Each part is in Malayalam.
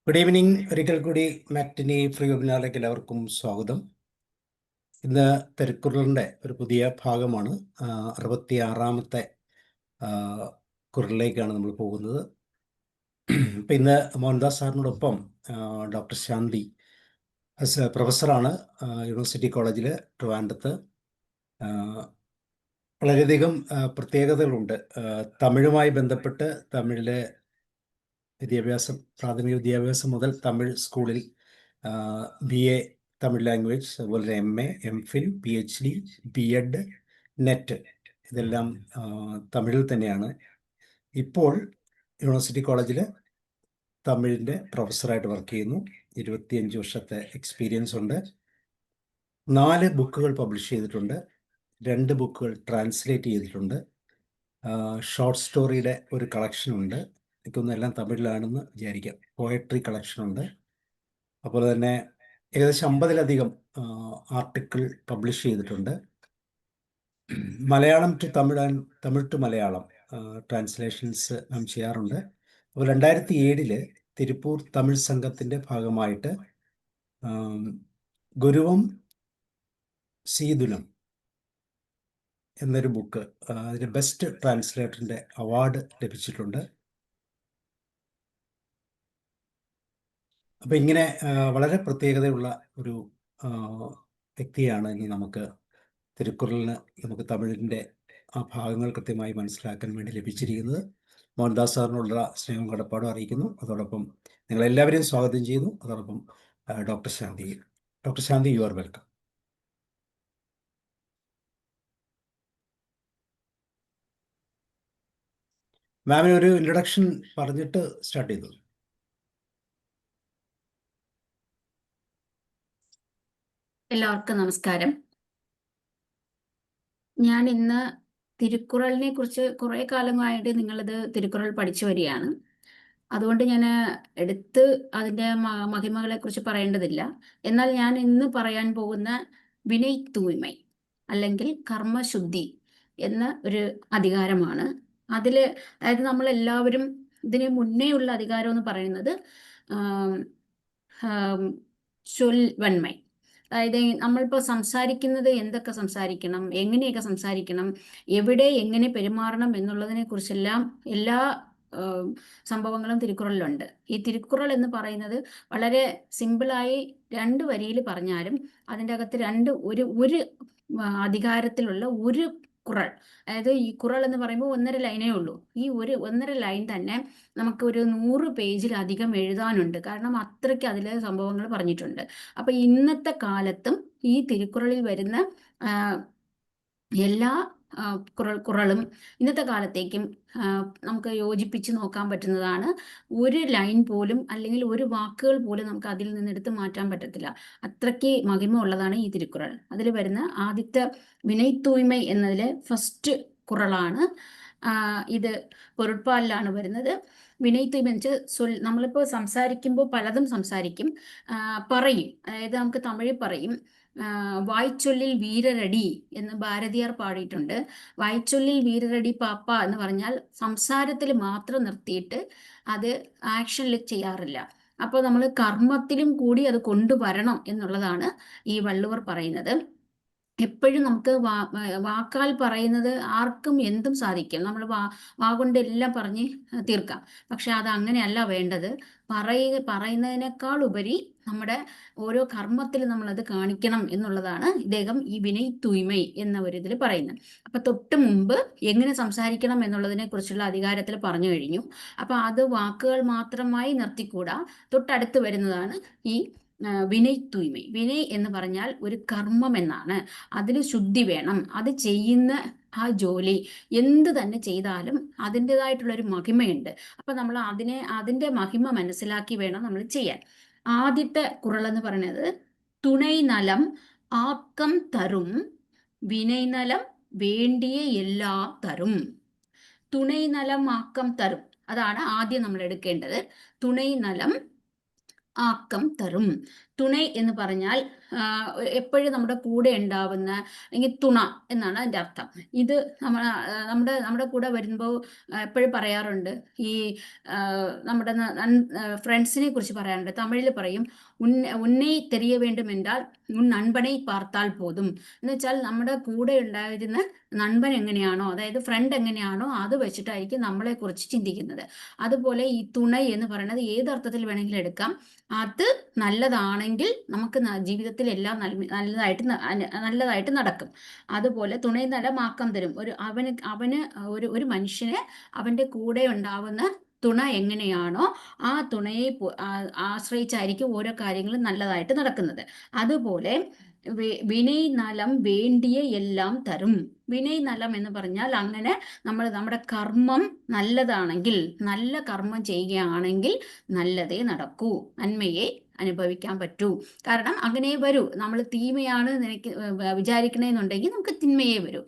Good evening. ഒരിക്കൽ കൂടി മാറ്റിനി ഫ്രീ വെബിനാറിലേക്ക് എല്ലാവർക്കും സ്വാഗതം. ഇന്ന് തിരുക്കുറളിൻ്റെ ഒരു പുതിയ ഭാഗമാണ്. 66-ാമത്തെ കുറളിലേക്കാണ് നമ്മൾ പോകുന്നത്. ഇപ്പം ഇന്ന് മോഹൻദാസ് സാറിനോടൊപ്പം ഡോക്ടർ ശാന്തി പ്രൊഫസറാണ് യൂണിവേഴ്സിറ്റി കോളേജിൽ ട്രിവാൻഡ്രത്ത്. വളരെയധികം പ്രത്യേകതകളുണ്ട്. തമിഴുമായി ബന്ധപ്പെട്ട് തമിഴിലെ പ്രാഥമിക വിദ്യാഭ്യാസം മുതൽ തമിഴ് സ്കൂളിൽ BA തമിഴ് ലാംഗ്വേജ്, അതുപോലെ MA, MPhil, PhD, B.Ed, net ഇതെല്ലാം തമിഴിൽ തന്നെയാണ്. ഇപ്പോൾ യൂണിവേഴ്സിറ്റി കോളേജിൽ തമിഴിൻ്റെ പ്രൊഫസറായിട്ട് വർക്ക് ചെയ്യുന്നു. 25 വർഷത്തെ എക്സ്പീരിയൻസ് ഉണ്ട്. 4 ബുക്കുകൾ പബ്ലിഷ് ചെയ്തിട്ടുണ്ട്. 2 ബുക്കുകൾ ട്രാൻസ്ലേറ്റ് ചെയ്തിട്ടുണ്ട്. ഷോർട്ട് സ്റ്റോറിയുടെ ഒരു കളക്ഷനുണ്ട്. എനിക്കൊന്നും എല്ലാം തമിഴിലാണെന്ന് വിചാരിക്കാം. പോയട്രി കളക്ഷനുണ്ട്. അതുപോലെ തന്നെ ഏകദേശം 50-ലധികം ആർട്ടിക്കിൾ പബ്ലിഷ് ചെയ്തിട്ടുണ്ട്. Malayalam to Tamil and Tamil to Malayalam translations നാം ചെയ്യാറുണ്ട്. അപ്പോൾ 2007 തിരുപ്പൂർ തമിഴ് സംഘത്തിൻ്റെ ഭാഗമായിട്ട് ഗുരുവം സീതുലം എന്നൊരു ബുക്ക് അതിന് ബെസ്റ്റ് ട്രാൻസ്ലേറ്ററിൻ്റെ അവാർഡ് ലഭിച്ചിട്ടുണ്ട്. അപ്പം ഇങ്ങനെ വളരെ പ്രത്യേകതയുള്ള ഒരു വ്യക്തിയാണ് ഇന്ന് നമുക്ക് തിരുക്കുറളിന് നമുക്ക് തമിഴിൻ്റെ ആ ഭാഗങ്ങൾ കൃത്യമായി മനസ്സിലാക്കാൻ വേണ്ടി ലഭിച്ചിരിക്കുന്നത്. മോഹൻദാസ് സാറിനുള്ള സ്നേഹവും കടപ്പാടും അറിയിക്കുന്നു. അതോടൊപ്പം നിങ്ങളെല്ലാവരെയും സ്വാഗതം ചെയ്യുന്നു. അതോടൊപ്പം doctor Shanthi you are welcome. മാമിന് ഒരു ഇൻട്രൊഡക്ഷൻ പറഞ്ഞിട്ട് സ്റ്റാർട്ട് ചെയ്തു. എല്ലാവർക്കും നമസ്കാരം. ഞാൻ ഇന്ന് തിരുക്കുറളിനെ കുറിച്ച് കുറെ കാലമായിട്ട് നിങ്ങളിത് തിരുക്കുറൾ പഠിച്ചു വരികയാണ്. അതുകൊണ്ട് ഞാൻ എടുത്ത് അതിൻ്റെ മഹിമകളെ കുറിച്ച് പറയേണ്ടതില്ല. എന്നാൽ ഞാൻ ഇന്ന് പറയാൻ പോകുന്ന വിനയ് തൂയ്മൈ അല്ലെങ്കിൽ കർമ്മശുദ്ധി എന്ന ഒരു അധികാരമാണ്. അതായത് നമ്മളെല്ലാവരും ഇതിന് മുന്നേ ഉള്ള അധികാരം എന്ന് പറയുന്നത് ചൊൽവന്മൈ. അതായത് നമ്മളിപ്പോൾ സംസാരിക്കുന്നത് എന്തൊക്കെ സംസാരിക്കണം, എങ്ങനെയൊക്കെ സംസാരിക്കണം, എവിടെ എങ്ങനെ പെരുമാറണം എന്നുള്ളതിനെ കുറിച്ചെല്ലാം എല്ലാ സംഭവങ്ങളും തിരുക്കുറളിലുണ്ട്. ഈ തിരുക്കുറൾ എന്ന് പറയുന്നത് വളരെ സിമ്പിളായി 2 വരിയിൽ പറഞ്ഞാലും അതിൻ്റെ അകത്ത് ഒരു അധികാരത്തിലുള്ള ഒരു കുറൾ, അതായത് ഈ കുറൾ എന്ന് പറയുമ്പോൾ 1.5 ലൈനേ ഉള്ളൂ. ഈ 1.5 ലൈൻ തന്നെ നമുക്ക് ഒരു 100 പേജിലധികം എഴുതാനുണ്ട്. കാരണം അത്രയ്ക്ക് അതിലെ സംഭവങ്ങൾ പറഞ്ഞിട്ടുണ്ട്. അപ്പൊ ഇന്നത്തെ കാലത്തും ഈ തിരുക്കുറളിൽ വരുന്ന എല്ലാ കുറളും ഇന്നത്തെ കാലത്തേക്കും നമുക്ക് യോജിപ്പിച്ച് നോക്കാൻ പറ്റുന്നതാണ്. ഒരു ലൈൻ പോലും അല്ലെങ്കിൽ ഒരു വാക്കുകൾ പോലും നമുക്ക് അതിൽ നിന്ന് എടുത്ത് മാറ്റാൻ പറ്റത്തില്ല. അത്രയ്ക്ക് മഹിമ ഉള്ളതാണ് ഈ തിരുക്കുറൾ. അതിൽ വരുന്ന ആദ്യത്തെ വിനയ് തൂയ്മൈ എന്നതിലെ ഫസ്റ്റ് കുറളാണ്. ഇത് പൊരുട്പാലിലാണ് വരുന്നത്. വിനയ് തൂയ്മ എന്ന് വെച്ചാൽ നമ്മളിപ്പോൾ സംസാരിക്കുമ്പോൾ പലതും സംസാരിക്കും, പറയും. അതായത് നമുക്ക് തമിഴിൽ പറയും വായ്ച്ചൊല്ലിൽ വീരരടി എന്ന് ഭാരതിയാർ പാടിയിട്ടുണ്ട്. വായ്ച്ചൊല്ലിൽ വീരരടി പാപ്പ എന്ന് പറഞ്ഞാൽ സംസാരത്തിൽ മാത്രം നിർത്തിയിട്ട് അത് ആക്ഷനിൽ ചെയ്യാറില്ല. അപ്പോൾ നമ്മൾ കർമ്മത്തിലും കൂടി അത് കൊണ്ടുവരണം എന്നുള്ളതാണ് ഈ വള്ളുവർ പറയുന്നത്. എപ്പോഴും നമുക്ക് വാക്കാൽ പറയുന്നത് ആർക്കും എന്തും സാധിക്കും. നമ്മൾ വാഗൊണ്ട് എല്ലാം പറഞ്ഞ് തീർക്കാം. പക്ഷെ അത് അങ്ങനെയല്ല വേണ്ടത്. പറയുന്നതിനേക്കാൾ ഉപരി നമ്മുടെ ഓരോ കർമ്മത്തിൽ നമ്മളത് കാണിക്കണം എന്നുള്ളതാണ് ഇദ്ദേഹം ഈ വിനയ് തൂയ്മൈ എന്ന ഒരു ഇതിൽ പറയുന്നത്. അപ്പൊ തൊട്ട് മുമ്പ് എങ്ങനെ സംസാരിക്കണം എന്നുള്ളതിനെ കുറിച്ചുള്ള അധികാരത്തിൽ പറഞ്ഞു കഴിഞ്ഞു. അപ്പൊ അത് വാക്കുകൾ മാത്രമായി നിർത്തിക്കൂടാ. തൊട്ടടുത്ത് വരുന്നതാണ് ഈ വിനയ് തൂയ്മൈ. വിനയ് എന്ന് പറഞ്ഞാൽ ഒരു കർമ്മം എന്നാണ്. അതിൽ ശുദ്ധി വേണം. അത് ചെയ്യുന്ന ആ ജോലി എന്ത് തന്നെ ചെയ്താലും അതിൻ്റെതായിട്ടുള്ളൊരു മഹിമയുണ്ട്. അപ്പൊ നമ്മൾ അതിൻ്റെ മഹിമ മനസ്സിലാക്കി വേണം നമ്മൾ ചെയ്യാൻ. ആദ്യത്തെ കുറളെന്ന് പറയുന്നത് തുണൈ നലം ആക്കം തരും വിനയ് നലം വേണ്ടിയ എല്ലാം തരും. തുണൈ നലം ആക്കം തരും, അതാണ് ആദ്യം നമ്മൾ എടുക്കേണ്ടത്. തുണൈ നലം ആക്കം തരും. തുണை എന്ന് പറഞ്ഞാൽ എപ്പോഴും നമ്മുടെ കൂടെ ഉണ്ടാവുന്ന, അല്ലെങ്കിൽ തുണ എന്നാണ് അതിൻ്റെ അർത്ഥം. ഇത് നമ്മുടെ കൂടെ വരുമ്പോൾ എപ്പോഴും പറയാറുണ്ട്, ഈ നമ്മുടെ ഫ്രണ്ട്സിനെ കുറിച്ച് പറയാറുണ്ട്. തമിഴിൽ പറയും, ഉന്നൈ തെരിയ വേണ്ടും എന്നാൽ ഉൻ നண்பனை പാർത്താൽ പോതും. എന്ന് വെച്ചാൽ നമ്മുടെ കൂടെ ഉണ്ടായിരുന്ന നண்பൻ എങ്ങനെയാണോ, അതായത് ഫ്രണ്ട് എങ്ങനെയാണോ, അത് വെച്ചിട്ടായിരിക്കും നമ്മളെ കുറിച്ച് ചിന്തിക്കുന്നത്. അതുപോലെ ഈ തുണை എന്ന് പറയുന്നത് ഏത് അർത്ഥത്തിൽ വേണമെങ്കിലും എടുക്കാം. അത് നല്ലതാണെങ്കിൽ നമുക്ക് ജീവിതത്തിൽ എല്ലാം നല്ലതായിട്ട് നടക്കും. അതുപോലെ തുണை നലമാക്കം തരും. അവന് ഒരു മനുഷ്യന് അവന്റെ കൂടെ ഉണ്ടാവുന്ന തുണ എങ്ങനെയാണോ, ആ തുണയെ ആശ്രയിച്ചായിരിക്കും ഓരോ കാര്യങ്ങളും നല്ലതായിട്ട് നടക്കുന്നത്. അതുപോലെ വിനയ് നലം വേണ്ടിയ എല്ലാം തരും. വിനയ് നലം എന്ന് പറഞ്ഞാൽ അങ്ങനെ നമ്മുടെ കർമ്മം നല്ലതാണെങ്കിൽ, നല്ല കർമ്മം ചെയ്യുകയാണെങ്കിൽ നല്ലതേ നടക്കൂ, നന്മയെ അനുഭവിക്കാൻ പറ്റൂ. കാരണം അങ്ങനെ വരൂ. നമ്മൾ തീമയാണ് വിചാരിക്കണമെന്നുണ്ടെങ്കിൽ നമുക്ക് തിന്മയെ വരൂ.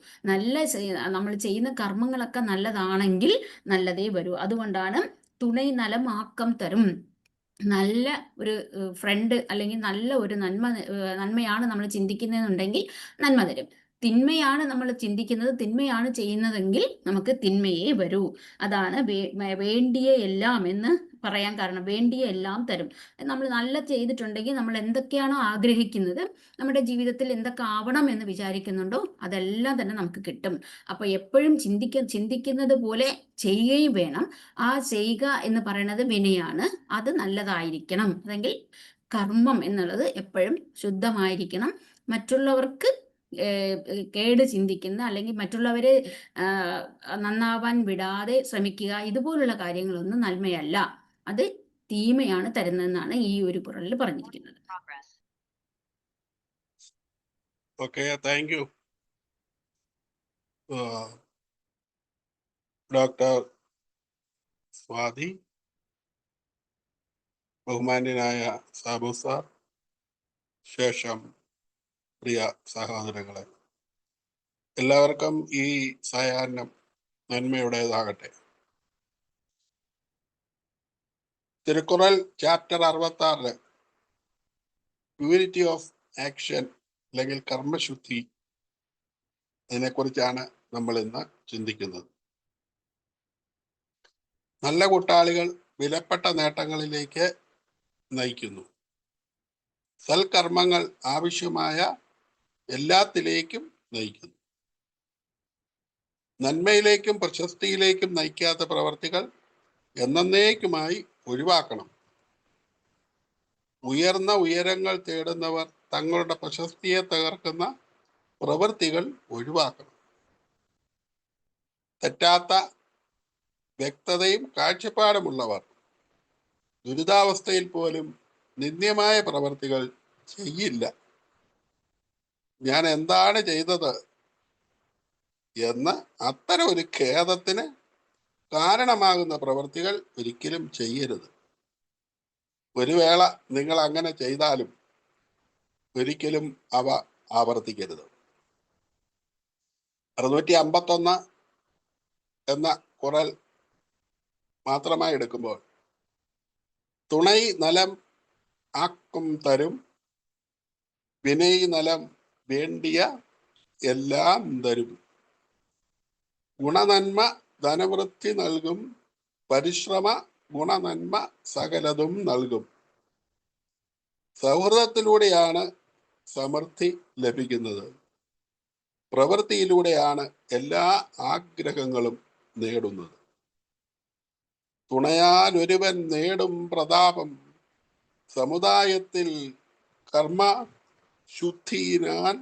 നമ്മൾ ചെയ്യുന്ന കർമ്മങ്ങളൊക്കെ നല്ലതാണെങ്കിൽ നല്ലതേ വരൂ. അതുകൊണ്ടാണ് തുണை നലമാക്കം തരും. നല്ല ഒരു ഫ്രണ്ട് അല്ലെങ്കിൽ നല്ല ഒരു നന്മയാണ് നമ്മൾ ചിന്തിക്കുന്നതെന്നുണ്ടെങ്കിൽ നന്മ തരും. തിന്മയാണ് നമ്മൾ ചിന്തിക്കുന്നത്, തിന്മയാണ് ചെയ്യുന്നതെങ്കിൽ നമുക്ക് തിന്മയെ വരൂ. അതാണ് വേണ്ടിയ എല്ലാം എന്ന് പറയാൻ കാരണം. വേണ്ടിയ എല്ലാം തരും. നമ്മൾ നല്ല ചെയ്തിട്ടുണ്ടെങ്കിൽ, നമ്മൾ എന്തൊക്കെയാണോ ആഗ്രഹിക്കുന്നത്, നമ്മുടെ ജീവിതത്തിൽ എന്തൊക്കെ ആവണം എന്ന് വിചാരിക്കുന്നുണ്ടോ, അതെല്ലാം തന്നെ നമുക്ക് കിട്ടും. അപ്പോൾ എപ്പോഴും ചിന്തിക്കുന്നത് പോലെ ചെയ്യുകയും വേണം. ആ ചെയ്യുക എന്ന് പറയുന്നത് വിനയാണ്. അത് നല്ലതായിരിക്കണം. അല്ലെങ്കിൽ കർമ്മം എന്നുള്ളത് എപ്പോഴും ശുദ്ധമായിരിക്കണം. മറ്റുള്ളവർക്ക് കേട് ചിന്തിക്കുന്ന, അല്ലെങ്കിൽ മറ്റുള്ളവരെ നന്നാവാൻ വിടാതെ ശ്രമിക്കുക, ഇതുപോലുള്ള കാര്യങ്ങളൊന്നും നന്മയല്ല. അത് തീമയാണ് തരുന്നതെന്നാണ് ഈ ഒരു കുറളിൽ പറഞ്ഞിരിക്കുന്നത്. Okay, thank you doctor Swathi. ബഹുമാന്യനായ സാബു സാർ, ശേഷം പ്രിയ സഹോദരങ്ങളെ, എല്ലാവർക്കും ഈ സായാഹ്നം നന്മയുടേതാകട്ടെ. Thirukkural chapter 66 purity of action അല്ലെങ്കിൽ കർമ്മശുദ്ധി, അതിനെക്കുറിച്ചാണ് നമ്മൾ ഇന്ന് ചിന്തിക്കുന്നത്. നല്ല കൂട്ടാളികൾ വിലപ്പെട്ട നേട്ടങ്ങളിലേക്ക് നയിക്കുന്നു. സൽക്കർമ്മങ്ങൾ ആവശ്യമായ എല്ലാത്തിലേക്കും നയിക്കുന്നു. നന്മയിലേക്കും പ്രശസ്തിയിലേക്കും നയിക്കാത്ത പ്രവർത്തികൾ എന്നേക്കുമായി ഒഴിവാക്കണം. ഉയർന്ന ഉയരങ്ങൾ തേടുന്നവർ തങ്ങളുടെ പ്രശസ്തിയെ തകർക്കുന്ന പ്രവൃത്തികൾ ഒഴിവാക്കണം. തെറ്റാത്ത വ്യക്തതയും കാഴ്ചപ്പാടുമുള്ളവർ ദുരിതാവസ്ഥയിൽ പോലും നിന്ദ്യമായ പ്രവൃത്തികൾ ചെയ്യില്ല. ഞാൻ എന്താണ് ചെയ്തത് എന്ന് അത്തരം ഒരു ഖേദത്തിന് കാരണമാകുന്ന പ്രവൃത്തികൾ ഒരിക്കലും ചെയ്യരുത്. ഒരു വേള നിങ്ങൾ അങ്ങനെ ചെയ്താലും ഒരിക്കലും അവ ആവർത്തിക്കരുത്. 651 എന്ന കുറൽ മാത്രമായി എടുക്കുമ്പോൾ, തുണை നലം ആക്കും തരും, വിനയ് നലം വേണ്ടിയ എല്ലാം തരും. ഗുണനന്മ ധനവൃത്തി നൽകും, പരിശ്രമ ഗുണനന്മ സകലതും നൽകും. സൗഹൃദത്തിലൂടെയാണ് സമൃദ്ധി ലഭിക്കുന്നത്. പ്രവൃത്തിയിലൂടെയാണ് എല്ലാ ആഗ്രഹങ്ങളും നേടുന്നത്. തുണയാൽ ഒരുവൻ നേടും പ്രതാപം, സമുദായത്തിൽ കർമ്മ ശുദ്ധിയിനാൽ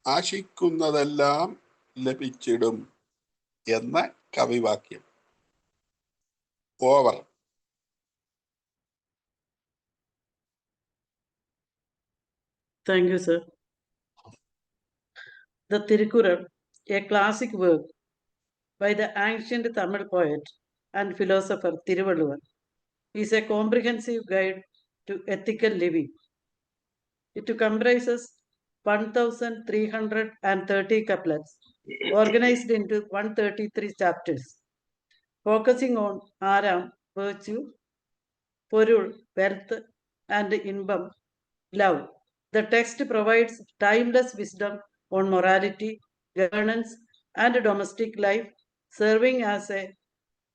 ആശിക്കുന്നതെല്ലാം ലഭിച്ചിടും എന്ന കവിവാക്യം. Over. Thank you, sir. The Tirukkural, a classic work by the ancient Tamil poet and philosopher Thiruvalluvar, is a comprehensive guide to ethical living. It comprises 1,330 couplets organized into 133 chapters, focusing on aram, virtue, porul, wealth, and inbam, love. The text provides timeless wisdom on morality, governance, and domestic life, serving as a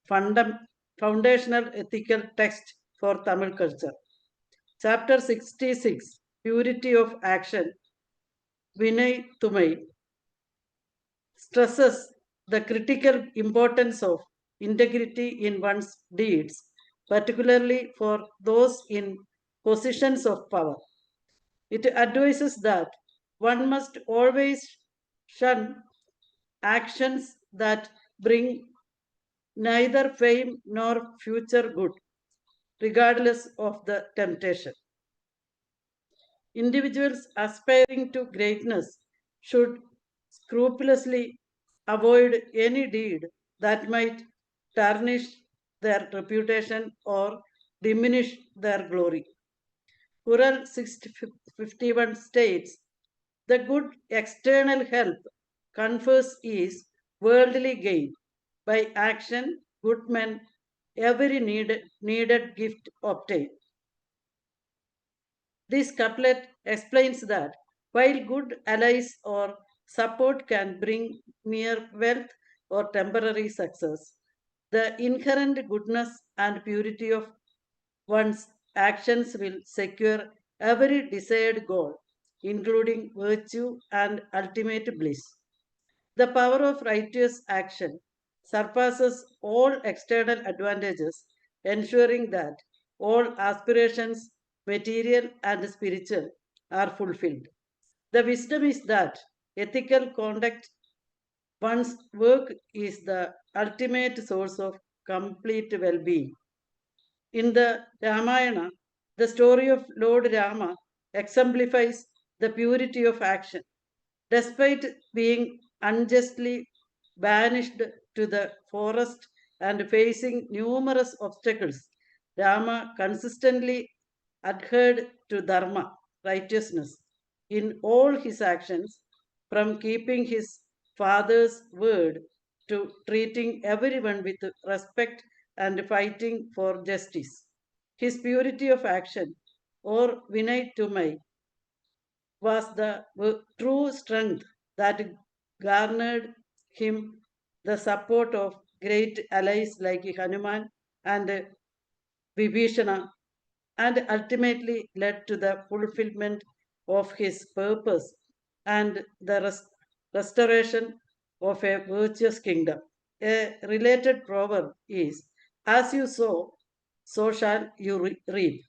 foundational ethical text for Tamil culture. Chapter 66, Purity of Action, Vinay Tumai, stresses the critical importance of integrity in one's deeds, particularly for those in positions of power. It advises that one must always shun actions that bring neither fame nor future good, regardless of the temptation. Individuals aspiring to greatness should scrupulously avoid any deed that might tarnish their reputation or diminish their glory. Quran 651 states, the good external help confers is worldly gain. By action, good men every needed gift obtain. This couplet explains that while good allies or support can bring mere wealth or temporary success, the inherent goodness and purity of one's actions will secure every desired goal, including virtue and ultimate bliss. The power of righteous action surpasses all external advantages, ensuring that all aspirations, material and spiritual, are fulfilled. The wisdom is that ethical conduct, one's work, is the ultimate source of complete well being. In the Ramayana, the story of Lord Rama exemplifies the purity of action. Despite being unjustly banished to the forest and facing numerous obstacles, Rama consistently adhered to Dharma, righteousness, in all his actions, from keeping his father's word to treating everyone with respect and fighting for justice. His purity of action, or Vinay Tumai, was the true strength that garnered him the support of great allies like Hanuman and Vibhishana, and ultimately led to the fulfillment of his purpose and the restoration of a virtuous kingdom. A related proverb is, as you sow, so shall you reap.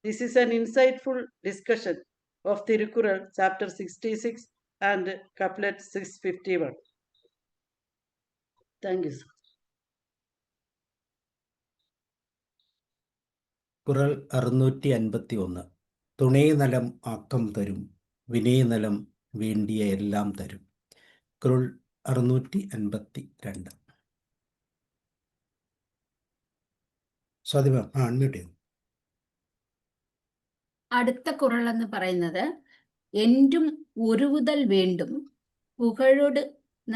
This is an insightful discussion of Tirukkural, chapter 66 and couplet 651. Thank you, sir. കുറൽ 651. തുണേ നലം ആക്കം തരും, വിനയനലം വേണ്ടിയ എല്ലാം തരും. കുറൽ 652. സ്വാതി മാം, അൺമ്യൂട്ട് ചെയ്തു. അടുത്ത കുറൾ എന്ന് പറയുന്നത് എൻറ്റും ഒരുവുതൽ വേണ്ടും പുകഴോട്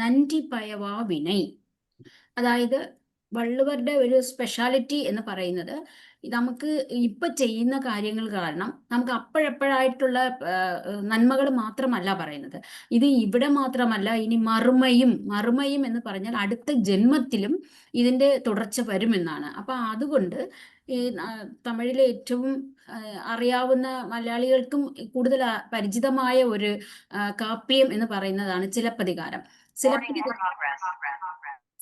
നന്റി പയവാ വിനൈ. അതായത് വള്ളുവരുടെ ഒരു സ്പെഷ്യാലിറ്റി എന്ന് പറയുന്നത് നമുക്ക് ഇപ്പൊ ചെയ്യുന്ന കാര്യങ്ങൾ കാരണം നമുക്ക് അപ്പോഴപ്പോഴായിട്ടുള്ള നന്മകൾ മാത്രമല്ല പറയുന്നത്. ഇത് ഇവിടെ മാത്രമല്ല, ഇനി മറുമയും എന്ന് പറഞ്ഞാൽ അടുത്ത ജന്മത്തിലും ഇതിന്റെ തുടർച്ച വരുമെന്നാണ്. അപ്പൊ അതുകൊണ്ട് ഈ തമിഴിലെ ഏറ്റവും അറിയാവുന്ന, മലയാളികൾക്കും കൂടുതൽ പരിചിതമായ ഒരു കാവ്യം എന്ന് പറയുന്നതാണ് ചിലപ്പതികാരം.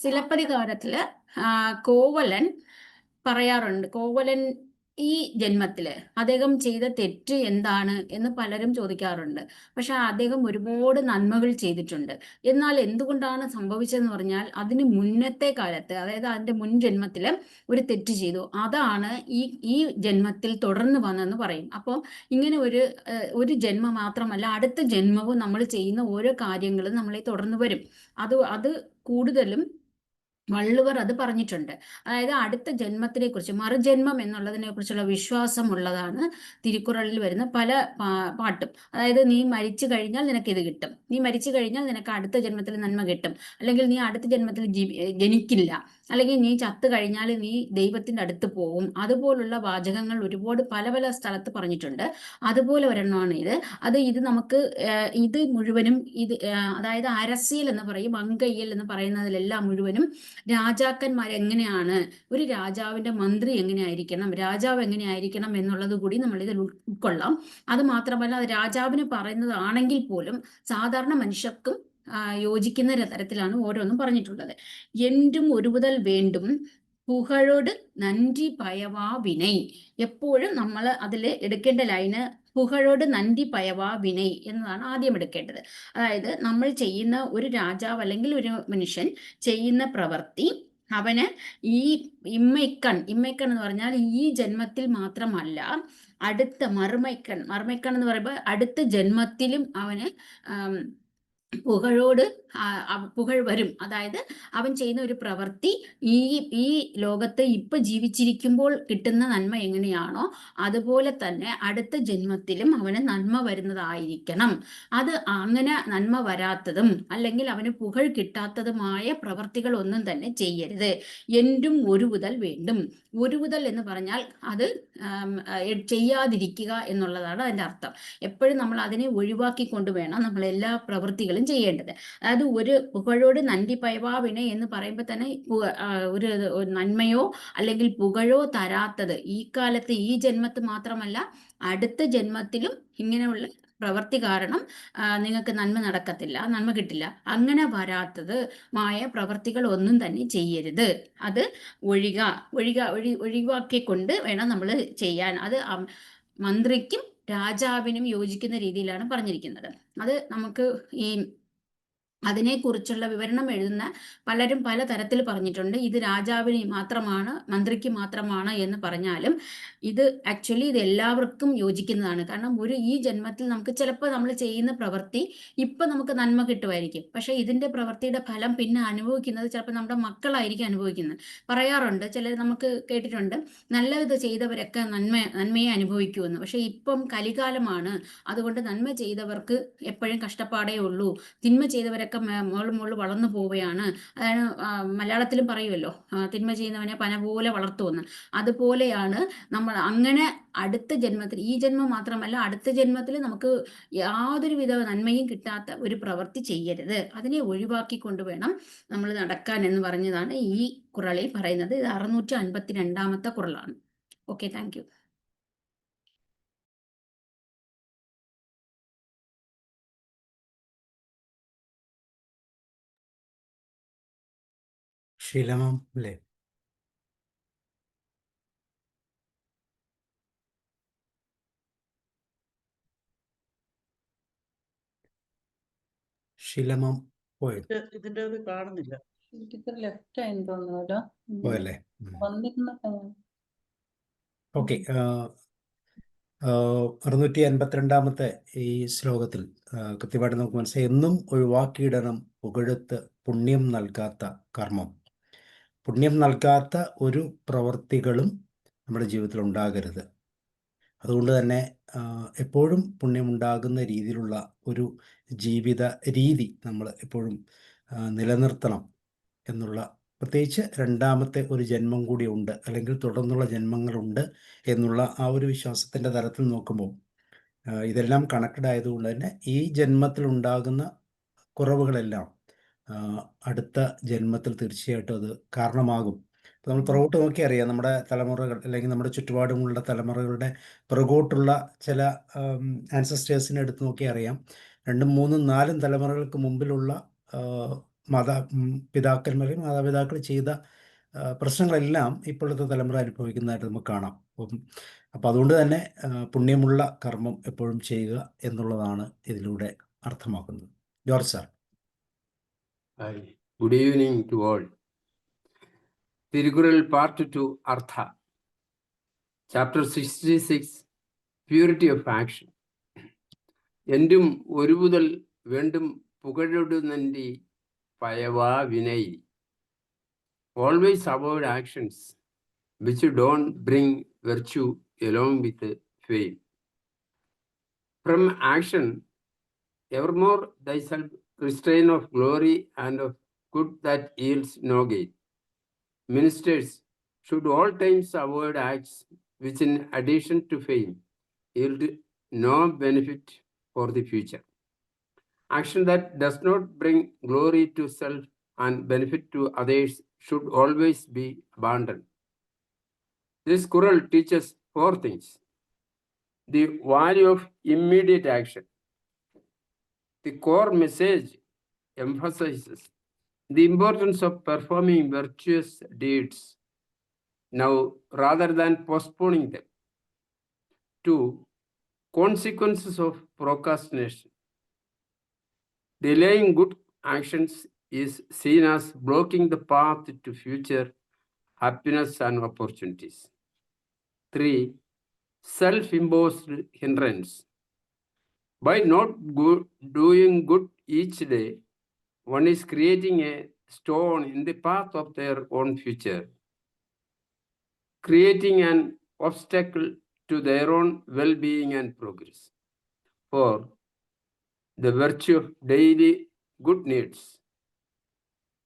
ചിലപ്പതികാരത്തില് കോവലൻ പറയാറുണ്ട്, കോവലൻ ഈ ജന്മത്തില് അദ്ദേഹം ചെയ്ത തെറ്റ് എന്താണ് എന്ന് പലരും ചോദിക്കാറുണ്ട്. പക്ഷെ അദ്ദേഹം ഒരുപാട് നന്മകൾ ചെയ്തിട്ടുണ്ട്. എന്നാൽ എന്തുകൊണ്ടാണ് സംഭവിച്ചതെന്ന് പറഞ്ഞാൽ അതിന് മുന്നത്തെ കാലത്ത്, അതായത് അതിന്റെ മുൻ ജന്മത്തില് ഒരു തെറ്റ് ചെയ്തു, അതാണ് ഈ ജന്മത്തിൽ തുടർന്ന് വന്നെന്ന് പറയും. അപ്പോൾ ഇങ്ങനെ ഒരു ജന്മം മാത്രമല്ല, അടുത്ത ജന്മവും നമ്മൾ ചെയ്യുന്ന ഓരോ കാര്യങ്ങളും നമ്മളെ തുടർന്ന് വരും. അത് കൂടുതലും വള്ളുവർ അത് പറഞ്ഞിട്ടുണ്ട്. അതായത് അടുത്ത ജന്മത്തിനെ കുറിച്ച്, മറുജന്മം എന്നുള്ളതിനെ കുറിച്ചുള്ള വിശ്വാസമുള്ളതാണ് തിരുക്കുറളിൽ വരുന്ന പല പാട്ടും. അതായത് നീ മരിച്ചു കഴിഞ്ഞാൽ നിനക്ക് ഇത് കിട്ടും, നീ മരിച്ചു കഴിഞ്ഞാൽ നിനക്ക് അടുത്ത ജന്മത്തിൽ നന്മ കിട്ടും, അല്ലെങ്കിൽ നീ അടുത്ത ജന്മത്തിൽ ജനിക്കില്ല, അല്ലെങ്കിൽ നീ ചത്തു കഴിഞ്ഞാൽ നീ ദൈവത്തിന്റെ അടുത്ത് പോകും. അതുപോലുള്ള വാചകങ്ങൾ ഒരുപാട് പല പല സ്ഥലത്ത് പറഞ്ഞിട്ടുണ്ട്. അതുപോലെ ഒരെണ്ണമാണ് ഇത് നമുക്ക് ഇത് മുഴുവനും അതായത് അരസിയൽ എന്ന് പറയും, അങ്കയ്യൽ എന്ന് പറയുന്നതിലെല്ലാം മുഴുവനും രാജാക്കന്മാർ എങ്ങനെയാണ്, ഒരു രാജാവിന്റെ മന്ത്രി എങ്ങനെയായിരിക്കണം, രാജാവ് എങ്ങനെയായിരിക്കണം എന്നുള്ളത് കൂടി നമ്മൾ ഇതിൽ ഉൾക്കൊള്ളാം. അത് മാത്രമല്ല, അത് രാജാവിന് പറയുന്നതാണെങ്കിൽ പോലും സാധാരണ മനുഷ്യർക്കും യോജിക്കുന്ന തരത്തിലാണ് ഓരോന്നും പറഞ്ഞിട്ടുള്ളത്. എന്റും ഒരുമുതൽ വേണ്ടും പുകഴോട് നന്റി പയവാ വിനയ്. എപ്പോഴും നമ്മൾ അതിൽ എടുക്കേണ്ട ലൈന് പുകഴോട് നന്റി പയവാ വിനയ് എന്നതാണ് ആദ്യം എടുക്കേണ്ടത്. അതായത് നമ്മൾ ചെയ്യുന്ന ഒരു രാജാവ് അല്ലെങ്കിൽ ഒരു മനുഷ്യൻ ചെയ്യുന്ന പ്രവൃത്തി അവന് ഈ ഇമ്മൈക്കൺ എന്ന് പറഞ്ഞാൽ ഈ ജന്മത്തിൽ മാത്രമല്ല, അടുത്ത മറുമൈക്കൺ എന്ന് പറയുമ്പോൾ അടുത്ത ജന്മത്തിലും അവന് പുകഴോട് പുകഴ് വരും. അതായത് അവൻ ചെയ്യുന്ന ഒരു പ്രവൃത്തി ഈ ലോകത്ത് ഇപ്പൊ ജീവിച്ചിരിക്കുമ്പോൾ കിട്ടുന്ന നന്മ എങ്ങനെയാണോ അതുപോലെ തന്നെ അടുത്ത ജന്മത്തിലും അവന് നന്മ വരുന്നതായിരിക്കണം. അത് അങ്ങനെ നന്മ വരാത്തതും അല്ലെങ്കിൽ അവന് പുകഴ് കിട്ടാത്തതുമായ പ്രവർത്തികൾ ഒന്നും തന്നെ ചെയ്യരുത്. എന്റും ഒരുവുതൽ വേണ്ടും. ഒരുവുതൽ എന്ന് പറഞ്ഞാൽ അത് ചെയ്യാതിരിക്കുക എന്നുള്ളതാണ് അതിൻ്റെ അർത്ഥം. എപ്പോഴും നമ്മൾ അതിനെ ഒഴിവാക്കിക്കൊണ്ട് വേണം നമ്മൾ എല്ലാ പ്രവൃത്തികളും ചെയ്യേണ്ടത്. അതായത് ഒരു പുകഴോട് നന്ദി പയവാവിനെ എന്ന് പറയുമ്പോൾ തന്നെ ഒരു നന്മയോ അല്ലെങ്കിൽ പുകഴോ തരാത്തത് ഈ കാലത്ത് ഈ ജന്മത്ത് മാത്രമല്ല അടുത്ത ജന്മത്തിലും ഇങ്ങനെയുള്ള പ്രവൃത്തി കാരണം നിങ്ങൾക്ക് നന്മ കിട്ടില്ല. അങ്ങനെ വരാത്തതുമായ പ്രവൃത്തികൾ ഒന്നും തന്നെ ചെയ്യരുത്. അത് ഒഴിവാക്കിക്കൊണ്ട് വേണം നമ്മൾ ചെയ്യാൻ. അത് മന്ത്രിക്കും രാജാവിനും യോജിക്കുന്ന രീതിയിലാണ് പറഞ്ഞിരിക്കുന്നത്. അത് നമുക്ക് അതിനെക്കുറിച്ചുള്ള വിവരണം എഴുതുന്ന പലരും പല തരത്തിൽ പറഞ്ഞിട്ടുണ്ട്. ഇത് രാജാവിന് മാത്രമാണ്, മന്ത്രിക്ക് മാത്രമാണ് എന്ന് പറഞ്ഞാലും ഇത് ആക്ച്വലി ഇത് എല്ലാവർക്കും യോജിക്കുന്നതാണ്. കാരണം ഈ ജന്മത്തിൽ നമുക്ക് ചിലപ്പോൾ നമ്മൾ ചെയ്യുന്ന പ്രവൃത്തി ഇപ്പം നമുക്ക് നന്മ കിട്ടുമായിരിക്കും, പക്ഷെ ഇതിൻ്റെ പ്രവൃത്തിയുടെ ഫലം പിന്നെ അനുഭവിക്കുന്നത് ചിലപ്പോൾ നമ്മുടെ മക്കളായിരിക്കും അനുഭവിക്കുന്നത്. പറയാറുണ്ട്, ചിലർ നമുക്ക് കേട്ടിട്ടുണ്ട്, നല്ലത് ചെയ്തവരൊക്കെ നന്മയെ അനുഭവിക്കുമെന്ന്. പക്ഷെ ഇപ്പം കലികാലമാണ്, അതുകൊണ്ട് നന്മ ചെയ്തവർക്ക് എപ്പോഴും കഷ്ടപ്പാടേ ഉള്ളൂ, തിന്മ ചെയ്തവരൊക്കെ മോള് വളർന്നു പോവുകയാണ്. അതായത് മലയാളത്തിലും പറയുമല്ലോ, തിന്മ ചെയ്യുന്നവനെ പന പോലെ വളർത്തുമെന്ന്. അതുപോലെയാണ് നമ്മൾ അങ്ങനെ അടുത്ത ജന്മത്തിൽ, ഈ ജന്മം മാത്രമല്ല അടുത്ത ജന്മത്തിൽ നമുക്ക് യാതൊരുവിധ നന്മയും കിട്ടാത്ത ഒരു പ്രവൃത്തി ചെയ്യരുത്. അതിനെ ഒഴിവാക്കിക്കൊണ്ട് വേണം നമ്മൾ നടക്കാൻ എന്ന് പറഞ്ഞതാണ് ഈ കുറളിൽ പറയുന്നത്. ഇത് 652 കുറളാണ്. Okay, thank you. ശീലമം അല്ലേ? ശീലമം പോയോ? ഇതിന്റെ അത് കാണുന്നില്ല. ലെഫ്റ്റ് ആയി തോന്നുന്നല്ലോ. പോയല്ലേ? വന്നിരുന്ന ഓക്കെ. 652 ഈ ശ്ലോകത്തിൽ കൃത്യമായിട്ട് നമുക്ക് മനസ്സിലായി. എന്നും ഒഴിവാക്കിയിടണം പുകഴത്ത് പുണ്യം നൽകാത്ത കർമ്മം. പുണ്യം നൽകാത്ത ഒരു പ്രവൃത്തികളും നമ്മുടെ ജീവിതത്തിൽ ഉണ്ടാകരുത്. അതുകൊണ്ട് തന്നെ എപ്പോഴും പുണ്യമുണ്ടാകുന്ന രീതിയിലുള്ള ഒരു ജീവിത രീതി നമ്മൾ എപ്പോഴും നിലനിർത്തണം എന്നുള്ള, പ്രത്യേകിച്ച് രണ്ടാമത്തെ ഒരു ജന്മം കൂടി ഉണ്ട് അല്ലെങ്കിൽ തുടർന്നുള്ള ജന്മങ്ങളുണ്ട് എന്നുള്ള ആ ഒരു വിശ്വാസത്തിൻ്റെ തലത്തിൽ നോക്കുമ്പോൾ ഇതെല്ലാം കണക്റ്റഡ് ആയതുകൊണ്ട് തന്നെ ഈ ജന്മത്തിൽ ഉണ്ടാകുന്ന കുറവുകളെല്ലാം അടുത്ത ജന്മത്തിൽ തീർച്ചയായിട്ടും അത് കാരണമാകും. അപ്പോൾ നമ്മൾ പുറകോട്ട് നോക്കി അറിയാം, നമ്മുടെ തലമുറകൾ അല്ലെങ്കിൽ നമ്മുടെ ചുറ്റുപാടുമുള്ള തലമുറകളുടെ പുറകോട്ടുള്ള ചില ആൻസസ്റ്റേഴ്സിനെ എടുത്ത് നോക്കി അറിയാം. 2, 3, 4 തലമുറകൾക്ക് മുമ്പിലുള്ള പിതാക്കന്മാരെയും മാതാപിതാക്കൾ ചെയ്ത പ്രശ്നങ്ങളെല്ലാം ഇപ്പോഴത്തെ തലമുറ അനുഭവിക്കുന്നതായിട്ട് നമുക്ക് കാണാം. അപ്പം അതുകൊണ്ട് തന്നെ പുണ്യമുള്ള കർമ്മം എപ്പോഴും ചെയ്യുക എന്നുള്ളതാണ് ഇതിലൂടെ അർത്ഥമാക്കുന്നത്. George sir. Hi, good evening to all. Tirukural Part 2, Artha. Chapter 66, Purity of Action. Endum oruvudal vendum pugazhodu nandi payava vinay. always avoid actions which don't bring virtue along with fame. From action, evermore thyself restrain of glory and of good that yields no gain. Ministers should all times avoid acts which, in addition to fame, yield no benefit for the future. Action that does not bring glory to self and benefit to others should always be abandoned. This Quran teaches 4 things: the value of immediate action. The core message emphasizes the importance of performing virtuous deeds now rather than postponing them. 2. Consequences of procrastination. Delaying good actions is seen as blocking the path to future happiness and opportunities. 3. Self-imposed hindrance. By not doing good each day, one is creating a stone in the path of their own future, creating an obstacle to their own well-being and progress. 4. The virtue of daily good deeds.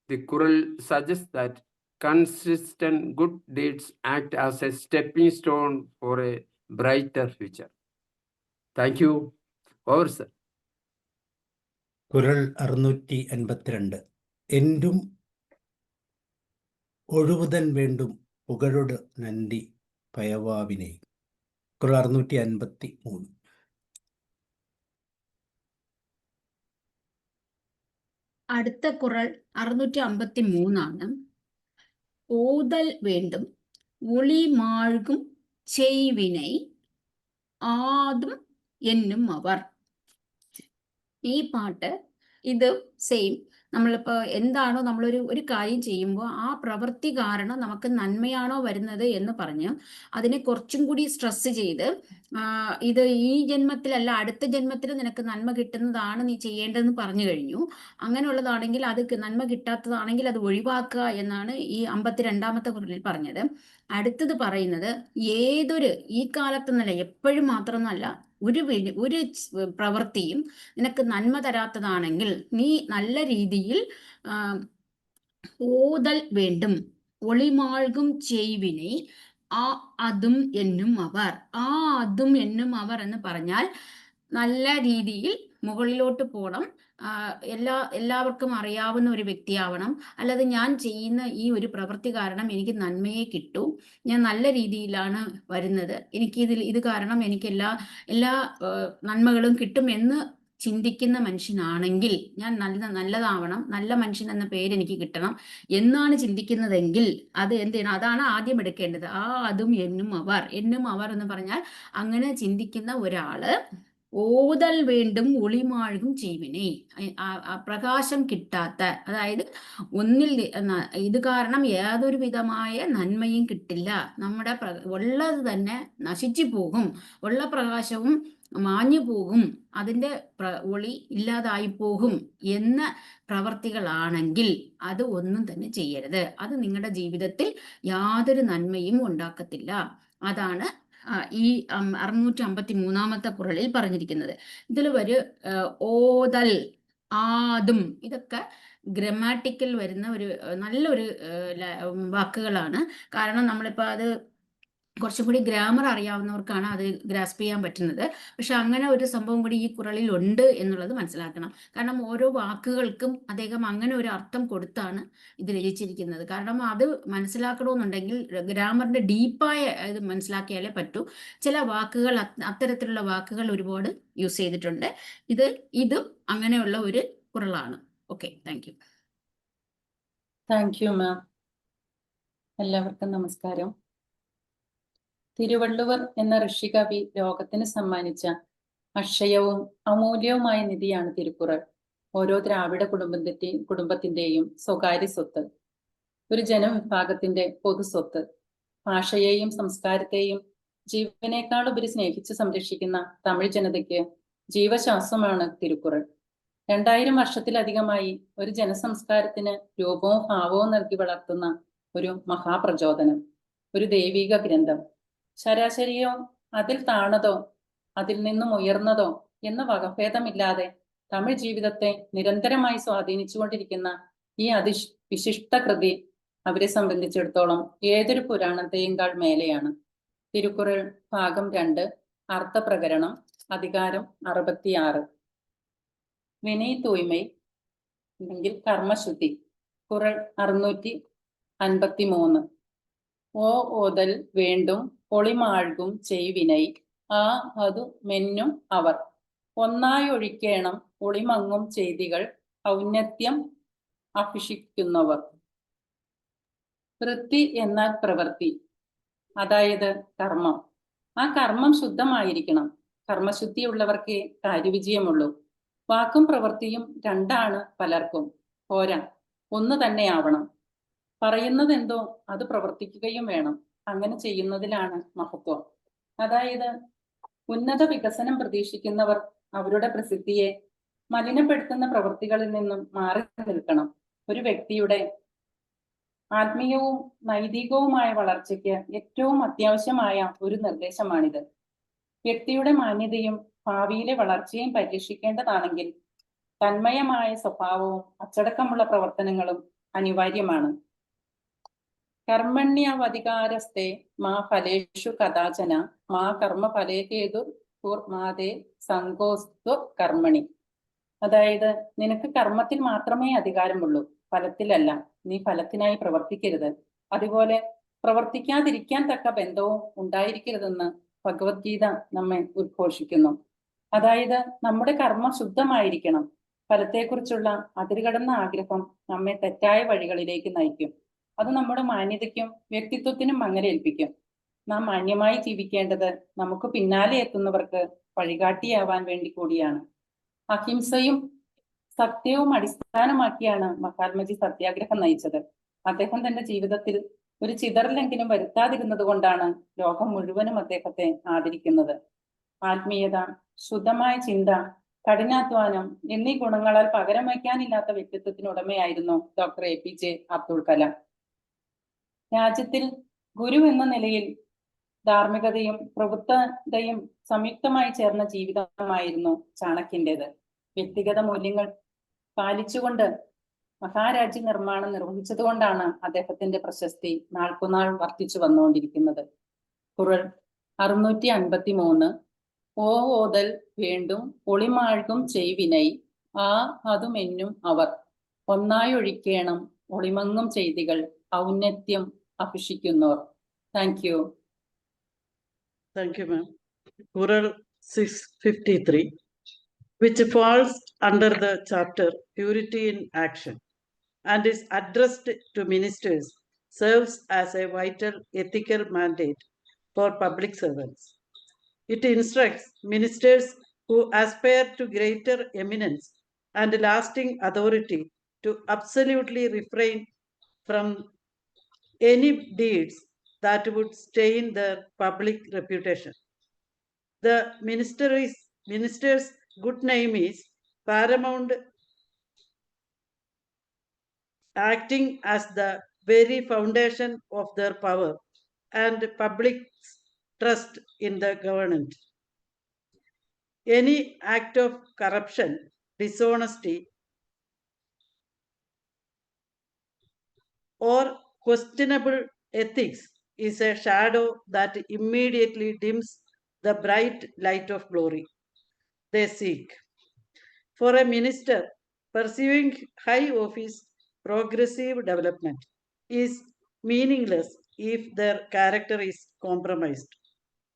The Quran suggests that consistent good deeds act as a stepping stone for a brighter future. Thank you. Over, sir. കുരൽ 682. എൻഡും ഒഴുവുതൻ വേണ്ടും പുകഴൊട് നന്ദി പയവാവിനെ. കുരൽ 653. അടുത്ത ഖുറൽ 653 ഓതൽ വേണ്ടും ഒളി മാഴ്കും ചെയ്വിனை ആദും എന്നും അവർ. ഈ പാട്ട് ഇത് സെയിം. നമ്മളിപ്പോൾ എന്താണോ നമ്മളൊരു കാര്യം ചെയ്യുമ്പോൾ ആ പ്രവൃത്തി കാരണം നമുക്ക് നന്മയാണോ വരുന്നത് എന്ന് പറഞ്ഞ് അതിനെ കുറച്ചും കൂടി സ്ട്രെസ് ചെയ്ത് ഇത് ഈ ജന്മത്തിലല്ല അടുത്ത ജന്മത്തിൽ നിനക്ക് നന്മ കിട്ടുന്നതാണ് നീ ചെയ്യേണ്ടതെന്ന് പറഞ്ഞു കഴിഞ്ഞു. അങ്ങനെയുള്ളതാണെങ്കിൽ അത് നന്മ കിട്ടാത്തതാണെങ്കിൽ അത് ഒഴിവാക്കുക എന്നാണ് ഈ 52ാമത്തെ ഖുർആനിൽ പറഞ്ഞത്. അടുത്തത് പറയുന്നത് ഈ കാലത്തെന്നല്ല എപ്പോഴും മാത്രമൊന്നുമല്ല, ഒരു പ്രവൃത്തിയും നിനക്ക് നന്മ തരാത്തതാണെങ്കിൽ നീ നല്ല രീതിയിൽ ഓതൽ വേണ്ടും ഒളിമാൾകും ചെയ്വിനെ അതും എന്നും അവർ. അതും എന്നും അവർ എന്ന് പറഞ്ഞാൽ നല്ല രീതിയിൽ മുകളിലോട്ട് പോകണം. എല്ലാവർക്കും അറിയാവുന്ന ഒരു വ്യക്തിയാവണം. അല്ലാതെ ഞാൻ ചെയ്യുന്ന ഈ ഒരു പ്രവൃത്തി കാരണം എനിക്ക് നന്മയെ കിട്ടൂ, ഞാൻ നല്ല രീതിയിലാണ് വരുന്നത്, ഇത് കാരണം എനിക്ക് എല്ലാ നന്മകളും കിട്ടും എന്ന് ചിന്തിക്കുന്ന മനുഷ്യനാണെങ്കിൽ, ഞാൻ നല്ലതാവണം, നല്ല മനുഷ്യൻ എന്ന പേര് എനിക്ക് കിട്ടണം എന്നാണ് ചിന്തിക്കുന്നതെങ്കിൽ അത് എന്ത് ചെയ്യണം? അതാണ് ആദ്യം എടുക്കേണ്ടത്. അതും എന്നും അവർ എന്ന് പറഞ്ഞാൽ അങ്ങനെ ചിന്തിക്കുന്ന ഒരാള് ഓതൽ വേണ്ടും ഒളിമാഴുകും ചെയ്വിനെ, പ്രകാശം കിട്ടാത്ത, അതായത് ഇത് കാരണം യാതൊരു വിധമായ നന്മയും കിട്ടില്ല, നമ്മുടെ ഉള്ളത് തന്നെ നശിച്ചു പോകും, ഉള്ള പ്രകാശവും മാഞ്ഞു പോകും, അതിൻ്റെ ഒളി ഇല്ലാതായി പോകും എന്ന പ്രവർത്തികളാണെങ്കിൽ അത് ഒന്നും തന്നെ ചെയ്യരുത്. അത് നിങ്ങളുടെ ജീവിതത്തിൽ യാതൊരു നന്മയും ഉണ്ടാക്കത്തില്ല. അതാണ് ഈ 653ാമത്തെ ഖുർആനിൽ പറഞ്ഞിരിക്കുന്നത്. ഇതിൽ ഓതൽ, ആദും ഇതൊക്കെ ഗ്രമാറ്റിക്കൽ വരുന്ന നല്ലൊരു വാക്കുകളാണ്. കാരണം നമ്മളിപ്പോൾ അത് കുറച്ചും കൂടി ഗ്രാമർ അറിയാവുന്നവർക്കാണ് അത് ഗ്രാസ്പ് ചെയ്യാൻ പറ്റുന്നത്. പക്ഷെ അങ്ങനെ ഒരു സംഭവം കൂടി ഈ ഖുർആനിൽ ഉണ്ട് എന്നുള്ളത് മനസ്സിലാക്കണം. കാരണം ഓരോ വാക്കുകൾക്കും അദ്ദേഹം അങ്ങനെ ഒരു അർത്ഥം കൊടുത്താണ് ഇത് രചിച്ചിരിക്കുന്നത്. കാരണം അത് മനസ്സിലാക്കണമെന്നുണ്ടെങ്കിൽ ഗ്രാമറിന്റെ ഡീപ്പായ ഇത് മനസ്സിലാക്കിയാലേ പറ്റൂ. ചില വാക്കുകൾ, അത്തരത്തിലുള്ള വാക്കുകൾ ഒരുപാട് യൂസ് ചെയ്തിട്ടുണ്ട്. ഇതും അങ്ങനെയുള്ള ഒരു ഖുർആനാണ്. Okay, thank you. Thank you മാം. എല്ലാവർക്കും നമസ്കാരം. തിരുവള്ളുവർ എന്ന ഋഷികവി ലോകത്തിന് സമ്മാനിച്ച അക്ഷയവും അമൂല്യവുമായ നിധിയാണ് തിരുക്കുറൾ. ഓരോ ദ്രാവിഡ കുടുംബത്തിന്റെയും സ്വകാര്യ സ്വത്ത്, ഒരു ജനവിഭാഗത്തിന്റെ പൊതു സ്വത്ത്. ഭാഷയെയും സംസ്കാരത്തെയും ജീവനേക്കാളുപരി സ്നേഹിച്ച് സംരക്ഷിക്കുന്ന തമിഴ് ജനതയ്ക്ക് ജീവശ്വാസമാണ് തിരുക്കുറൾ. 2000 വർഷത്തിലധികമായി ഒരു ജനസംസ്കാരത്തിന് രൂപവും ഭാവവും നൽകി വളർത്തുന്ന ഒരു മഹാപ്രചോദനം, ഒരു ദൈവിക ഗ്രന്ഥം. ശരാശരിയോ അതിൽ താണതോ അതിൽ നിന്നും ഉയർന്നതോ എന്ന വകഭേദമില്ലാതെ തമിഴ് ജീവിതത്തെ നിരന്തരമായി സ്വാധീനിച്ചുകൊണ്ടിരിക്കുന്ന ഈ വിശിഷ്ട കൃതി അവരെ സംബന്ധിച്ചിടത്തോളം ഏതൊരു പുരാണത്തെയുംകാൾ മേലെയാണ്. തിരുക്കുറൾ ഭാഗം 2, അർത്ഥപ്രകരണം, അധികാരം 66. വിനയ് തൂയ്മൈ അല്ലെങ്കിൽ കർമ്മശുദ്ധി. കുറൾ 653. ഓ ഓതൽ വേണ്ടും ഒളിമാഴ്കും ചെയ്വിനൈ ആ അതു മെന്നും അവർ ഒന്നായൊഴിക്കേണം ഒളിമങ്ങും ചെയ്തികൾ ഔന്നത്യം അഭിഷിക്കുന്നവർ. വൃത്തി എന്നാൽ പ്രവൃത്തി, അതായത് കർമ്മം. ആ കർമ്മം ശുദ്ധമായിരിക്കണം. കർമ്മശുദ്ധിയുള്ളവർക്കേ കാര്യവിജയമുള്ളൂ. വാക്കും പ്രവൃത്തിയും രണ്ടാണ് പലർക്കും, പോരാ, ഒന്ന് തന്നെയാവണം. പറയുന്നതെന്തോ അത് പ്രവർത്തിക്കുകയും വേണം. അങ്ങനെ ചെയ്യുന്നതിലാണ് മഹത്വം. അതായത് ഉന്നത വികസനം പ്രതീക്ഷിക്കുന്നവർ അവരുടെ പ്രസിദ്ധിയെ മലിനപ്പെടുത്തുന്ന പ്രവൃത്തികളിൽ നിന്നും മാറി നിൽക്കണം. ഒരു വ്യക്തിയുടെ ആത്മീയവും നൈതികവുമായ വളർച്ചയ്ക്ക് ഏറ്റവും അത്യാവശ്യമായ ഒരു നിർദ്ദേശമാണിത്. വ്യക്തിയുടെ മാന്യതയും ഭാവിയിലെ വളർച്ചയും പരീക്ഷിക്കേണ്ടതാണെങ്കിൽ തന്മയമായ സ്വഭാവവും അച്ചടക്കമുള്ള പ്രവർത്തനങ്ങളും അനിവാര്യമാണ്. കർമ്മണ്യവധികാരസ്തേ മാ ഫലേഷു കഥാചന മാ കർമ്മ ഫലേകേതു മാതേ സങ്കോസ്തു കർമ്മണി. അതായത് നിനക്ക് കർമ്മത്തിൽ മാത്രമേ അധികാരമുള്ളൂ, ഫലത്തിലല്ല. നീ ഫലത്തിനായി പ്രവർത്തിക്കരുത്. അതുപോലെ പ്രവർത്തിക്കാതിരിക്കാൻ തക്ക ബന്ധവും ഉണ്ടായിരിക്കരുതെന്ന് ഭഗവത്ഗീത നമ്മെ ഉദ്ഘോഷിക്കുന്നു. അതായത് നമ്മുടെ കർമ്മം ശുദ്ധമായിരിക്കണം. ഫലത്തെക്കുറിച്ചുള്ള അതിരുകടന്ന ആഗ്രഹം നമ്മെ തെറ്റായ വഴികളിലേക്ക് നയിക്കും. അത് നമ്മുടെ മാന്യതയ്ക്കും വ്യക്തിത്വത്തിനും മങ്ങലേൽപ്പിക്കും. നാം മാന്യമായി ജീവിക്കേണ്ടത് നമുക്ക് പിന്നാലെ എത്തുന്നവർക്ക് വഴികാട്ടിയാവാൻ വേണ്ടി കൂടിയാണ്. അഹിംസയും സത്യവും അടിസ്ഥാനമാക്കിയാണ് മഹാത്മജി സത്യാഗ്രഹം നയിച്ചത്. അദ്ദേഹം തന്റെ ജീവിതത്തിൽ ഒരു ചിതറലെങ്കിലും വരുത്താതിരുന്നത് കൊണ്ടാണ് ലോകം മുഴുവനും അദ്ദേഹത്തെ ആദരിക്കുന്നത്. ആത്മീയത, ശുദ്ധമായ ചിന്ത, കഠിനാധ്വാനം എന്നീ ഗുണങ്ങളാൽ പകരം വയ്ക്കാനില്ലാത്ത വ്യക്തിത്വത്തിനുടമയായിരുന്നു ഡോക്ടർ APJ അബ്ദുൾ കലാം. രാജ്യത്തിൽ ഗുരു എന്ന നിലയിൽ ധാർമ്മികതയും പ്രബുദ്ധതയും സംയുക്തമായി ചേർന്ന ജീവിതമായിരുന്നു ചാണക്യന്റേത്. വ്യക്തിഗത മൂല്യങ്ങൾ പാലിച്ചുകൊണ്ട് മഹാരാജ്യ നിർമ്മാണം നിർവഹിച്ചതുകൊണ്ടാണ് അദ്ദേഹത്തിന്റെ പ്രശസ്തി നാൾക്കുനാൾ വർദ്ധിച്ചു വന്നുകൊണ്ടിരിക്കുന്നത്. കുറൾ 653. ഓ ഓതൽ വേണ്ടും ഒളിമാഴ്കും ചെയ്വിനൈ ആ അതുമെന്നും അവർ ഒന്നായൊഴിക്കേണം ഒളിമങ്ങും ചെയ്തികൾ ഔന്നത്യം അഭിഷിക്കുന്നവർ. Thank you. Thank you, ma'am. Kural 653, which falls under the chapter Purity in Action and is addressed to ministers, serves as a vital ethical mandate for public servants. It instructs ministers who aspire to greater eminence and lasting authority to absolutely refrain from any deeds that would stain their public reputation. The minister's good name is paramount, acting as the very foundation of their power and public's trust in the government. Any act of corruption, dishonesty, or questionable ethics is a shadow that immediately dims the bright light of glory they seek. For a minister pursuing high office, progressive development is meaningless if their character is compromised,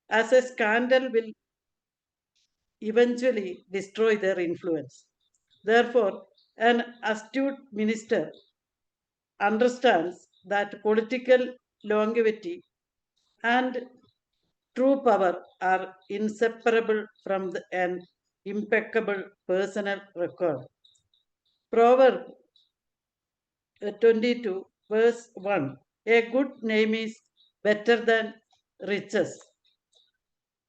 as a scandal will eventually destroy their influence. Therefore, an astute minister understands that political longevity and true power are inseparable from an impeccable personal record. Proverb 22, verse 1. A good name is better than riches.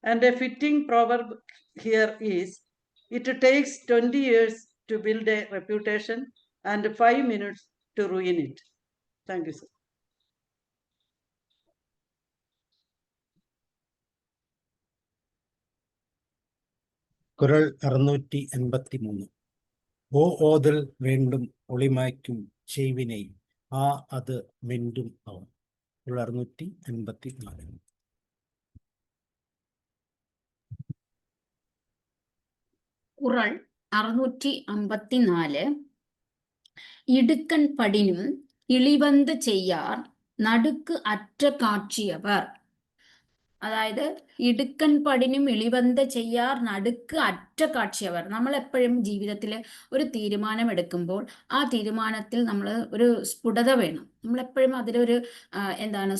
And a fitting proverb here is, it takes 20 years to build a reputation and 5 minutes to ruin it. Thank you, sir. കുരൾ 683. ഓ ഓതൽ വേണ്ടും ഒളിമായ്ക്കും ചെയ്വിനെ ആ അത് മെൻഡും അവൻ. കുരൾ 684. കുറൾ 654. ഇടുക്കൻ പടിനും ഇളിവന്ത് ചെയ്യാർ നടുക്ക് അറ്റ കാഴ്ചയവർ. അതായത് ഇടുക്കൻ പടിനും ഇളിവന്ത ചെയ്യാർ നടുക്ക് അറ്റ കാഴ്ചയവർ. നമ്മൾ എപ്പോഴും ജീവിതത്തിൽ ഒരു തീരുമാനം എടുക്കുമ്പോൾ ആ തീരുമാനത്തിൽ നമ്മൾ ഒരു സ്ഫുടത വേണം. നമ്മളെപ്പോഴും അതിലൊരു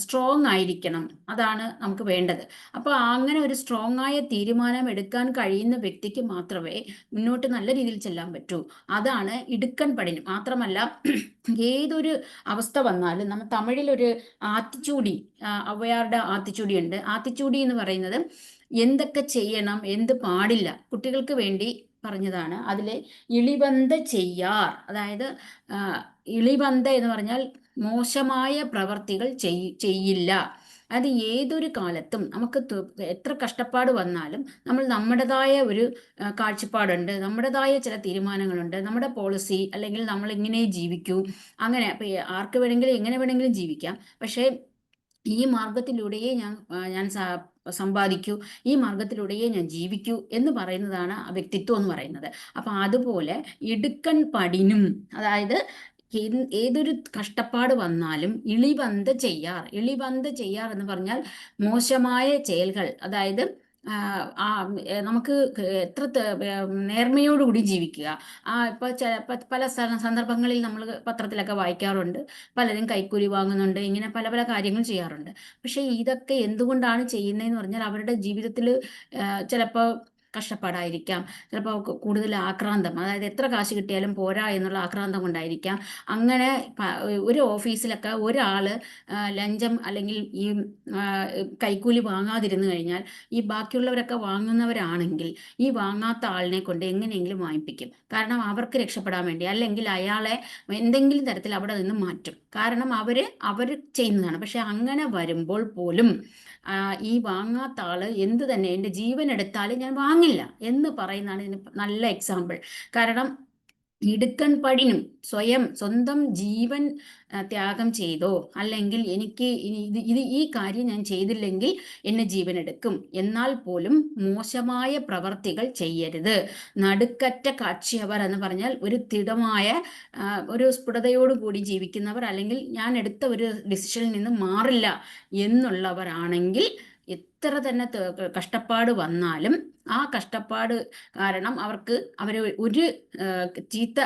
സ്ട്രോങ് ആയിരിക്കണം. അതാണ് നമുക്ക് വേണ്ടത്. അപ്പോൾ അങ്ങനെ ഒരു സ്ട്രോങ് ആയ തീരുമാനം എടുക്കാൻ കഴിയുന്ന വ്യക്തിക്ക് മാത്രമേ മുന്നോട്ട് നല്ല രീതിയിൽ ചെല്ലാൻ പറ്റൂ. അതാണ് ഇടുക്കൻ പടിനും. മാത്രമല്ല ഏതൊരു അവസ്ഥ വന്നാലും നമ്മൾ തമിഴിലൊരു ആത്തിച്ചൂടി, അവയാരുടെ ആത്തിച്ചൂടി ഉണ്ട്. ആത്തിച്ചൂടി എന്ന് പറയുന്നത് എന്തൊക്കെ ചെയ്യണം, എന്ത് പാടില്ല, കുട്ടികൾക്ക് വേണ്ടി പറഞ്ഞതാണ്. അതിലെ ഇളിവന്ത ചെയ്യാർ, അതായത് ഇളിവന്ത എന്ന് പറഞ്ഞാൽ മോശമായ പ്രവർത്തികൾ ചെയ്യില്ല. അത് ഏതൊരു കാലത്തും നമുക്ക് എത്ര കഷ്ടപ്പാട് വന്നാലും നമ്മൾ നമ്മുടേതായ ഒരു കാഴ്ചപ്പാടുണ്ട്, നമ്മുടേതായ ചില തീരുമാനങ്ങളുണ്ട്, നമ്മുടെ പോളിസി, അല്ലെങ്കിൽ നമ്മൾ ഇങ്ങനെ ജീവിക്കൂ, അങ്ങനെ. അപ്പം ആർക്ക് വേണമെങ്കിലും എങ്ങനെ വേണമെങ്കിലും ജീവിക്കാം. പക്ഷേ ഈ മാർഗത്തിലൂടെയേ ഞാൻ സമ്പാദിക്കൂ, ഈ മാർഗത്തിലൂടെയേ ഞാൻ ജീവിക്കൂ എന്ന് പറയുന്നതാണ് ആ വ്യക്തിത്വം എന്ന് പറയുന്നത്. അപ്പം അതുപോലെ ഇടുക്കൻ പടിനും, അതായത് ഏതൊരു കഷ്ടപ്പാട് വന്നാലും ഇളിവന്ത ചെയ്യാർ. ഇളിവന്ത ചെയ്യാർ എന്ന് പറഞ്ഞാൽ മോശമായ செயல்கள், അതായത് നമുക്ക് എത്ര നേർമയോടുകൂടി ജീവിക്കുക. ഇപ്പോൾ പല സന്ദർഭങ്ങളിൽ നമ്മൾ പത്രത്തിലൊക്കെ വായിക്കാറുണ്ട്, പലരും കൈക്കൂലി വാങ്ങുന്നുണ്ട്, ഇങ്ങനെ പല പല കാര്യങ്ങൾ ചെയ്യാറുണ്ട്. പക്ഷേ ഇതൊക്കെ എന്തുകൊണ്ടാണ് ചെയ്യുന്നതെന്ന് പറഞ്ഞാൽ അവരുടെ ജീവിതത്തിൽ ചിലപ്പോൾ കഷ്ടപ്പാടായിരിക്കാം, ചിലപ്പോൾ കൂടുതൽ ആക്രാന്തം, അതായത് എത്ര കാശ് കിട്ടിയാലും പോരാ എന്നുള്ള ആക്രാന്തം കൊണ്ടായിരിക്കാം. അങ്ങനെ ഒരു ഓഫീസിലൊക്കെ ഒരാൾ ലഞ്ചം അല്ലെങ്കിൽ ഈ കൈക്കൂലി വാങ്ങാതിരുന്നു കഴിഞ്ഞാൽ ഈ ബാക്കിയുള്ളവരൊക്കെ വാങ്ങുന്നവരാണെങ്കിൽ ഈ വാങ്ങാത്ത ആളിനെ കൊണ്ട് എങ്ങനെയെങ്കിലും വാങ്ങിപ്പിക്കും. കാരണം അവർക്ക് രക്ഷപ്പെടാൻ വേണ്ടി, അല്ലെങ്കിൽ അയാളെ എന്തെങ്കിലും തരത്തിൽ അവിടെ നിന്ന് മാറ്റും. കാരണം അവർ ചെയ്യുന്നതാണ്. പക്ഷെ അങ്ങനെ വരുമ്പോൾ പോലും ഈ വാങ്ങാത്ത ആള് എന്ത് തന്നെ എൻ്റെ ജീവൻ എടുത്താലും ഞാൻ വാങ്ങില്ല എന്ന് പറയുന്നതാണ് ഇതിന് നല്ല എക്സാമ്പിൾ. കാരണം ഇടുക്കൻ പടിനും സ്വന്തം ജീവൻ ത്യാഗം ചെയ്തോ, അല്ലെങ്കിൽ എനിക്ക് ഈ കാര്യം ഞാൻ ചെയ്തില്ലെങ്കിൽ എന്നെ ജീവൻ എടുക്കും, എന്നാൽ പോലും മോശമായ പ്രവർത്തികൾ ചെയ്യരുത്. നടുക്കറ്റ കാഴ്ചയവർ എന്ന് പറഞ്ഞാൽ ഒരു ദൃഢമായ ഒരു സ്ഫുടതയോടുകൂടി ജീവിക്കുന്നവർ, അല്ലെങ്കിൽ ഞാൻ എടുത്ത ഒരു ഡിസിഷനിൽ നിന്ന് മാറില്ല എന്നുള്ളവരാണെങ്കിൽ എത്ര തന്നെ കഷ്ടപ്പാട് വന്നാലും ആ കഷ്ടപ്പാട് കാരണം അവർ ഒരു ചീത്ത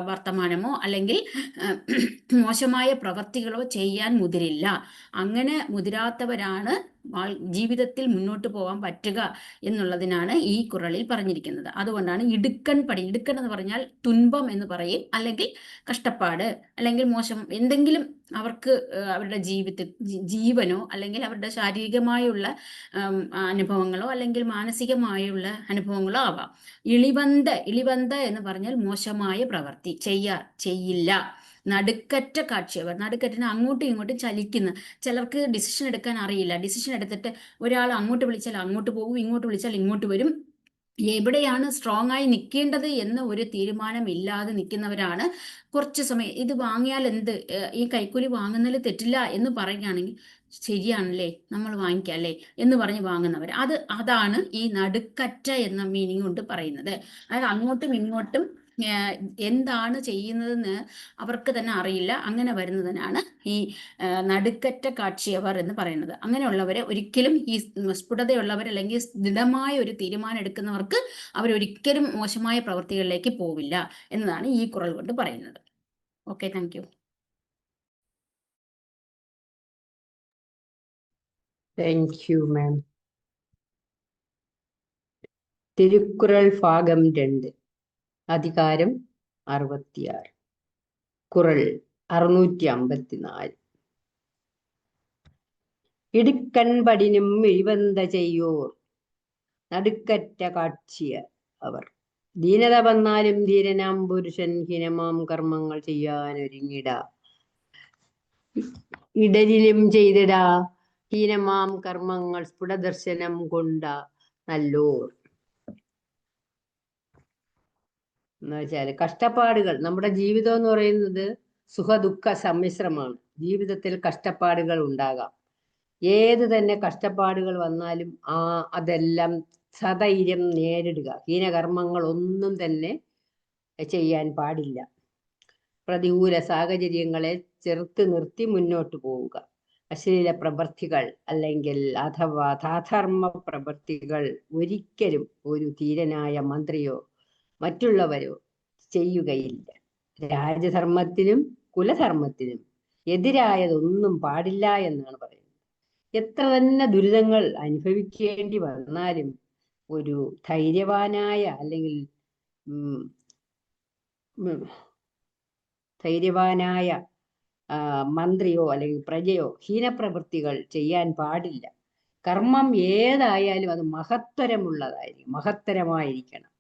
വർത്തമാനമോ അല്ലെങ്കിൽ മോശമായ പ്രവർത്തികളോ ചെയ്യാൻ മുതിരില്ല. അങ്ങനെ മുതിരാത്തവരാണ് ജീവിതത്തിൽ മുന്നോട്ട് പോകാൻ പറ്റുക എന്നുള്ളതിനാണ് ഈ കുറളിൽ പറഞ്ഞിരിക്കുന്നത്. അതുകൊണ്ടാണ് ഇടുക്കൻ പടി. ഇടുക്കൻ എന്ന് പറഞ്ഞാൽ തുன்பം എന്ന് പറയും, അല്ലെങ്കിൽ കഷ്ടപ്പാട്, അല്ലെങ്കിൽ മോശം എന്തെങ്കിലും അവർക്ക് അവരുടെ ജീവനോ അല്ലെങ്കിൽ അവരുടെ ശാരീരികമായുള്ള അനുഭവങ്ങളോ അല്ലെങ്കിൽ മാനസികമായുള്ള അനുഭവങ്ങളോ ആവാം. ഇളിവന്ത എന്ന് പറഞ്ഞാൽ മോശമായ പ്രവൃത്തി ചെയ്യില്ല. നടുക്കറ്റ കാഴ്ചയവർ, നടുക്കറ്റിന് അങ്ങോട്ടും ഇങ്ങോട്ടും ചലിക്കുന്ന, ചിലർക്ക് ഡിസിഷൻ എടുക്കാൻ അറിയില്ല. ഡിസിഷൻ എടുത്തിട്ട് ഒരാൾ അങ്ങോട്ട് വിളിച്ചാൽ അങ്ങോട്ട് പോകും, ഇങ്ങോട്ട് വിളിച്ചാൽ ഇങ്ങോട്ട് വരും. എവിടെയാണ് സ്ട്രോങ് ആയി നിൽക്കേണ്ടത് എന്ന് ഒരു തീരുമാനം ഇല്ലാതെ നിൽക്കുന്നവരാണ്. കുറച്ച് സമയം ഇത് വാങ്ങിയാൽ എന്ത്, ഈ കൈക്കൂലി വാങ്ങുന്നതിൽ തെറ്റില്ല എന്ന് പറയുകയാണെങ്കിൽ ശരിയാണല്ലേ, നമ്മൾ വാങ്ങിക്കാം അല്ലേ എന്ന് പറഞ്ഞ് വാങ്ങുന്നവർ. അതാണ് ഈ നടുക്കറ്റ എന്ന മീനിങ് കൊണ്ട് പറയുന്നത്. അതായത് അങ്ങോട്ടും ഇങ്ങോട്ടും എന്താണ് ചെയ്യുന്നതെന്ന് അവർക്ക് തന്നെ അറിയില്ല. അങ്ങനെ വരുന്നതിനാണ് ഈ നടുക്കറ്റ കാഴ്ചയവർ എന്ന് പറയുന്നത്. അങ്ങനെയുള്ളവരെ ഒരിക്കലും, ഈ സ്ഫുടതയുള്ളവർ അല്ലെങ്കിൽ ദൃഢമായ ഒരു തീരുമാനം എടുക്കുന്നവർക്ക് അവരൊരിക്കലും മോശമായ പ്രവൃത്തികളിലേക്ക് പോവില്ല എന്നതാണ് ഈ കുറൾ കൊണ്ട് പറയുന്നത്. Okay, thank you. Thank you മാം. തിരുക്കുറൾ ഭാഗം 2, അധികാരം 66, കുറൾ 654. ഇടുക്കൻ പടിനും ഇഴിവന്ത ചെയ്യോർ നടുക്കറ്റ കാഴ്ചയ അവർ. ദീനത വന്നാലും ധീരനാം പുരുഷൻ ഹീനമാം കർമ്മങ്ങൾ ചെയ്യാനൊരുങ്ങിട. ഇടരിലും ചെയ്തിടാ ഹീനമാം കർമ്മങ്ങൾ സ്ഫുടദർശനം കൊണ്ട നല്ലോർ. എന്ന് വെച്ചാൽ കഷ്ടപ്പാടുകൾ, നമ്മുടെ ജീവിതം എന്ന് പറയുന്നത് സുഖദുഃഖ സമ്മിശ്രമാണ്. ജീവിതത്തിൽ കഷ്ടപ്പാടുകൾ ഉണ്ടാകാം. ഏത് തന്നെ കഷ്ടപ്പാടുകൾ വന്നാലും അതെല്ലാം സധൈര്യം നേരിടുക. ഹീനകർമ്മങ്ങൾ ഒന്നും തന്നെ ചെയ്യാൻ പാടില്ല. പ്രതികൂല സാഹചര്യങ്ങളെ ചെറുത്ത് നിർത്തി മുന്നോട്ട് പോവുക. അശ്ലീല പ്രവൃത്തികൾ അല്ലെങ്കിൽ അഥവാ ധാധർമ്മ പ്രവൃത്തികൾ ഒരിക്കലും ഒരു ധീരനായ മന്ത്രിയോ മറ്റുള്ളവരോ ചെയ്യുകയില്ല. രാജധർമ്മത്തിനും കുലധർമ്മത്തിനും എതിരായതൊന്നും പാടില്ല എന്നാണ് പറയുന്നത്. എത്ര തന്നെ ദുരിതങ്ങൾ അനുഭവിക്കേണ്ടി വന്നാലും ഒരു ധൈര്യവാനായ അല്ലെങ്കിൽ ധൈര്യവാനായ മന്ത്രിയോ അല്ലെങ്കിൽ പ്രജയോ ഹീനപ്രവൃത്തികൾ ചെയ്യാൻ പാടില്ല. കർമ്മം ഏതായാലും അത് മഹത്തരമായിരിക്കണം,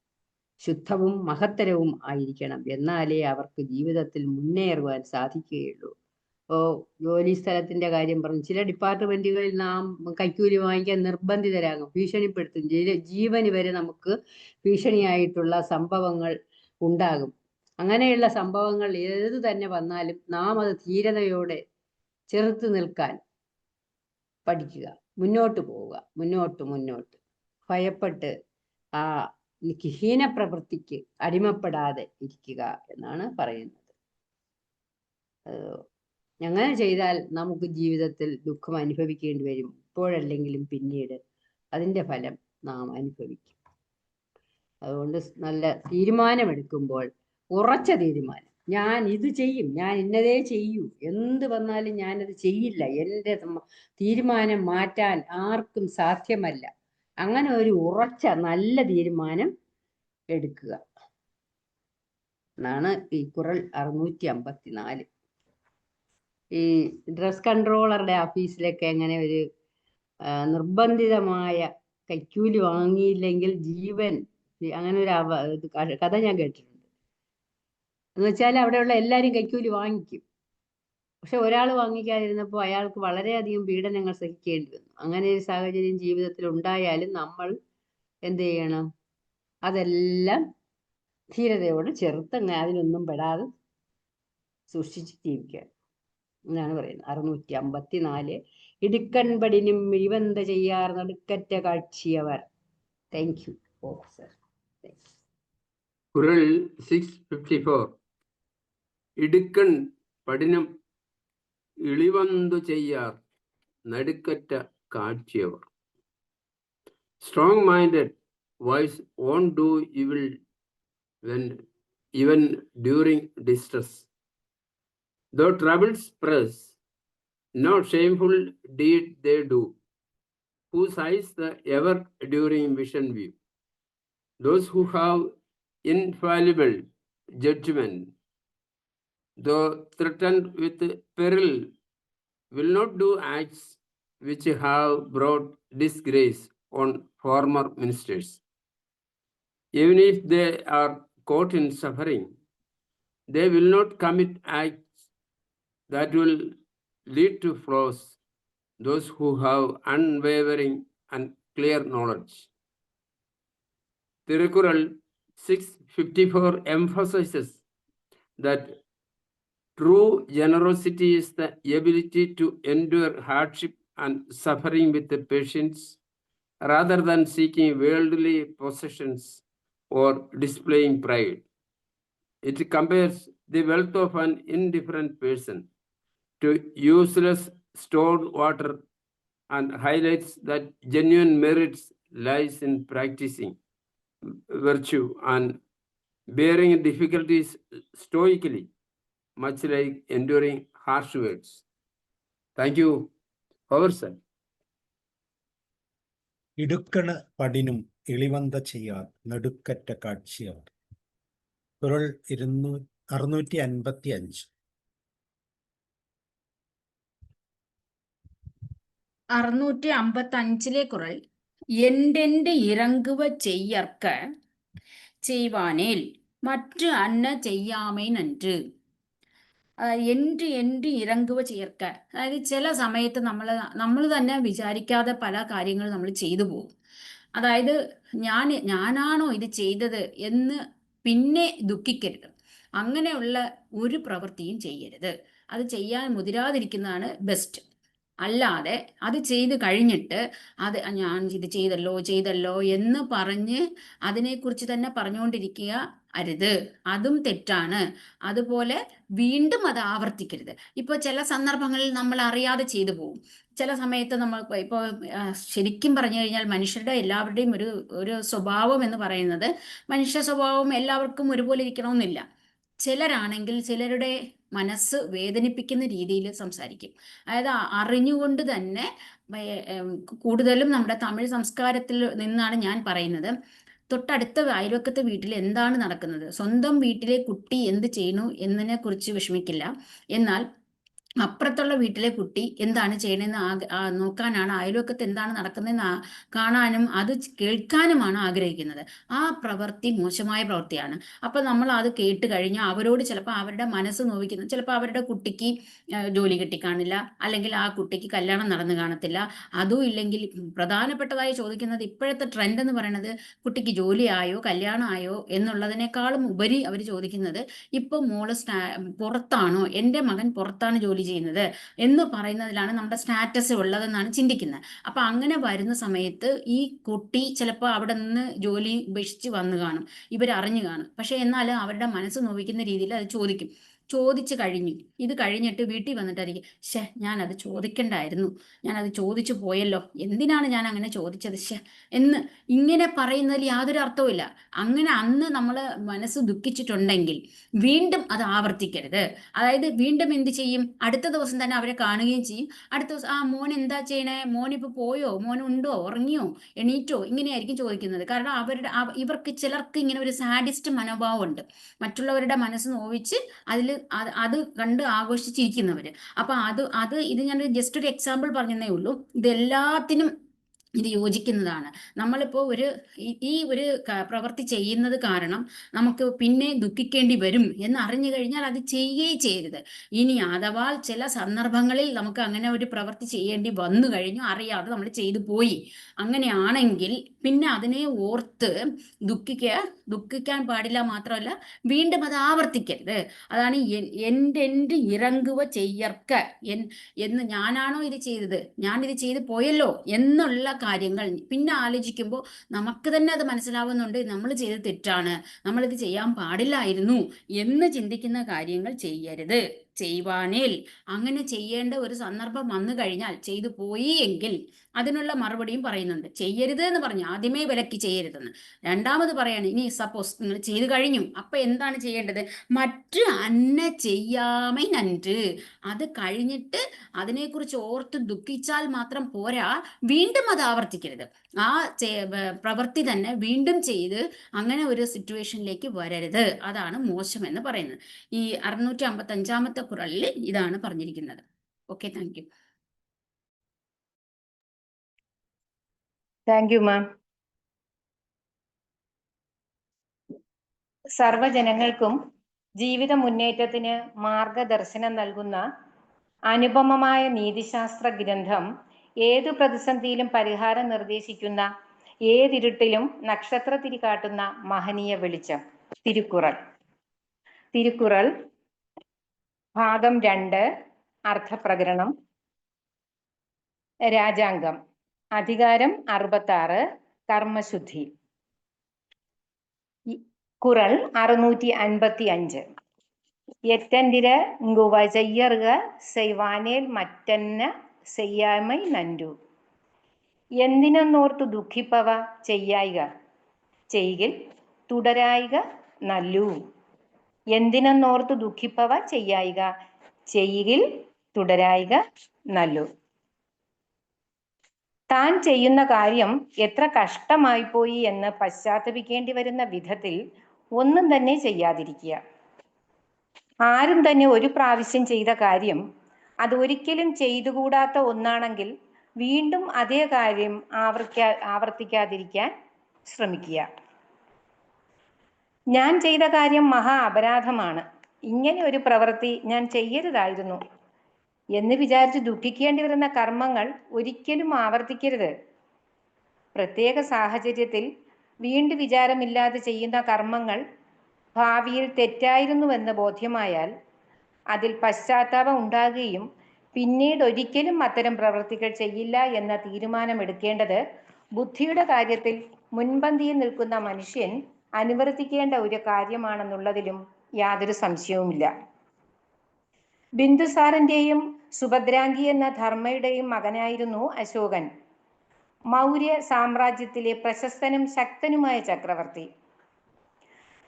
ശുദ്ധവും മഹത്തരവും ആയിരിക്കണം. എന്നാലേ അവർക്ക് ജീവിതത്തിൽ മുന്നേറുവാൻ സാധിക്കുകയുള്ളൂ. ജോലി സ്ഥലത്തിന്റെ കാര്യം പറഞ്ഞു. ചില ഡിപ്പാർട്ട്മെന്റുകളിൽ നാം കൈക്കൂലി വാങ്ങിക്കാൻ നിർബന്ധിതരാകും, ഭീഷണിപ്പെടുത്തും. ജീവന് വരെ നമുക്ക് ഭീഷണിയായിട്ടുള്ള സംഭവങ്ങൾ ഉണ്ടാകും. അങ്ങനെയുള്ള സംഭവങ്ങൾ ഏത് തന്നെ വന്നാലും നാം അത് ധീരതയോടെ ചെറുത്ത് നിൽക്കാൻ പഠിക്കുക, മുന്നോട്ട് പോവുക, മുന്നോട്ട് ഭയപ്പെട്ട് ഹീനപ്രവൃത്തിക്ക് അടിമപ്പെടാതെ ഇരിക്കുക എന്നാണ് പറയുന്നത്. അങ്ങനെ ചെയ്താൽ നമുക്ക് ജീവിതത്തിൽ ദുഃഖം അനുഭവിക്കേണ്ടി വരും. ഇപ്പോഴല്ലെങ്കിലും പിന്നീട് അതിൻ്റെ ഫലം നാം അനുഭവിക്കും. അതുകൊണ്ട് നല്ല തീരുമാനമെടുക്കുമ്പോൾ ഉറച്ച തീരുമാനം, ഞാൻ ഇത് ചെയ്യും, ഞാൻ ഇന്നതേ ചെയ്യൂ, എന്ത് വന്നാലും ഞാനത് ചെയ്യില്ല, എൻ്റെ തീരുമാനം മാറ്റാൻ ആർക്കും സാധ്യമല്ല. അങ്ങനെ ഒരു ഉറച്ച നല്ല തീരുമാനം എടുക്കുക എന്നാണ് ഈ ഖുറൽ 654. ഈ ഡ്രസ് കൺട്രോളറുടെ ഓഫീസിലൊക്കെ അങ്ങനെ ഒരു നിർബന്ധിതമായ കൈക്കൂലി വാങ്ങിയില്ലെങ്കിൽ ജീവൻ, അങ്ങനെ ഒരു കഥ ഞാൻ കേട്ടിട്ടുണ്ട്. എന്ന് വെച്ചാൽ അവിടെയുള്ള എല്ലാവരും കൈക്കൂലി വാങ്ങിക്കും. പക്ഷെ ഒരാൾ വാങ്ങിക്കാതിരുന്നപ്പോൾ അയാൾക്ക് വളരെയധികം പീഡനങ്ങൾ സഹിക്കേണ്ടി വന്നു. അങ്ങനെ ഒരു സാഹചര്യം ജീവിതത്തിൽ ഉണ്ടായാലും നമ്മൾ എന്ത് ചെയ്യണം? അതെല്ലാം ധീരതയോട് ചെറുത്തങ്ങ് അതിലൊന്നും പെടാതെ സൂക്ഷിച്ച് ജീവിക്കുക എന്നാണ് പറയുന്നത്. 654 ഇടുക്കൺപടിനും ഇവന്ത ചെയ്യാർ നടുക്കറ്റ കാഴ്ചയവർ. Thank you sir. Kural 654. ഇടുക്കൺ പടിനം ഇളിവന്തു ചെയ്യാർ നടുക്കറ്റ കാഴ്ചയവർ. Strong-minded wise won't do evil even during distress. Though troubles press, no shameful deed they do, who sighs the ever during vision view. Those who have infallible judgment, though threatened with peril, will not do acts which have brought disgrace on former ministers. Even if they are caught in suffering, they will not commit acts that will lead to flaws. Those who have unwavering and clear knowledge. Tirukkural 654 emphasizes that true generosity is the ability to endure hardship and suffering with patience, rather than seeking worldly possessions or displaying pride. It compares the wealth of an indifferent person to useless stored water and highlights that genuine merits lies in practicing virtue and bearing difficulties stoically, much like enduring harsh words. Thank you, Power sir. ഇടുക്കണ് പടിനും ഇളിവന്ത ചെയ്യാർ നടുക്കറ്റ കാഴ്ചയവർ. ഖുറൽ 655. 655 ഖുറൽ എണ്ടെന്റെ ഇറങ്ങുവ ചെയ്യർക്ക ചെയ്വാനേൽ മറ്റു അന്ന ചെയ്യാമേ നன்று. എൻ്റെ ഇറങ്ങുവ ചേർക്ക, അതായത് ചില സമയത്ത് നമ്മൾ തന്നെ വിചാരിക്കാതെ പല കാര്യങ്ങൾ നമ്മൾ ചെയ്തു പോകും. അതായത് ഞാനാണോ ഇത് ചെയ്തത് എന്ന് പിന്നെ ദുഃഖിക്കരുത്. അങ്ങനെയുള്ള ഒരു പ്രവൃത്തിയും ചെയ്യരുത്. അത് ചെയ്യാൻ മുതിരാതിരിക്കുന്നതാണ് ബെസ്റ്റ്. അല്ലാതെ അത് ചെയ്ത് കഴിഞ്ഞിട്ട് അത് ഞാൻ ഇത് ചെയ്തല്ലോ എന്ന് പറഞ്ഞ് അതിനെക്കുറിച്ച് തന്നെ പറഞ്ഞുകൊണ്ടിരിക്കുക അരുത്. അതും തെറ്റാണ്. അതുപോലെ വീണ്ടും അത് ആവർത്തിക്കരുത്. ഇപ്പോൾ ചില സന്ദർഭങ്ങളിൽ നമ്മൾ അറിയാതെ ചെയ്തു പോകും. ചില സമയത്ത് നമ്മൾ ഇപ്പോൾ ശരിക്കും പറഞ്ഞു കഴിഞ്ഞാൽ മനുഷ്യരുടെ എല്ലാവരുടെയും ഒരു സ്വഭാവം എന്ന് പറയുന്നത്, മനുഷ്യ സ്വഭാവം എല്ലാവർക്കും ഒരുപോലെ ഇരിക്കണമെന്നില്ല. ചിലരാണെങ്കിൽ ചിലരുടെ മനസ്സ് വേദനിപ്പിക്കുന്ന രീതിയിൽ സംസാരിക്കും. അതായത് അറിഞ്ഞുകൊണ്ട് തന്നെ കൂടുതലും നമ്മുടെ തമിഴ് സംസ്കാരത്തിൽ നിന്നാണ് ഞാൻ പറയുന്നത്. തൊട്ടടുത്ത അയൽവക്കത്തെ വീട്ടിൽ എന്താണ് നടക്കുന്നത്, സ്വന്തം വീട്ടിലെ കുട്ടി എന്ത് ചെയ്യുന്നു എന്നതിനെ കുറിച്ച് വിഷമിക്കില്ല. എന്നാൽ അപ്പുറത്തുള്ള വീട്ടിലെ കുട്ടി എന്താണ് ചെയ്യണമെന്ന് നോക്കാനാണ്, അയൽവക്കത്ത് എന്താണ് നടക്കുന്നതെന്ന് കാണാനും അത് കേൾക്കാനുമാണ് ആഗ്രഹിക്കുന്നത്. ആ പ്രവൃത്തി മോശമായ പ്രവൃത്തിയാണ്. അപ്പം നമ്മൾ അത് കേട്ട് കഴിഞ്ഞാൽ അവരോട് ചിലപ്പോൾ അവരുടെ മനസ്സ് നോവിക്കുന്നത്, ചിലപ്പോൾ അവരുടെ കുട്ടിക്ക് ജോലി കിട്ടിക്കാണില്ല, അല്ലെങ്കിൽ ആ കുട്ടിക്ക് കല്യാണം നടന്നു കാണത്തില്ല. അതും ഇല്ലെങ്കിൽ പ്രധാനപ്പെട്ടതായി ചോദിക്കുന്നത്, ഇപ്പോഴത്തെ ട്രെൻഡ് എന്ന് പറയുന്നത് കുട്ടിക്ക് ജോലിയായോ കല്യാണമായോ എന്നുള്ളതിനേക്കാളും ഉപരി അവർ ചോദിക്കുന്നത്, ഇപ്പം മോള് പുറത്താണോ, എൻ്റെ മകൻ പുറത്താണ് ജോലി ചെയ്യുന്നത് എന്ന് പറയുന്നതിലാണ് നമ്മുടെ സ്റ്റാറ്റസ് ഉള്ളതെന്നാണ് ചിന്തിക്കുന്നത്. അപ്പം അങ്ങനെ വരുന്ന സമയത്ത് ഈ കുട്ടി ചിലപ്പോൾ അവിടെ നിന്ന് ജോലി ഉപേക്ഷിച്ച് വന്നു കാണും, ഇവരറിഞ്ഞു കാണും. പക്ഷെ എന്നാൽ അവരുടെ മനസ്സ് നോവിക്കുന്ന രീതിയിൽ അത് ചോദിച്ചു കഴിഞ്ഞു. ഇത് കഴിഞ്ഞിട്ട് വീട്ടിൽ വന്നിട്ടായിരിക്കും, ഞാനത് ചോദിക്കണ്ടായിരുന്നു, ഞാനത് ചോദിച്ചു പോയല്ലോ, എന്തിനാണ് ഞാൻ അങ്ങനെ ചോദിച്ചത് എന്ന് ഇങ്ങനെ പറയുന്നതിൽ യാതൊരു അർത്ഥവുമില്ല. അങ്ങനെ അന്ന് നമ്മൾ മനസ്സ് ദുഃഖിച്ചിട്ടുണ്ടെങ്കിൽ വീണ്ടും അത് ആവർത്തിക്കരുത്. അതായത് വീണ്ടും എന്ത് ചെയ്യും, അടുത്ത ദിവസം തന്നെ അവരെ കാണുകയും ചെയ്യും. അടുത്ത ദിവസം മോൻ എന്താ ചെയ്യണേ, മോനിപ്പോൾ പോയോ, മോനുണ്ടോ, ഉറങ്ങിയോ, എണീറ്റോ, ഇങ്ങനെയായിരിക്കും ചോദിക്കുന്നത്. കാരണം ഇവർക്ക് ചിലർക്ക് ഇങ്ങനെ ഒരു സാഡിസ്റ്റ് മനോഭാവമുണ്ട്, മറ്റുള്ളവരുടെ മനസ്സ് നോവിച്ച് അതിൽ അത് കണ്ട് ആഘോഷിച്ചിരിക്കുന്നവർ. അപ്പം ഇത് ഞാൻ ജസ്റ്റ് ഒരു എക്സാമ്പിൾ പറഞ്ഞതേ ഉള്ളൂ. ഇതെല്ലാത്തിനും ഇത് യോജിക്കുന്നതാണ്. നമ്മളിപ്പോൾ ഈ ഒരു പ്രവൃത്തി ചെയ്യുന്നത് കാരണം നമുക്ക് പിന്നെ ദുഃഖിക്കേണ്ടി വരും എന്നറിഞ്ഞു കഴിഞ്ഞാൽ അത് ചെയ്യുകയും ചെയ്യരുത്. ഇനി അഥവാ ചില സന്ദർഭങ്ങളിൽ നമുക്ക് അങ്ങനെ ഒരു പ്രവൃത്തി ചെയ്യേണ്ടി വന്നു കഴിഞ്ഞു, അറിയാതെ നമ്മൾ ചെയ്തു പോയി, അങ്ങനെയാണെങ്കിൽ പിന്നെ അതിനെ ഓർത്ത് ദുഃഖിക്കാൻ പാടില്ല. മാത്രമല്ല വീണ്ടും അത് ആവർത്തിക്കരുത്. അതാണ് എൻ്റെ ഇറങ്ങുവ ചെയ്യർക്ക എന്ന്, ഞാനാണോ ഇത് ചെയ്തത്, ഞാനിത് ചെയ്ത് പോയല്ലോ എന്നുള്ള കാര്യങ്ങൾ പിന്നെ ആലോചിക്കുമ്പോൾ നമുക്ക് തന്നെ അത് മനസ്സിലാവുന്നുണ്ട്, നമ്മൾ ചെയ്ത് തെറ്റാണ്, നമ്മളിത് ചെയ്യാൻ പാടില്ലായിരുന്നു എന്ന് ചിന്തിക്കുന്ന കാര്യങ്ങൾ ചെയ്യരുത്. ചെയ്യുവാനേൽ അങ്ങനെ ചെയ്യേണ്ട ഒരു സന്ദർഭം വന്നു കഴിഞ്ഞാൽ, ചെയ്തു പോയി എങ്കിൽ അതിനുള്ള മറുപടിയും പറയുന്നുണ്ട്. ചെയ്യരുത് എന്ന് പറഞ്ഞു ആദ്യമേ വിലക്കി ചെയ്യരുതെന്ന്. രണ്ടാമത് പറയാണ്, ഇനി സപ്പോസ് നിങ്ങൾ ചെയ്തു കഴിഞ്ഞു, അപ്പം എന്താണ് ചെയ്യേണ്ടത്, മറ്റു അന്ന ചെയ്യാമേ നன்று. അത് കഴിഞ്ഞിട്ട് അതിനെക്കുറിച്ച് ഓർത്ത് ദുഃഖിച്ചാൽ മാത്രം പോരാ, വീണ്ടും അത് ആവർത്തിക്കരുത്. ആ പ്രവൃത്തി തന്നെ വീണ്ടും ചെയ്ത് അങ്ങനെ ഒരു സിറ്റുവേഷനിലേക്ക് വരരുത്. അതാണ് മോശം എന്ന് പറയുന്നത്. ഈ 655-ാമത്തെ ഖുറാനിൽ ഇതാണ് പറഞ്ഞിരിക്കുന്നത്. Okay, thank you. Thank you ma'am. സർവജനങ്ങൾക്കും ജീവിത മുന്നേറ്റത്തിന് മാർഗദർശനം നൽകുന്ന അനുപമമായ നീതിശാസ്ത്ര ഗ്രന്ഥം, ഏതു പ്രതിസന്ധിയിലും പരിഹാരം നിർദ്ദേശിക്കുന്ന, ഏതിരുട്ടിലും നക്ഷത്രത്തിരി കാട്ടുന്ന മഹനീയ വെളിച്ചം, തിരുക്കുറൾ ഭാഗം 2, അർത്ഥപ്രകരണം, രാജാംഗം, അധികാരം 66, കർമ്മശുദ്ധി. കുറൾ 655. എറ്റൻഡിര ഇങ്ങുവ ചെയ്യറുക ചെയ്വാനേൽ മറ്റന്ന ചെയ്യാമൈ നൻറു. എന്തിനൊന്നോർത്തു ദുഃഖിപ്പവ ചെയ്യായിക, ചെയ്കിൽ തുടരായിക നല്ലു. എന്തിനൊന്നോർത്തു ദുഃഖിപ്പവ ചെയ്യായിക, ചെയ്കിൽ തുടരായിക നല്ലു. താൻ ചെയ്യുന്ന കാര്യം എത്ര കഷ്ടമായിപ്പോയി എന്ന് പശ്ചാത്തപിക്കേണ്ടി വരുന്ന വിധത്തിൽ ഒന്നും തന്നെ ചെയ്യാതിരിക്കുക. ആരും തന്നെ ഒരു പ്രാവശ്യം ചെയ്ത കാര്യം അത് ഒരിക്കലും ചെയ്തുകൂടാത്ത ഒന്നാണെങ്കിൽ വീണ്ടും അതേ കാര്യം ആവർത്തിക്കാതിരിക്കാൻ ശ്രമിക്കുക. ഞാൻ ചെയ്ത കാര്യം മഹാ അപരാധമാണ്, ഇങ്ങനെ ഒരു പ്രവൃത്തി ഞാൻ ചെയ്യരുതായിരുന്നു എന്ന് വിചാരിച്ച് ദുഃഖിക്കേണ്ടി വരുന്ന കർമ്മങ്ങൾ ഒരിക്കലും ആവർത്തിക്കരുത്. പ്രത്യേക സാഹചര്യത്തിൽ വീണ്ടും വിചാരമില്ലാതെ ചെയ്യുന്ന കർമ്മങ്ങൾ ഭാവിയിൽ തെറ്റായിരുന്നുവെന്ന് ബോധ്യമായാൽ അതിൽ പശ്ചാത്താപം ഉണ്ടാകുകയും പിന്നീട് ഒരിക്കലും അത്തരം പ്രവൃത്തികൾ ചെയ്യില്ല എന്ന തീരുമാനമെടുക്കേണ്ടത് ബുദ്ധിയുടെ കാര്യത്തിൽ മുൻപന്തിയിൽ നിൽക്കുന്ന മനുഷ്യൻ അനുവർത്തിക്കേണ്ട ഒരു കാര്യമാണെന്നുള്ളതിലും യാതൊരു സംശയവുമില്ല. ബിന്ദുസാറിന്റെയും സുഭദ്രാംഗി എന്ന ധർമ്മയുടെയും മകനായിരുന്നു അശോകൻ. മൗര്യ സാമ്രാജ്യത്തിലെ പ്രശസ്തനും ശക്തനുമായ ചക്രവർത്തി.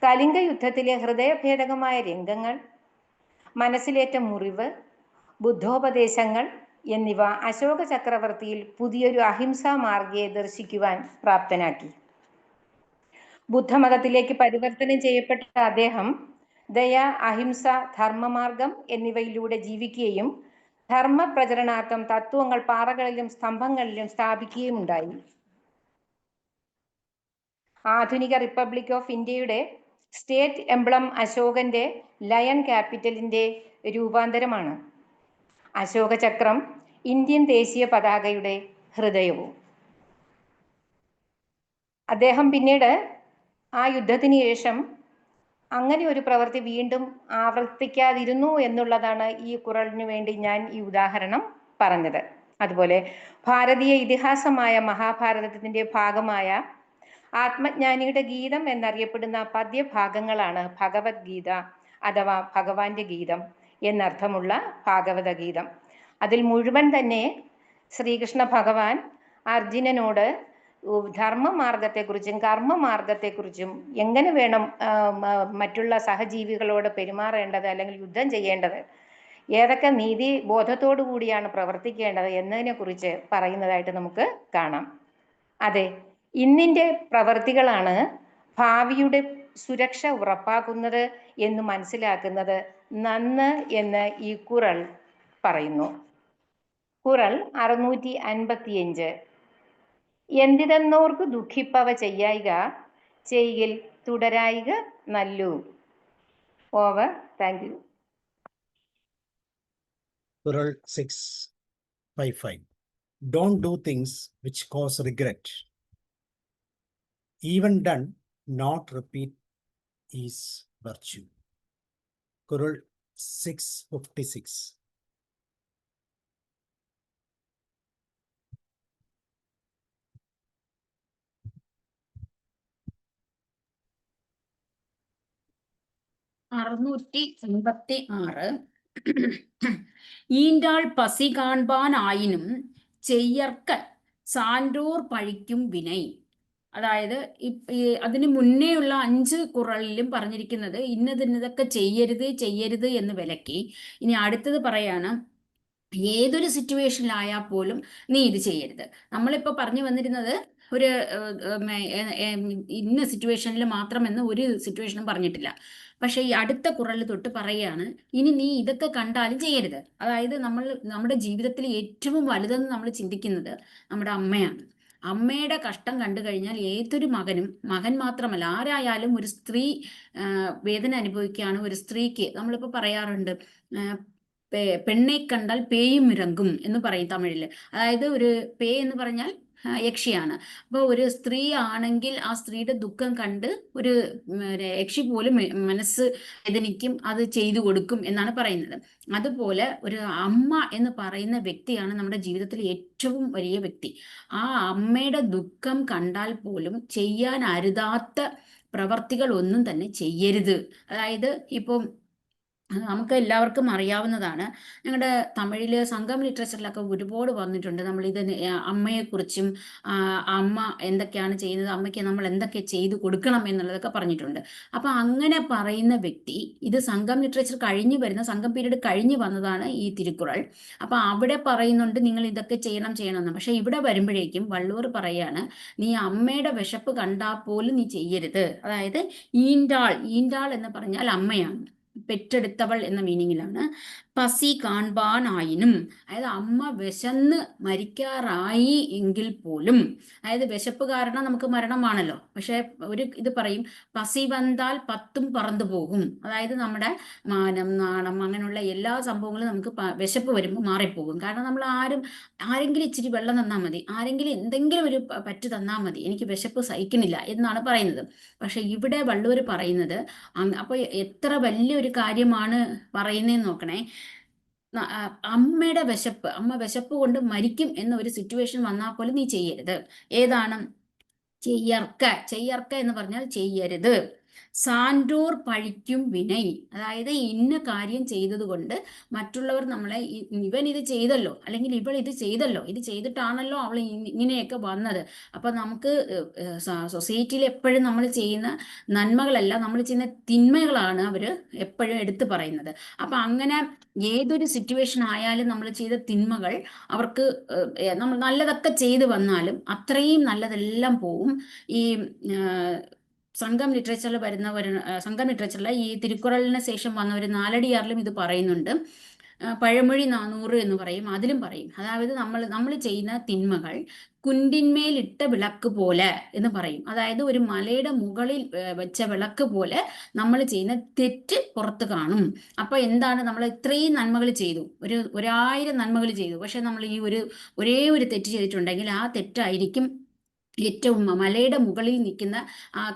കലിംഗ യുദ്ധത്തിലെ ഹൃദയഭേദകമായ രംഗങ്ങൾ, മനസ്സിലേറ്റ മുറിവ്, ബുദ്ധോപദേശങ്ങൾ എന്നിവ അശോക ചക്രവർത്തിയിൽ പുതിയൊരു അഹിംസാ മാർഗയെ ദർശിക്കുവാൻ പ്രാപ്തനാക്കി. ബുദ്ധമതത്തിലേക്ക് പരിവർത്തനം ചെയ്യപ്പെട്ട അദ്ദേഹം ദയ, അഹിംസ, ധർമ്മമാർഗം എന്നിവയിലൂടെ ജീവിക്കുകയും ധർമ്മ പ്രചരണാർത്ഥം തത്വങ്ങൾ പാറകളിലും സ്തംഭങ്ങളിലും സ്ഥാപിക്കുകയും ഉണ്ടായി. ആധുനിക റിപ്പബ്ലിക് ഓഫ് ഇന്ത്യയുടെ സ്റ്റേറ്റ് എംബ്ലം അശോകന്റെ ലയൺ ക്യാപിറ്റലിന്റെ രൂപാന്തരമാണ്. അശോക ചക്രം ഇന്ത്യൻ ദേശീയ പതാകയുടെ ഹൃദയവും. അദ്ദേഹം പിന്നീട് ആ യുദ്ധത്തിന് ശേഷം അങ്ങനെ ഒരു പ്രവൃത്തി വീണ്ടും ആവർത്തിക്കാതിരുന്നു എന്നുള്ളതാണ് ഈ കുറളിനു വേണ്ടി ഞാൻ ഈ ഉദാഹരണം പറഞ്ഞത്. അതുപോലെ ഭാരതീയ ഇതിഹാസമായ മഹാഭാരതത്തിന്റെ ഭാഗമായ ആത്മജ്ഞാനിയുടെ ഗീതം എന്നറിയപ്പെടുന്ന പദ്യഭാഗങ്ങളാണ് ഭഗവത്ഗീത അഥവാ ഭഗവാന്റെ ഗീതം എന്നർത്ഥമുള്ള ഭാഗവത ഗീതം. അതിൽ മുഴുവൻ തന്നെ ശ്രീകൃഷ്ണ ഭഗവാൻ അർജുനനോട് ധർമ്മമാർഗത്തെക്കുറിച്ചും കർമ്മമാർഗത്തെക്കുറിച്ചും എങ്ങനെ വേണം മറ്റുള്ള സഹജീവികളോട് പെരുമാറേണ്ടത് അല്ലെങ്കിൽ യുദ്ധം ചെയ്യേണ്ടത്, ഏതൊക്കെ നീതി ബോധത്തോടു കൂടിയാണ് പ്രവർത്തിക്കേണ്ടത് എന്നതിനെ കുറിച്ച് പറയുന്നതായിട്ട് നമുക്ക് കാണാം. അതെ, ഇന്നിൻ്റെ പ്രവർത്തികളാണ് ഭാവിയുടെ സുരക്ഷ ഉറപ്പാക്കുന്നത് എന്ന് മനസ്സിലാക്കുന്നത് നന്ന് എന്ന് ഈ കുറൾ പറയുന്നു. കുറൾ 655. എന്തിതെന്നോർക്ക് ദുഃഖിപ്പവ ചെയ്യായിക, ചെയ്യിൽ തുടരായിക നല്ലു. Over. Thank you. Qural 655. Don't do things which cause regret. Even done, not repeat is virtue. Qural 656. ஈண்டாள் பசி காண்பான் ஆயினும் ചെയ്യർക്ക സാன்றോർ പഴിക്കും വിനൈ. അതായത് അതിന് മുന്നേയുള്ള 5 കുറളിലും പറഞ്ഞിരിക്കുന്നത് ഇന്നതൊക്കെ ചെയ്യരുത് ചെയ്യരുത് എന്ന് വിലക്കി. ഇനി അടുത്തത് പറയാണ് ഏതൊരു സിറ്റുവേഷനിലായാൽ പോലും നീ ഇത് ചെയ്യരുത്. നമ്മളിപ്പോൾ പറഞ്ഞു വന്നിരുന്നത് ഒരു ഇന്ന സിറ്റുവേഷനിൽ മാത്രമെന്ന് ഒരു സിറ്റുവേഷനും പറഞ്ഞിട്ടില്ല. പക്ഷെ ഈ അടുത്ത കുറളിൽ തൊട്ട് പറയുകയാണ് ഇനി നീ ഇതൊക്കെ കണ്ടാലും ചെയ്യരുത്. അതായത് നമ്മുടെ ജീവിതത്തിൽ ഏറ്റവും വലുതെന്ന് നമ്മൾ ചിന്തിക്കുന്നത് നമ്മുടെ അമ്മയാണ്. അമ്മയുടെ കഷ്ടം കണ്ടു കഴിഞ്ഞാൽ ഏതൊരു മകൻ മാത്രമല്ല ആരായാലും ഒരു സ്ത്രീ വേദന അനുഭവിക്കുകയാണ്. ഒരു സ്ത്രീക്ക് നമ്മളിപ്പോൾ പറയാറുണ്ട് പെണ്ണെ കണ്ടാൽ പേയും ഇറങ്ങും എന്ന് പറയും തമിഴിൽ. അതായത് ഒരു പേ എന്ന് പറഞ്ഞാൽ യക്ഷിയാണ്. അപ്പോൾ ഒരു സ്ത്രീ ആണെങ്കിൽ ആ സ്ത്രീയുടെ ദുഃഖം കണ്ട് ഒരു യക്ഷി പോലും മനസ്സ് വേദനിക്കും, അത് ചെയ്തു കൊടുക്കും എന്നാണ് പറയുന്നത്. അതുപോലെ ഒരു അമ്മ എന്ന് പറയുന്ന വ്യക്തിയാണ് നമ്മുടെ ജീവിതത്തിൽ ഏറ്റവും വലിയ വ്യക്തി. ആ അമ്മയുടെ ദുഃഖം കണ്ടാൽ പോലും ചെയ്യാൻ അരുതാത്ത പ്രവർത്തികൾ ഒന്നും തന്നെ ചെയ്യരുത്. അതായത് ഇപ്പം നമുക്ക് എല്ലാവർക്കും അറിയാവുന്നതാണ്. ഞങ്ങളുടെ തമിഴിൽ സംഘം ലിറ്ററേച്ചറിലൊക്കെ ഒരുപാട് വന്നിട്ടുണ്ട്. നമ്മളിത് അമ്മയെക്കുറിച്ചും അമ്മ എന്തൊക്കെയാണ് ചെയ്യുന്നത്, അമ്മയ്ക്ക് നമ്മൾ എന്തൊക്കെ ചെയ്തു കൊടുക്കണം എന്നുള്ളതൊക്കെ പറഞ്ഞിട്ടുണ്ട്. അപ്പം അങ്ങനെ പറയുന്ന വ്യക്തി ഇത് സംഘം ലിറ്ററേച്ചർ കഴിഞ്ഞ് വരുന്ന സംഘം പീരീഡ് കഴിഞ്ഞ് വന്നതാണ് ഈ തിരുക്കുറൾ. അപ്പം അവിടെ പറയുന്നുണ്ട് നിങ്ങൾ ഇതൊക്കെ ചെയ്യണമെന്ന്. പക്ഷെ ഇവിടെ വരുമ്പോഴേക്കും വള്ളുവർ പറയാണ് നീ അമ്മയുടെ വിശപ്പ് കണ്ടാൽ പോലും നീ ചെയ്യരുത്. അതായത് ഈണ്ടാൾ എന്ന് പറഞ്ഞാൽ അമ്മയാണ്. പെറ്റെടുത്തവൾ എന്ന മീനിങ്ങിലാണ്. പസി കാൺപാനായിനും, അതായത് അമ്മ വിശന്ന് മരിക്കാറായി എങ്കിൽ പോലും, അതായത് വിശപ്പ് കാരണം നമുക്ക് മരണമാണല്ലോ, പക്ഷെ ഒരു ഇത് പറയും, പസി വന്നാൽ പത്തും പറന്നു പോകും. അതായത് നമ്മുടെ മാനം, നാണം, അങ്ങനെയുള്ള എല്ലാ സംഭവങ്ങളും നമുക്ക് വിശപ്പ് വരുമ്പോൾ മാറിപ്പോകും. കാരണം നമ്മൾ ആരെങ്കിലും ഇച്ചിരി വെള്ളം തന്നാൽ മതി, ആരെങ്കിലും എന്തെങ്കിലും ഒരു പറ്റ് തന്നാൽ മതി, എനിക്ക് വിശപ്പ് സഹിക്കുന്നില്ല എന്നാണ് പറയുന്നത്. പക്ഷെ ഇവിടെ വള്ളുവർ പറയുന്നത് അപ്പോൾ എത്ര വലിയൊരു കാര്യമാണ് പറയുന്നതെന്ന് നോക്കണേ. അമ്മയുടെ വിശപ്പ്, അമ്മ വിശപ്പ് കൊണ്ട് മരിക്കും എന്ന ഒരു സിറ്റുവേഷൻ വന്നാൽ പോലും നീ ചെയ്യരുത്. ഏതാണ്? ചെയ്യർക്ക എന്ന് പറഞ്ഞാൽ ചെയ്യരുത്. സാൻഡോർ പഴിക്കും വിനൈ, അതായത് ഇന്ന കാര്യം ചെയ്തത് കൊണ്ട് മറ്റുള്ളവർ നമ്മളെ ഇവൻ ഇത് ചെയ്തല്ലോ, അല്ലെങ്കിൽ ഇവൾ ഇത് ചെയ്തല്ലോ, ഇത് ചെയ്തിട്ടാണല്ലോ അവൾ ഇങ്ങനെയൊക്കെ വന്നത്. അപ്പൊ നമുക്ക് സൊസൈറ്റിയിൽ എപ്പോഴും നമ്മൾ ചെയ്യുന്ന നന്മകളല്ല, നമ്മൾ ചെയ്യുന്ന തിന്മകളാണ് അവർ എപ്പോഴും എടുത്തു പറയുന്നത്. അപ്പൊ അങ്ങനെ ഏതൊരു സിറ്റുവേഷൻ ആയാലും നമ്മൾ ചെയ്ത തിന്മകൾ അവർക്ക്, നമ്മൾ നല്ലതൊക്കെ ചെയ്തു വന്നാലും അത്രയും നല്ലതെല്ലാം പോവും. ഈ സംഘം ലിറ്ററേച്ചറിൽ വരുന്ന സംഘം ലിറ്ററേച്ചറിൽ ഈ തിരുക്കുറളിന് ശേഷം വന്ന ഒരു നാലടിയാറിലും ഇത് പറയുന്നുണ്ട്. പഴമൊഴി 400 എന്ന് പറയും, അതിലും പറയും. അതായത് നമ്മൾ ചെയ്യുന്ന തിന്മകൾ കുന്തിന്മേലിട്ട വിളക്ക് പോലെ എന്ന് പറയും. അതായത് ഒരു മലയുടെ മുകളിൽ വെച്ച വിളക്ക് പോലെ നമ്മൾ ചെയ്യുന്ന തെറ്റ് പുറത്ത് കാണും. അപ്പൊ എന്താണ്, നമ്മൾ ഇത്രയും നന്മകൾ ചെയ്തു, 1000 നന്മകൾ ചെയ്തു, പക്ഷെ നമ്മൾ ഈ ഒരേ ഒരു തെറ്റ് ചെയ്തിട്ടുണ്ടെങ്കിൽ ആ തെറ്റായിരിക്കും ഏറ്റവും മലയുടെ മുകളിൽ നിൽക്കുന്ന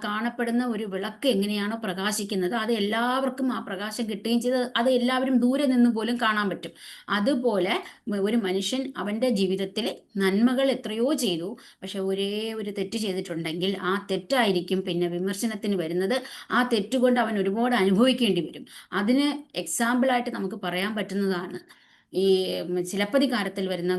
കാണപ്പെടുന്ന ഒരു വിളക്ക് എങ്ങനെയാണോ പ്രകാശിക്കുന്നത്, അത് എല്ലാവർക്കും ആ പ്രകാശം കിട്ടുകയും ചെയ്ത് അത് എല്ലാവരും ദൂരെ നിന്ന് പോലും കാണാൻ പറ്റും. അതുപോലെ ഒരു മനുഷ്യൻ അവൻ്റെ ജീവിതത്തിൽ നന്മകൾ എത്രയോ ചെയ്തു, പക്ഷെ ഒരേ ഒരു തെറ്റ് ചെയ്തിട്ടുണ്ടെങ്കിൽ ആ തെറ്റായിരിക്കും പിന്നെ വിമർശനത്തിന് വരുന്നത്. ആ തെറ്റുകൊണ്ട് അവൻ ഒരുപാട് അനുഭവിക്കേണ്ടി വരും. അതിന് എക്സാമ്പിളായിട്ട് നമുക്ക് പറയാൻ പറ്റുന്നതാണ് ഈ ചിലപ്പതികാരത്തിൽ വരുന്ന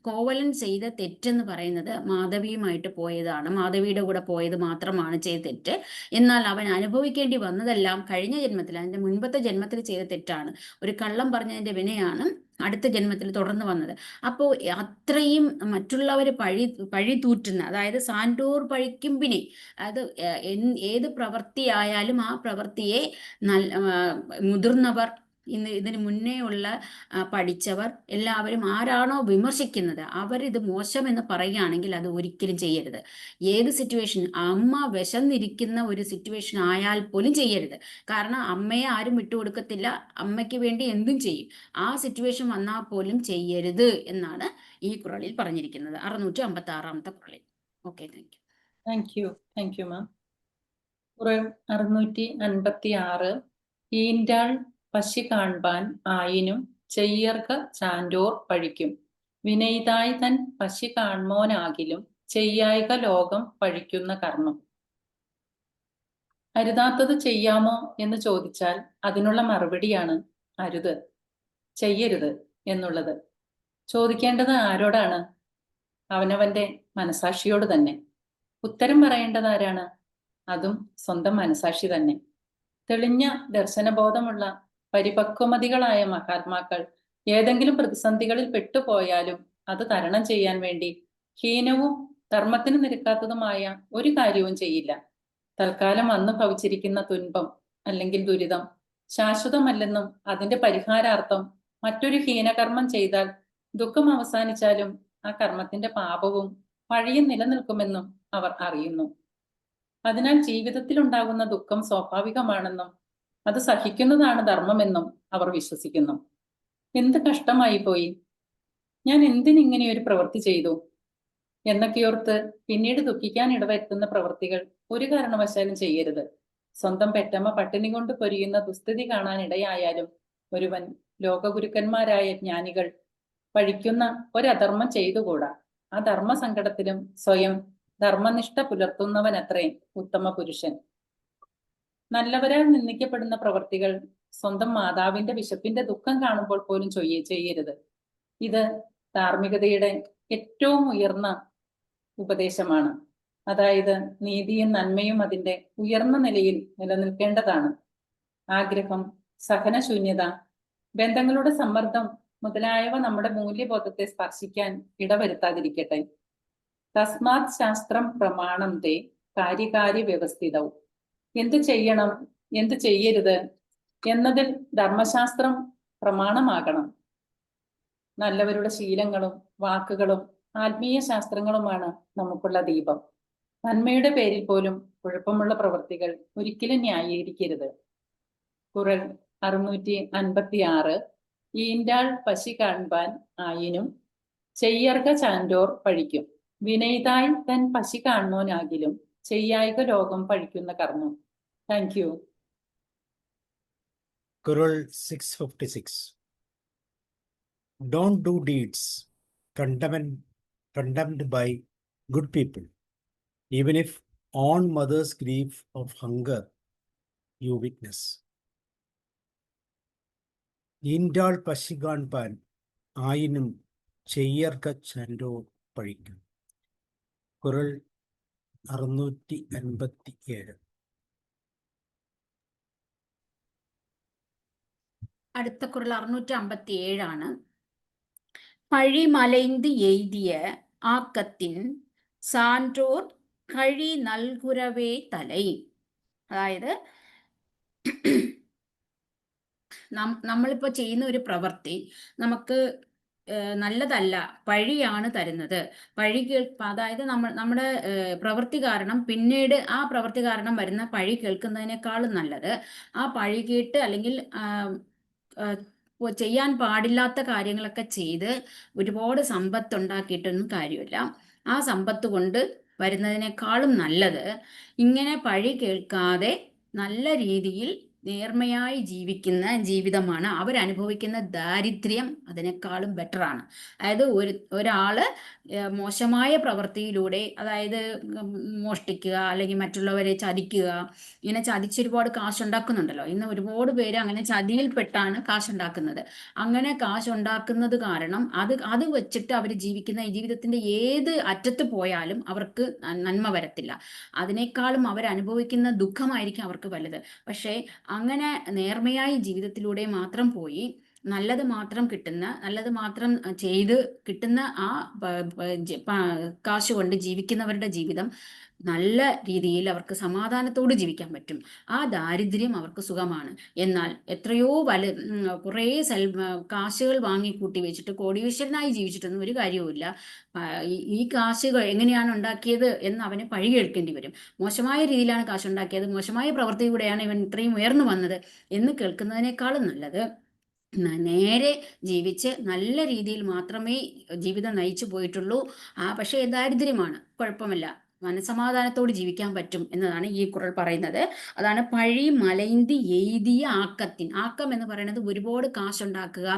കോവലൻ ചെയ്ത തെറ്റെന്ന് പറയുന്നത് മാധവിയുമായിട്ട് പോയതാണ്. മാധവിയുടെ കൂടെ പോയത് മാത്രമാണ് ചെയ്ത തെറ്റ്. എന്നാൽ അവൻ അനുഭവിക്കേണ്ടി വന്നതെല്ലാം കഴിഞ്ഞ ജന്മത്തിൽ, അതിൻ്റെ മുൻപത്തെ ജന്മത്തിൽ ചെയ്ത തെറ്റാണ്. ഒരു കള്ളം പറഞ്ഞതിൻ്റെ വിനയാണ് അടുത്ത ജന്മത്തിൽ തുടർന്ന് വന്നത്. അപ്പോൾ അത്രയും മറ്റുള്ളവർ പഴി തൂറ്റുന്ന, അതായത് സാൻഡോർ പഴിക്കും വിനെ, അത് ഏത് പ്രവൃത്തിയായാലും ആ പ്രവൃത്തിയെ മുതിർന്നവർ, ഇതിന് മുന്നേ ഉള്ള പഠിച്ചവർ എല്ലാവരും ആരാണോ വിമർശിക്കുന്നത് അവരിത് മോശം എന്ന് പറയുകയാണെങ്കിൽ അത് ഒരിക്കലും ചെയ്യരുത്. ഏത് സിറ്റുവേഷൻ, അമ്മ വിശന്നിരിക്കുന്ന ഒരു സിറ്റുവേഷൻ ആയാൽ പോലും ചെയ്യരുത്. കാരണം അമ്മയെ ആരും വിട്ടുകൊടുക്കത്തില്ല, അമ്മയ്ക്ക് വേണ്ടി എന്തും ചെയ്യും. ആ സിറ്റുവേഷൻ വന്നാൽ പോലും ചെയ്യരുത് എന്നാണ് ഈ കുറളിൽ പറഞ്ഞിരിക്കുന്നത്, 656-ാമത്തെ കുറളിൽ. Okay, thank you ma'am. 656 ഈൻഡാൾ പശി കാൺപാൻ ആയിനും ചെയ്യർക ചാൻഡോർ പഴിക്കും വിനയിതായി തൻ പശി കാൺമോനാകിലും ചെയ്യായിക ലോകം പഴിക്കുന്ന കർമ്മം. അരുതാത്തത് ചെയ്യാമോ എന്ന് ചോദിച്ചാൽ അതിനുള്ള മറുപടിയാണ് അരുത്, ചെയ്യരുത് എന്നുള്ളത്. ചോദിക്കേണ്ടത് ആരോടാണ്? അവനവന്റെ മനസാക്ഷിയോട് തന്നെ. ഉത്തരം പറയേണ്ടത് ആരാണ്? അതും സ്വന്തം മനസാക്ഷി തന്നെ. തെളിഞ്ഞ ദർശനബോധമുള്ള പരിപക്വമതികളായ മഹാത്മാക്കൾ ഏതെങ്കിലും പ്രതിസന്ധികളിൽ പെട്ടുപോയാലും അത് തരണം ചെയ്യാൻ വേണ്ടി ഹീനവും ധർമ്മത്തിന് നിരക്കാത്തതുമായ ഒരു കാര്യവും ചെയ്യില്ല. തൽക്കാലം അന്ന് ഭവിച്ചിരിക്കുന്ന തുൻപം അല്ലെങ്കിൽ ദുരിതം ശാശ്വതമല്ലെന്നും അതിന്റെ പരിഹാരാർത്ഥം മറ്റൊരു ഹീനകർമ്മം ചെയ്താൽ ദുഃഖം അവസാനിച്ചാലും ആ കർമ്മത്തിന്റെ പാപവും പഴിയും നിലനിൽക്കുമെന്നും അവർ അറിയുന്നു. അതിനാൽ ജീവിതത്തിൽ ഉണ്ടാകുന്ന ദുഃഖം സ്വാഭാവികമാണെന്നും അത് സഹിക്കുന്നതാണ് ധർമ്മമെന്നും അവർ വിശ്വസിക്കുന്നു. എന്ത് കഷ്ടമായി പോയി, ഞാൻ എന്തിനിങ്ങനെ ഒരു പ്രവൃത്തി ചെയ്തു എന്നൊക്കെയോർത്ത് പിന്നീട് ദുഃഖിക്കാൻ ഇടവരുത്തുന്ന പ്രവൃത്തികൾ ഒരു കാരണവശാലും ചെയ്യരുത്. സ്വന്തം പെറ്റമ്മ പട്ടിണി കൊണ്ട് പൊരിയുന്ന ദുസ്ഥിതി കാണാൻ ഇടയായാലും ഒരുവൻ ലോകഗുരുക്കന്മാരായ ജ്ഞാനികൾ പഴിക്കുന്ന ഒരധർമ്മം ചെയ്തുകൂടാ. ആ ധർമ്മസങ്കടത്തിലും സ്വയം ധർമ്മനിഷ്ഠ പുലർത്തുന്നവനത്രേ ഉത്തമ പുരുഷൻ. നല്ലവരാൽ നിന്ദിക്കപ്പെടുന്ന പ്രവർത്തികൾ സ്വന്തം മാതാവിന്റെ വിശപ്പിന്റെ ദുഃഖം കാണുമ്പോൾ പോലും ചെയ്യരുത്. ഇത് ധാർമ്മികതയുടെ ഏറ്റവും ഉയർന്ന ഉപദേശമാണ്. അതായത് നീതിയും നന്മയും അതിന്റെ ഉയർന്ന നിലയിൽ നിലനിൽക്കേണ്ടതാണ്. ആഗ്രഹം, സഹനശൂന്യത, ബന്ധങ്ങളുടെ സമ്മർദ്ദം മുതലായവ നമ്മുടെ മൂല്യബോധത്തെ സ്പർശിക്കാൻ ഇടവരുത്താതിരിക്കട്ടെ. തസ്മാത് ശാസ്ത്രം പ്രമാണം തേ കാര്യകാര്യ വ്യവസ്ഥിതവും. എന്ത് ചെയ്യണം, എന്ത് ചെയ്യരുത് എന്നതിൽ ധർമ്മശാസ്ത്രം പ്രമാണമാകണം. നല്ലവരുടെ ശീലങ്ങളും വാക്കുകളും ആത്മീയ ശാസ്ത്രങ്ങളുമാണ് നമുക്കുള്ള ദീപം. നന്മയുടെ പേരിൽ പോലും കുഴപ്പമുള്ള പ്രവൃത്തികൾ ഒരിക്കലും ന്യായീകരിക്കരുത്. കുറൽ 656. ഈണ്ടാൾ പശി കാൺപാൻ ആയിനും ചെയ്യർക ചാൻഡോർ പഴിക്കും. വിനയിതായി തൻ പശി കാണുന്നോനാകിലും ചെയ്യായിക ലോകം പഴിക്കുന്ന കർമ്മം. Thank you. Qural 656. Don't do deeds condemned by good people, even if on mother's grief of hunger you witness. ഈണ്ടാൾ പശി കാൺപാൻ ആയിനും ചെയ്യർക ചാൻഡോ പഴിക്കും. കുറൽ 657. അടുത്ത കുറൽ 657 പഴി മലൈந்து എയ്തിയ ആക്കത്തിൻ സാன்றோர் കഴി നൽകുരവേ തലൈ. അതായത് നമ്മളിപ്പോൾ ചെയ്യുന്ന ഒരു പ്രവൃത്തി നമുക്ക് നല്ലതല്ല, പഴിയാണ് തരുന്നത്. അതായത് നമ്മുടെ പ്രവൃത്തി കാരണം പിന്നീട് ആ പ്രവൃത്തി കാരണം വരുന്ന പഴി കേൾക്കുന്നതിനേക്കാളും നല്ലത് ആ പഴി കേട്ട് അല്ലെങ്കിൽ ചെയ്യാൻ പാടില്ലാത്ത കാര്യങ്ങളൊക്കെ ചെയ്ത് ഒരുപാട് സമ്പത്ത് ഉണ്ടാക്കിയിട്ടൊന്നും കാര്യമില്ല. ആ സമ്പത്ത് കൊണ്ട് വരുന്നതിനേക്കാളും നല്ലത് ഇങ്ങനെ പഴി കേൾക്കാതെ നല്ല രീതിയിൽ നേർമയായി ജീവിക്കുന്ന ജീവിതമാണ്. അവരനുഭവിക്കുന്ന ദാരിദ്ര്യം അതിനേക്കാളും ബെറ്ററാണ്. അതായത് ഒരാള് മോശമായ പ്രവൃത്തിയിലൂടെ, അതായത് മോഷ്ടിക്കുക അല്ലെങ്കിൽ മറ്റുള്ളവരെ ചതിക്കുക, ഇങ്ങനെ ചതിച്ചൊരുപാട് കാശുണ്ടാക്കുന്നുണ്ടല്ലോ. ഇന്ന് ഒരുപാട് പേര് അങ്ങനെ ചതിയിൽപ്പെട്ടാണ് കാശുണ്ടാക്കുന്നത്. അങ്ങനെ കാശുണ്ടാക്കുന്നത് കാരണം അത് വെച്ചിട്ട് അവർ ജീവിക്കുന്ന ഈ ജീവിതത്തിന്റെ ഏത് അറ്റത്ത് പോയാലും അവർക്ക് നന്മ വരത്തില്ല. അതിനേക്കാളും അവരനുഭവിക്കുന്ന ദുഃഖമായിരിക്കും അവർക്ക് വലുത്. പക്ഷേ അങ്ങനെ നേർമയായി ജീവിതത്തിലൂടെ മാത്രം പോയി നല്ലത് മാത്രം ചെയ്ത് കിട്ടുന്ന ആ കാശ് കൊണ്ട് ജീവിക്കുന്നവരുടെ ജീവിതം നല്ല രീതിയിൽ അവർക്ക് സമാധാനത്തോട് ജീവിക്കാൻ പറ്റും. ആ ദാരിദ്ര്യം അവർക്ക് സുഖമാണ്. എന്നാൽ എത്രയോ കുറേ കാശുകൾ വാങ്ങി കൂട്ടി വെച്ചിട്ട് കോടീശ്വരനായി ജീവിച്ചിട്ടൊന്നും ഒരു കാര്യവുമില്ല. ഈ കാശുകൾ എങ്ങനെയാണ് ഉണ്ടാക്കിയത് എന്ന് അവന് പഴി കേൾക്കേണ്ടി വരും. മോശമായ രീതിയിലാണ് കാശുണ്ടാക്കിയത്, മോശമായ പ്രവൃത്തിയിലൂടെയാണ് ഇവൻ ഇത്രയും ഉയർന്നു വന്നത് എന്ന് കേൾക്കുന്നതിനേക്കാളും നല്ലത് നേരെ ജീവിച്ച് നല്ല രീതിയിൽ മാത്രമേ ജീവിതം നയിച്ചു പോയിട്ടുള്ളൂ. പക്ഷേ ദാരിദ്ര്യമാണ്, കുഴപ്പമില്ല, മനസമാധാനത്തോട് ജീവിക്കാൻ പറ്റും എന്നതാണ് ഈ കുറൾ പറയുന്നത്. അതാണ് പഴി മലൈന്തി എയ്തിയ ആക്കത്തിൻ. ആക്കം എന്ന് പറയുന്നത് ഒരുപാട് കാശുണ്ടാക്കുക,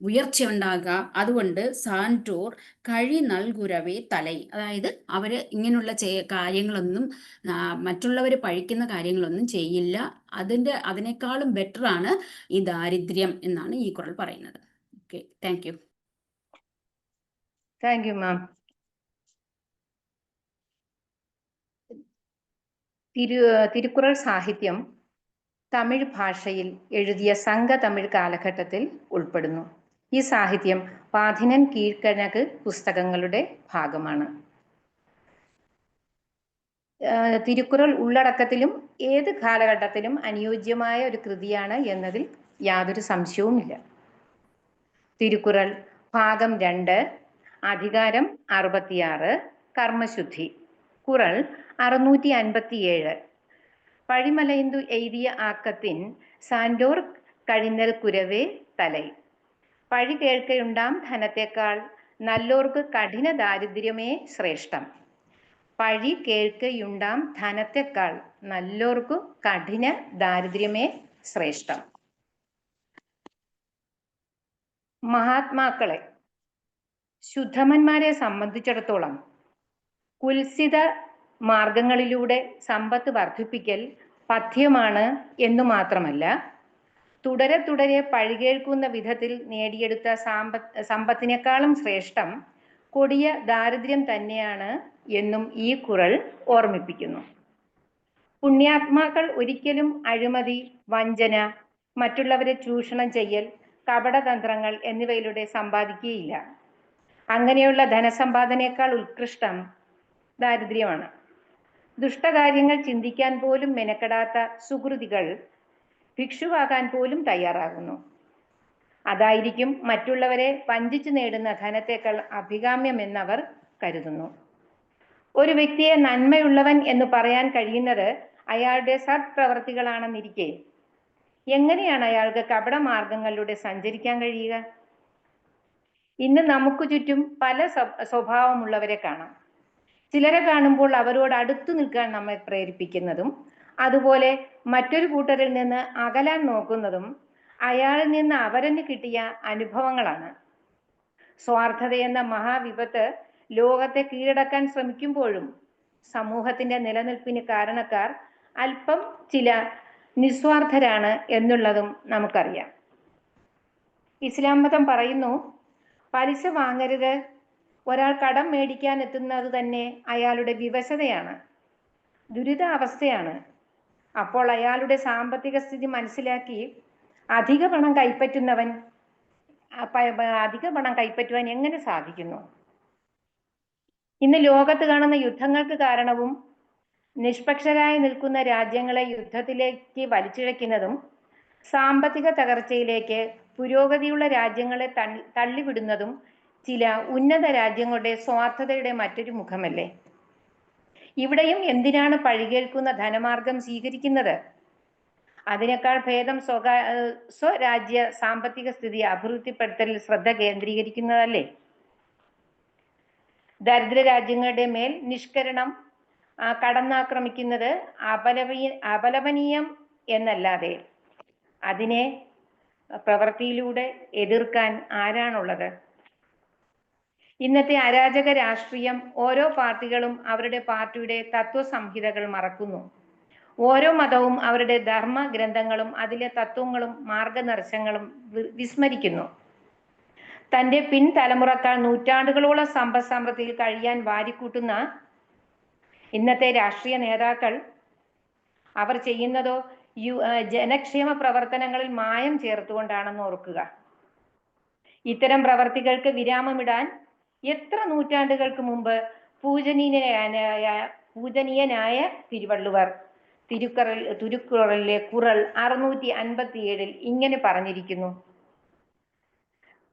ഉയർച്ച ഉണ്ടാക്കുക. അതുകൊണ്ട് സാൻറ്റോർ കഴി നൽകുരവേ തലൈ. അതായത് അവര് ഇങ്ങനെയുള്ള കാര്യങ്ങളൊന്നും മറ്റുള്ളവർ പഴിക്കുന്ന കാര്യങ്ങളൊന്നും ചെയ്യില്ല. അതിനേക്കാളും ബെറ്ററാണ് ഈ ദാരിദ്ര്യം എന്നാണ് ഈ കുറൾ പറയുന്നത്. Okay, thank you. Thank you മാം. തിരുക്കുറൾ സാഹിത്യം തമിഴ് ഭാഷയിൽ എഴുതിയ സംഘതമിഴ് കാലഘട്ടത്തിൽ ഉൾപ്പെടുന്നു. ഈ സാഹിത്യം പാധിനൻ കീഴ്ക്കണക്ക് പുസ്തകങ്ങളുടെ ഭാഗമാണ്. തിരുക്കുറൾ ഉള്ളടക്കത്തിലും ഏത് കാലഘട്ടത്തിലും അനുയോജ്യമായ ഒരു കൃതിയാണ് എന്നതിൽ യാതൊരു സംശയവുമില്ല. തിരുക്കുറൾ ഭാഗം 2, അധികാരം 66, കർമ്മശുദ്ധി. കുറൾ 657. പഴിമലൈന്തു എയ്തിയ ആക്കത്തിൻ സാൻഡോർ കഴിഞ്ഞൽ കുരവേ തലൈ. പഴി കേൾക്കയുണ്ടാം ധനത്തെക്കാൾ നല്ലോർക്ക് കഠിന ദാരിദ്ര്യമേ ശ്രേഷ്ഠം. പഴി കേൾക്കയുണ്ടാം ധനത്തെക്കാൾ നല്ലോർക്കു കഠിന ദാരിദ്ര്യമേ ശ്രേഷ്ഠം. മഹാത്മാക്കളെ, ശുദ്ധമന്മാരെ സംബന്ധിച്ചിടത്തോളം കുൽസിത മാർഗങ്ങളിലൂടെ സമ്പത്ത് വർദ്ധിപ്പിക്കൽ പഥ്യമാണ് എന്നു മാത്രമല്ല, തുടരെ പഴികേൾക്കുന്ന വിധത്തിൽ നേടിയെടുത്ത സമ്പത്തിനേക്കാളും ശ്രേഷ്ഠം കൊടിയ ദാരിദ്ര്യം തന്നെയാണ് എന്നും ഈ കുറൾ ഓർമ്മിപ്പിക്കുന്നു. പുണ്യാത്മാക്കൾ ഒരിക്കലും അഴിമതി, വഞ്ചന, മറ്റുള്ളവരെ ചൂഷണം ചെയ്യൽ, കപടതന്ത്രങ്ങൾ എന്നിവയിലൂടെ സമ്പാദിക്കുകയില്ല. അങ്ങനെയുള്ള ധനസമ്പാദനേക്കാൾ ഉത്കൃഷ്ടം ദാരിദ്ര്യമാണ്. ദുഷ്ടകാര്യങ്ങൾ ചിന്തിക്കാൻ പോലും മെനക്കെടാത്ത സുകൃതികൾ ഭിക്ഷുവാകാൻ പോലും തയ്യാറാകുന്നു. അതായിരിക്കും മറ്റുള്ളവരെ വഞ്ചിച്ചു നേടുന്ന ധനത്തേക്കാൾ അഭികാമ്യമെന്നവർ കരുതുന്നു. ഒരു വ്യക്തിയെ നന്മയുള്ളവൻ എന്ന് പറയാൻ കഴിയുന്നത് അയാളുടെ സത്പ്രവർത്തികളാണെന്നിരിക്കെ എങ്ങനെയാണ് അയാൾക്ക് കപടമാർഗങ്ങളിലൂടെ സഞ്ചരിക്കാൻ കഴിയുക? ഇന്ന് നമുക്ക് ചുറ്റും പല സ്വഭാവമുള്ളവരെ കാണാം. ചിലരെ കാണുമ്പോൾ അവരോട് അടുത്തു നിൽക്കാൻ നമ്മെ പ്രേരിപ്പിക്കുന്നതും അതുപോലെ മറ്റൊരു കൂട്ടരിൽ നിന്ന് അകലാൻ നോക്കുന്നതും അയാളിൽ നിന്ന് അവരന് കിട്ടിയ അനുഭവങ്ങളാണ്. സ്വാർത്ഥതയെന്ന മഹാവിപത്ത് ലോകത്തെ കീഴടക്കാൻ ശ്രമിക്കുമ്പോഴും സമൂഹത്തിന്റെ നിലനിൽപ്പിന് കാരണക്കാർ അല്പം ചില നിസ്വാർത്ഥരാണ് എന്നുള്ളതും നമുക്കറിയാം. ഇസ്ലാം മതം പറയുന്നു, പലിശ വാങ്ങരുത്. ഒരാൾ കടം മേടിക്കാൻ എത്തുന്നത് തന്നെ അയാളുടെ വിവശതയാണ്, ദുരിതാവസ്ഥയാണ്. അപ്പോൾ അയാളുടെ സാമ്പത്തിക സ്ഥിതി മനസ്സിലാക്കി അധിക പണം കൈപ്പറ്റുവാൻ എങ്ങനെ സാധിക്കുന്നു? ഇന്ന് ലോകത്ത് കാണുന്ന യുദ്ധങ്ങൾക്ക് കാരണവും നിഷ്പക്ഷരായി നിൽക്കുന്ന രാജ്യങ്ങളെ യുദ്ധത്തിലേക്ക് വലിച്ചിഴക്കുന്നതും സാമ്പത്തിക തകർച്ചയിലേക്ക് പുരോഗതിയുള്ള രാജ്യങ്ങളെ തള്ളിവിടുന്നതും ചില ഉന്നത രാജ്യങ്ങളുടെ സ്വാർത്ഥതയുടെ മറ്റൊരു മുഖമല്ലേ? ഇവിടെയും എന്തിനാണ് പഴികേൽക്കുന്ന ധനമാർഗം സ്വീകരിക്കുന്നത്? അതിനേക്കാൾ ഭേദം സ്വരാജ്യ സാമ്പത്തിക സ്ഥിതി അഭിവൃദ്ധിപ്പെടുത്തലിൽ ശ്രദ്ധ കേന്ദ്രീകരിക്കുന്നതല്ലേ? ദരിദ്ര രാജ്യങ്ങളുടെ മേൽ നിഷ്കരണം കടന്നാക്രമിക്കുന്നത് അപലപനീയം എന്നല്ലാതെ അതിനെ പ്രവൃത്തിയിലൂടെ എതിർക്കാൻ ആരാണുള്ളത്? ഇന്നത്തെ അരാജക രാഷ്ട്രീയം ഓരോ പാർട്ടികളും അവരുടെ പാർട്ടിയുടെ തത്വസംഹിതകൾ മറക്കുന്നു. ഓരോ മതവും അവരുടെ ധർമ്മ ഗ്രന്ഥങ്ങളും അതിലെ തത്വങ്ങളും മാർഗനിർദ്ദേശങ്ങളും വിസ്മരിക്കുന്നു. തൻ്റെ പിൻതലമുറക്കാൾ നൂറ്റാണ്ടുകളോളം സമ്പദ് സമൃദ്ധിയിൽ കഴിയാൻ വാരിക്കൂട്ടുന്ന ഇന്നത്തെ രാഷ്ട്രീയ നേതാക്കൾ അവർ ചെയ്യുന്നതോ ജനക്ഷേമ പ്രവർത്തനങ്ങളിൽ മായം ചേർത്തുകൊണ്ടാണെന്ന് ഓർക്കുക. ഇത്തരം പ്രവർത്തികൾക്ക് വിരാമമിടാൻ എത്ര നൂറ്റാണ്ടുകൾക്ക് മുമ്പ് പൂജനീയനായ തിരുവള്ളുവർ തിരുക്കുറളിലെ കുറൾ 657 ഇങ്ങനെ പറഞ്ഞിരിക്കുന്നു: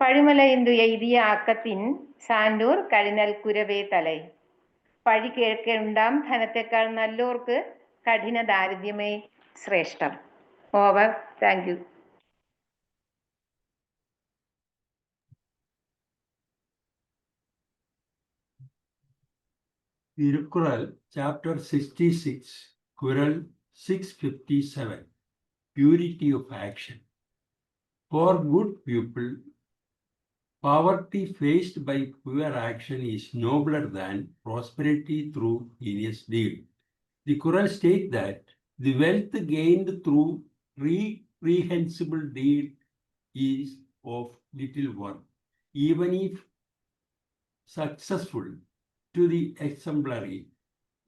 പഴിമല എന്തു എഴുതിയ ആക്കത്തിൻ സാൻഡൂർ കഴിഞ്ഞൽ കുരവേ തലൈ. പഴി കേൾക്കേണ്ടാം ധനത്തെക്കാൾ നല്ലോർക്ക് കഠിന ദാരിദ്ര്യമേ ശ്രേഷ്ഠം. Over. Thank you. Tirukkural, chapter 66, Kural 657, Purity of Action. For good people, poverty faced by poor action is nobler than prosperity through heinous deed. The Kural states that the wealth gained through reprehensible deed is of little worth, even if successful to the exemplary.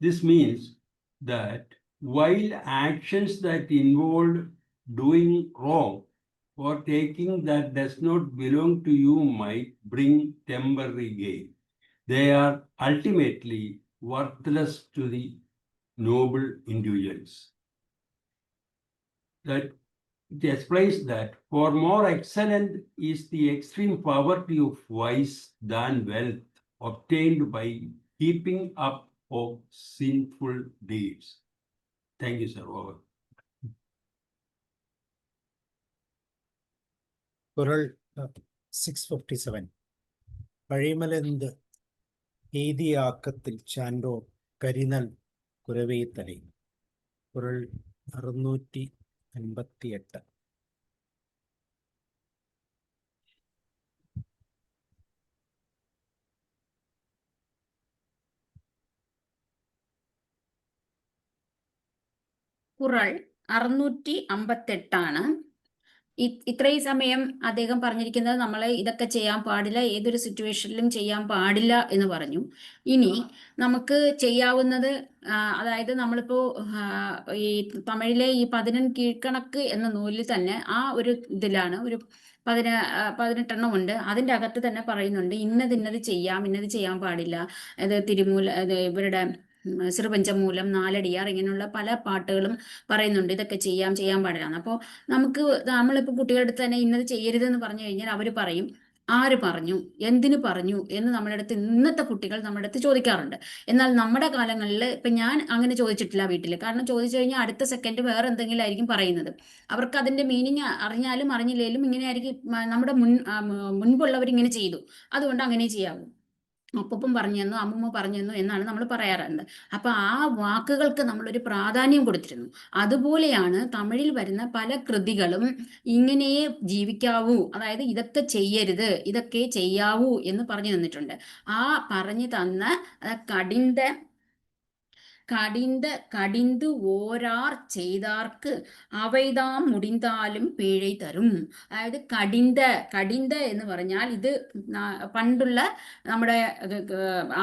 This means that while actions that involve doing wrong or taking that does not belong to you might bring temporary gain, they are ultimately worthless to the noble individuals. That it explains that for more excellent is the extreme poverty of vice than wealth obtained by keeping up of sinful deeds. Thank you, sir. Over. കുറൾ 657 പഴിമലെന്ത് എഴുതിയ ആക്കത്തിൽ ചാൻഡോ കരിനൽ കുരവേ തലൈ. കുറൾ 658. കുറൾ 658 ഇത്രയും സമയം അദ്ദേഹം പറഞ്ഞിരിക്കുന്നത് നമ്മൾ ഇതൊക്കെ ചെയ്യാൻ പാടില്ല, ഏതൊരു സിറ്റുവേഷനിലും ചെയ്യാൻ പാടില്ല എന്ന് പറഞ്ഞു. ഇനി നമുക്ക് ചെയ്യാവുന്നത്, അതായത് നമ്മളിപ്പോൾ ഈ തമിഴിലെ ഈ 11 കീഴ്ക്കണക്ക് എന്ന നൂലിൽ തന്നെ ആ ഒരു ഇതിലാണ് ഒരു 18 ഉണ്ട്. അതിൻ്റെ അകത്ത് തന്നെ പറയുന്നുണ്ട് ഇന്നത് ചെയ്യാം, ഇന്നത് ചെയ്യാൻ പാടില്ല. അത് ഇവരുടെ ചെറുപഞ്ചമൂലം, നാലടിയാർ, ഇങ്ങനെയുള്ള പല പാട്ടുകളും പറയുന്നുണ്ട് ഇതൊക്കെ ചെയ്യാൻ പാടില്ല. അപ്പോൾ നമ്മളിപ്പോൾ കുട്ടികളുടെ അടുത്ത് തന്നെ ഇന്നത് ചെയ്യരുതെന്ന് പറഞ്ഞു കഴിഞ്ഞാൽ അവർ പറയും ആര് പറഞ്ഞു, എന്തിനു പറഞ്ഞു എന്ന് നമ്മുടെ അടുത്ത് ഇന്നത്തെ കുട്ടികൾ നമ്മുടെ അടുത്ത് ചോദിക്കാറുണ്ട്. എന്നാൽ നമ്മുടെ കാലങ്ങളിൽ ഇപ്പം ഞാൻ അങ്ങനെ ചോദിച്ചിട്ടില്ല വീട്ടിൽ. കാരണം ചോദിച്ചു കഴിഞ്ഞാൽ അടുത്ത സെക്കൻഡ് വേറെ എന്തെങ്കിലും ആയിരിക്കും പറയുന്നത്. അവർക്ക് അതിൻ്റെ മീനിങ് അറിഞ്ഞാലും അറിഞ്ഞില്ലെങ്കിലും ഇങ്ങനെ ആയിരിക്കും. നമ്മുടെ മുൻപുള്ളവർ ഇങ്ങനെ ചെയ്തു, അതുകൊണ്ട് അങ്ങനെ ചെയ്യാവൂ, അപ്പൂപ്പൻ പറഞ്ഞു തന്നു, അമ്മൂമ്മ പറഞ്ഞു തന്നു എന്നാണ് നമ്മൾ പറയാറുണ്ട്. അപ്പൊ ആ വാക്കുകൾക്ക് നമ്മളൊരു പ്രാധാന്യം കൊടുത്തിരുന്നു. അതുപോലെയാണ് തമിഴിൽ വരുന്ന പല കൃതികളും ഇങ്ങനെയേ ജീവിക്കാവൂ, അതായത് ഇതൊക്കെ ചെയ്യരുത്, ഇതൊക്കെ ചെയ്യാവൂ എന്ന് പറഞ്ഞു തന്നിട്ടുണ്ട്. ആ പറഞ്ഞു തന്ന കടിந்து ഓരാർ ചെയ്താർക്ക് അവൈതാം മുടിന്താലും പീഴை തരും. അതായത് കടിന്ത എന്ന് പറഞ്ഞാൽ ഇത് പണ്ടുള്ള നമ്മുടെ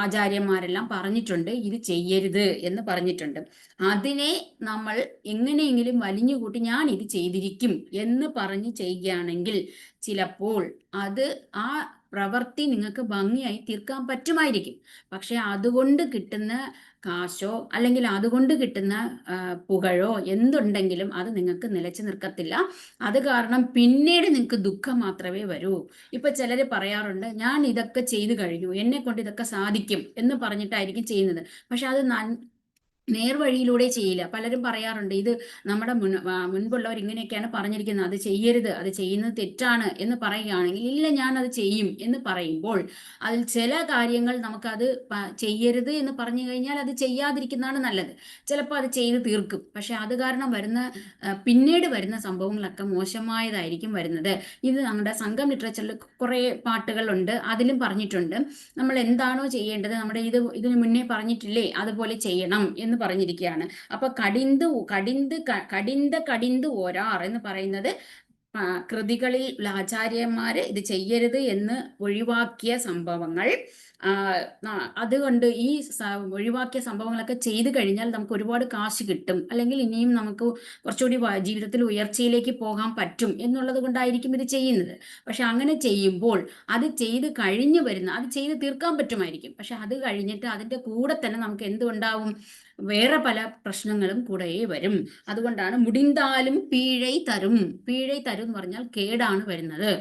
ആചാര്യന്മാരെല്ലാം പറഞ്ഞിട്ടുണ്ട്, ഇത് ചെയ്യരുത് എന്ന് പറഞ്ഞിട്ടുണ്ട്. അതിനെ നമ്മൾ എങ്ങനെയെങ്കിലും വലിഞ്ഞുകൂട്ടി ഞാൻ ഇത് ചെയ്തിരിക്കും എന്ന് പറഞ്ഞ് ചെയ്യുകയാണെങ്കിൽ ചിലപ്പോൾ അത് ആ പ്രവൃത്തി നിങ്ങൾക്ക് ഭംഗിയായി തീർക്കാൻ പറ്റുമായിരിക്കും. പക്ഷെ അതുകൊണ്ട് കിട്ടുന്ന കാശോ അല്ലെങ്കിൽ അതുകൊണ്ട് കിട്ടുന്ന പുകഴോ എന്തുണ്ടെങ്കിലും അത് നിങ്ങൾക്ക് നിലച്ചു നിൽക്കത്തില്ല. അത് കാരണം പിന്നീട് നിങ്ങൾക്ക് ദുഃഖം മാത്രമേ വരൂ. ഇപ്പൊ ചിലര് പറയാറുണ്ട് ഞാൻ ഇതൊക്കെ ചെയ്തു കഴിഞ്ഞു, എന്നെ കൊണ്ട് ഇതൊക്കെ സാധിക്കും എന്ന് പറഞ്ഞിട്ടായിരിക്കും ചെയ്യുന്നത്. പക്ഷെ അത് നേർവഴിയിലൂടെ ചെയ്യില്ല. പലരും പറയാറുണ്ട് ഇത് നമ്മുടെ മുൻപുള്ളവർ ഇങ്ങനെയൊക്കെയാണ് പറഞ്ഞിരിക്കുന്നത്, അത് ചെയ്യരുത്, അത് ചെയ്യുന്നത് തെറ്റാണ് എന്ന് പറയുകയാണെങ്കിൽ ഇല്ല ഞാൻ അത് ചെയ്യും എന്ന് പറയുമ്പോൾ അതിൽ ചില കാര്യങ്ങൾ നമുക്കത് ചെയ്യരുത് എന്ന് പറഞ്ഞു കഴിഞ്ഞാൽ അത് ചെയ്യാതിരിക്കുന്നതാണ് നല്ലത്. ചിലപ്പോൾ അത് ചെയ്ത് തീർക്കും, പക്ഷെ അത് കാരണം പിന്നീട് വരുന്ന സംഭവങ്ങളൊക്കെ മോശമായതായിരിക്കും വരുന്നത്. ഇത് നമ്മുടെ സംഘം ലിറ്ററേച്ചറിൽ കുറേ പാട്ടുകളുണ്ട്, അതിലും പറഞ്ഞിട്ടുണ്ട് നമ്മൾ എന്താണോ ചെയ്യേണ്ടത്, നമ്മുടെ ഇതിനു മുന്നേ പറഞ്ഞിട്ടില്ലേ അതുപോലെ ചെയ്യണം എന്ന് പറഞ്ഞിരിക്കുകയാണ്. അപ്പൊ കടിന്ത് ഓരാർ എന്ന് പറയുന്നത് കൃതികളിൽ ആചാര്യന്മാര് ഇത് ചെയ്യരുത് എന്ന് ഒഴിവാക്കിയ സംഭവങ്ങൾ. അതുകൊണ്ട് ഈ ഒഴിവാക്കിയ സംഭവങ്ങളൊക്കെ ചെയ്തു കഴിഞ്ഞാൽ നമുക്ക് ഒരുപാട് കാശ് കിട്ടും, അല്ലെങ്കിൽ ഇനിയും നമുക്ക് കുറച്ചുകൂടി ജീവിതത്തിൽ ഉയർച്ചയിലേക്ക് പോകാൻ പറ്റും എന്നുള്ളത് കൊണ്ടായിരിക്കും ഇത് ചെയ്യുന്നത്. പക്ഷെ അങ്ങനെ ചെയ്യുമ്പോൾ അത് ചെയ്ത് കഴിഞ്ഞു അത് ചെയ്ത് തീർക്കാൻ പറ്റുമായിരിക്കും. പക്ഷെ അത് കഴിഞ്ഞിട്ട് അതിൻ്റെ കൂടെ തന്നെ നമുക്ക് എന്തുണ്ടാവും, വേറെ പല പ്രശ്നങ്ങളും കൂടെ വരും. അതുകൊണ്ടാണ് മുടിന്താലും പീഴை തരും എന്ന് പറഞ്ഞാൽ കേടാണ് വരുന്നത്.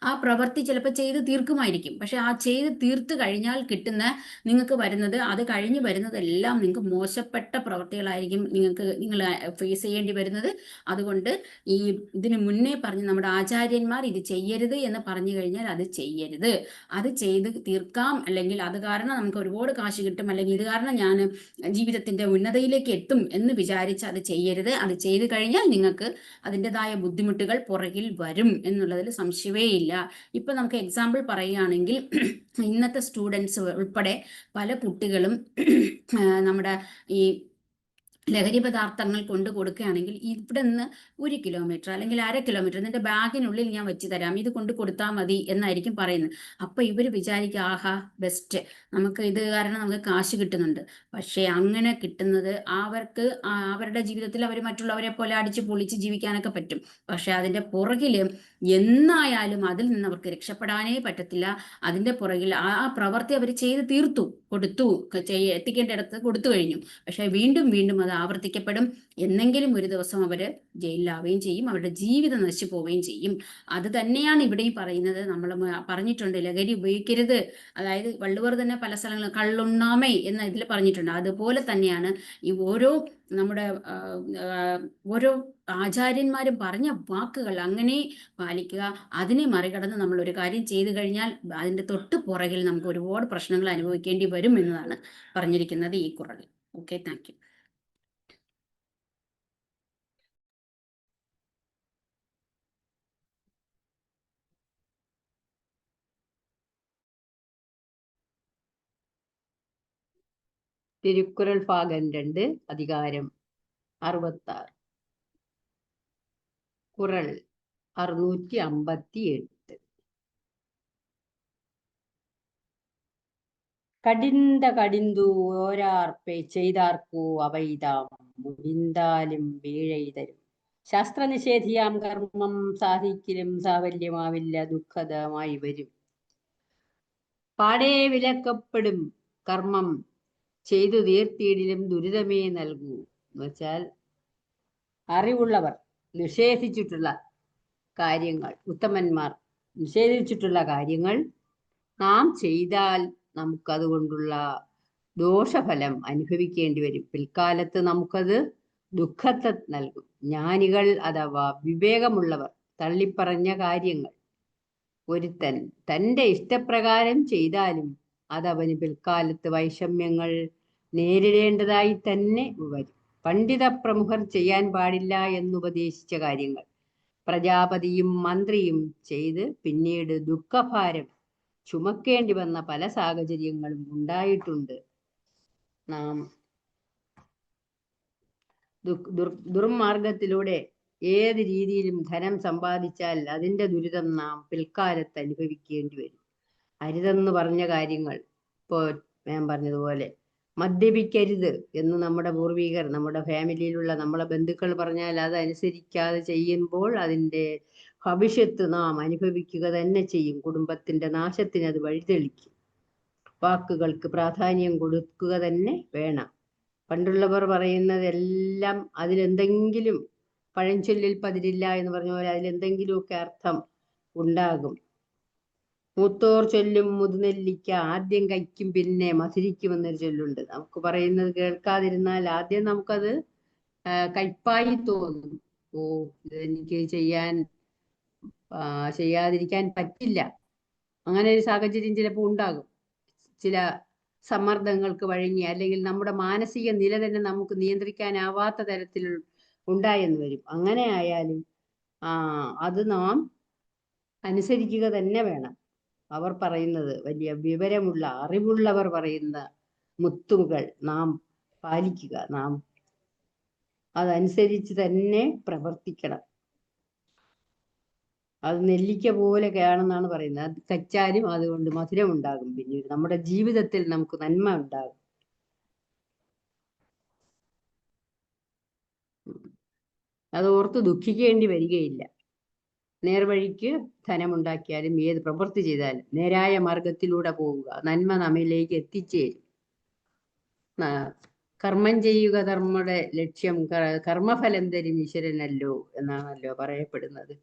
ആ പ്രവൃത്തി ചിലപ്പോൾ ചെയ്ത് തീർക്കുമായിരിക്കും, പക്ഷെ ആ ചെയ്ത് തീർത്ത് കഴിഞ്ഞാൽ കിട്ടുന്ന നിങ്ങൾക്ക് വരുന്നത്, അത് കഴിഞ്ഞ് വരുന്നതെല്ലാം നിങ്ങൾക്ക് മോശപ്പെട്ട പ്രവൃത്തികളായിരിക്കും നിങ്ങൾ ഫേസ് ചെയ്യേണ്ടി വരുന്നത്. അതുകൊണ്ട് ഇതിന് മുന്നേ പറഞ്ഞ് നമ്മുടെ ആചാര്യന്മാർ ഇത് ചെയ്യരുത് എന്ന് പറഞ്ഞു കഴിഞ്ഞാൽ അത് ചെയ്യരുത്. അത് ചെയ്ത് തീർക്കാം, അല്ലെങ്കിൽ അത് കാരണം നമുക്ക് ഒരുപാട് കാശ് കിട്ടും, അല്ലെങ്കിൽ ഇത് കാരണം ഞാൻ ജീവിതത്തിന്റെ ഉന്നതിയിലേക്ക് എത്തും എന്ന് വിചാരിച്ച് അത് ചെയ്യരുത്. അത് ചെയ്ത് കഴിഞ്ഞാൽ നിങ്ങൾക്ക് അതിൻ്റെതായ ബുദ്ധിമുട്ടുകൾ പുറകിൽ വരും എന്നുള്ളതിൽ സംശയമേ ഇല്ല. ഇപ്പൊ നമുക്ക് എക്സാമ്പിൾ പറയുകയാണെങ്കിൽ ഇന്നത്തെ സ്റ്റുഡൻസ് ഉൾപ്പെടെ പല കുട്ടികളും നമ്മുടെ ഈ ലഹരി പദാർത്ഥങ്ങൾ കൊണ്ട് കൊടുക്കുകയാണെങ്കിൽ ഇവിടെ നിന്ന് 1 കിലോമീറ്റർ അല്ലെങ്കിൽ 1/2 കിലോമീറ്റർ നിന്റെ ബാഗിനുള്ളിൽ ഞാൻ വെച്ച് തരാം, ഇത് കൊണ്ട് കൊടുത്താൽ മതി എന്നായിരിക്കും പറയുന്നത്. അപ്പൊ ഇവർ വിചാരിക്കുക ആഹാ ബെസ്റ്റ്, നമുക്ക് ഇത് കാരണം നമുക്ക് കാശ് കിട്ടുന്നുണ്ട്. പക്ഷെ അങ്ങനെ കിട്ടുന്നത് അവർക്ക് അവരുടെ ജീവിതത്തിൽ അവർ മറ്റുള്ളവരെ പോലെ അടിച്ചു പൊളിച്ച് ജീവിക്കാനൊക്കെ പറ്റും. പക്ഷെ അതിന്റെ പുറകില് എന്നായാലും അതിൽ നിന്ന് അവർക്ക് രക്ഷപ്പെടാനേ പറ്റത്തില്ല. അതിന്റെ പുറകിൽ ആ പ്രവൃത്തി അവർ ചെയ്ത് കൊടുത്തു എത്തിക്കേണ്ടിടത്ത് കൊടുത്തു കഴിഞ്ഞു. പക്ഷെ വീണ്ടും അത് ആവർത്തിക്കപ്പെടും. എന്നെങ്കിലും ഒരു ദിവസം അവര് ജയിലിലാവുകയും ചെയ്യും, അവരുടെ ജീവിതം നശിച്ചു പോവുകയും ചെയ്യും. അത് തന്നെയാണ് ഇവിടെയും പറയുന്നത്. നമ്മൾ പറഞ്ഞിട്ടുണ്ട് ലഹരി ഉപയോഗിക്കരുത്, അതായത് വള്ളുവർ തന്നെ പല സ്ഥലങ്ങളും കള്ളുണ്ണാമേ എന്ന ഇതിൽ പറഞ്ഞിട്ടുണ്ട്. അതുപോലെ തന്നെയാണ് ഈ ഓരോ ആചാര്യന്മാരും പറഞ്ഞ വാക്കുകൾ അങ്ങനെ പാലിക്കുക. അതിനെ മറികടന്ന് നമ്മൾ ഒരു കാര്യം ചെയ്തു കഴിഞ്ഞാൽ അതിന്റെ തൊട്ട് പുറകിൽ നമുക്ക് ഒരുപാട് പ്രശ്നങ്ങൾ അനുഭവിക്കേണ്ടി വരും എന്നതാണ് പറഞ്ഞിരിക്കുന്നത് ഈ കുറളിൽ. Okay, thank you. തിരുക്കുറൾ ഭാഗം 2 അധികാരം 66 കുറൾ 658. കടിന്തു ഓരാർപ്പെ ചെയ്താർക്കു അവൈതാം മുടിന്താലും പീഴை തരും. ശാസ്ത്രനിഷേധിയാം കർമ്മം സാധിക്കലും സാഫല്യമാവില്ല, ദുഃഖദമായി വരും. പാടെ വിലക്കപ്പെടും കർമ്മം ചെയ്തു തീർത്തിയിടിലും ദുരിതമേ നൽകൂ. എന്ന് വെച്ചാൽ അറിവുള്ളവർ നിഷേധിച്ചിട്ടുള്ള കാര്യങ്ങൾ, ഉത്തമന്മാർ നിഷേധിച്ചിട്ടുള്ള കാര്യങ്ങൾ നാം ചെയ്താൽ നമുക്കതുകൊണ്ടുള്ള ദോഷഫലം അനുഭവിക്കേണ്ടി വരും. പിൽക്കാലത്ത് നമുക്കത് ദുഃഖത്തെ നൽകും. ജ്ഞാനികൾ അഥവാ വിവേകമുള്ളവർ തള്ളിപ്പറഞ്ഞ കാര്യങ്ങൾ ഒരുത്തൻ തൻ്റെ ഇഷ്ടപ്രകാരം ചെയ്താലും അതവന് പിൽക്കാലത്ത് വൈഷമ്യങ്ങൾ നേരിടേണ്ടതായി തന്നെ വരും. പണ്ഡിത പ്രമുഖർ ചെയ്യാൻ പാടില്ല എന്നുപദേശിച്ച കാര്യങ്ങൾ പ്രജാപതിയും മന്ത്രിയും ചെയ്ത് പിന്നീട് ദുഃഖഭാരം ചുമക്കേണ്ടി വന്ന പല സാഹചര്യങ്ങളും ഉണ്ടായിട്ടുണ്ട്. നാം ദുർമാർഗത്തിലൂടെ ഏത് രീതിയിലും ധനം സമ്പാദിച്ചാൽ അതിൻ്റെ ദുരിതം നാം പിൽക്കാലത്ത് അനുഭവിക്കേണ്ടി വരും. അരുതെന്ന് പറഞ്ഞ കാര്യങ്ങൾ, ഇപ്പോൾ ഞാൻ പറഞ്ഞതുപോലെ മദ്യപിക്കരുത് എന്ന് നമ്മുടെ പൂർവികർ, നമ്മുടെ ഫാമിലിയിലുള്ള നമ്മളെ ബന്ധുക്കൾ പറഞ്ഞാൽ അതനുസരിക്കാതെ ചെയ്യുമ്പോൾ അതിൻ്റെ ഭവിഷ്യത്ത് നാം അനുഭവിക്കുക തന്നെ ചെയ്യും. കുടുംബത്തിൻ്റെ നാശത്തിന് അത് വഴിതെളിക്കും. വാക്കുകൾക്ക് പ്രാധാന്യം കൊടുക്കുക തന്നെ വേണം. പണ്ടുള്ളവർ പറയുന്നതെല്ലാം അതിലെന്തെങ്കിലും, പഴഞ്ചൊല്ലിൽ പതിരില്ല എന്ന് പറഞ്ഞ പോലെ അതിലെന്തെങ്കിലുമൊക്കെ അർത്ഥം ഉണ്ടാകും. മൂത്തോർ ചൊല്ലും മുതുനെല്ലിക്ക ആദ്യം കഴിക്കും പിന്നെ മധുരിക്കുമെന്നൊരു ചൊല്ലുണ്ട്. നമുക്ക് പറയുന്നത് കേൾക്കാതിരുന്നാൽ ആദ്യം നമുക്കത് കയ്പായി തോന്നും. ഓ, ഇതെനിക്ക് ചെയ്യാതിരിക്കാൻ പറ്റില്ല. അങ്ങനെ ഒരു സാഹചര്യം ചിലപ്പോൾ ഉണ്ടാകും. ചില സമ്മർദ്ദങ്ങൾക്ക് വഴങ്ങി, അല്ലെങ്കിൽ നമ്മുടെ മാനസിക നില തന്നെ നമുക്ക് നിയന്ത്രിക്കാനാവാത്ത തരത്തിൽ ഉണ്ടായെന്ന് വരും. അങ്ങനെ ആയാലും അത് നാം അനുസരിക്കുക തന്നെ വേണം. അവർ പറയുന്നത്, വലിയ വിവരമുള്ള അറിവുള്ളവർ പറയുന്ന മുത്തുകൾ നാം പാലിക്കുക. നാം അതനുസരിച്ച് തന്നെ പ്രവർത്തിക്കണം. അത് നെല്ലിക്ക പോലെയാണെന്നാണ് പറയുന്നത്. അത് കച്ചാലും അതുകൊണ്ട് മധുരം ഉണ്ടാകും. പിന്നീട് നമ്മുടെ ജീവിതത്തിൽ നമുക്ക് നന്മ ഉണ്ടാകും. അത് ഓർത്ത് ദുഃഖിക്കേണ്ടി വരികയില്ല. നേർവഴിക്ക് ധനമുണ്ടാക്കിയാലും ഏത് പ്രവൃത്തി ചെയ്താലും നേരായ മാർഗത്തിലൂടെ പോവുക. നന്മ നമ്മിലേക്ക് എത്തിച്ചേരും. കർമ്മം ചെയ്യുക ധർമ്മയുടെ ലക്ഷ്യം, കർമ്മഫലം തരും ഈശ്വരനല്ലോ എന്നാണല്ലോ പറയപ്പെടുന്നത്.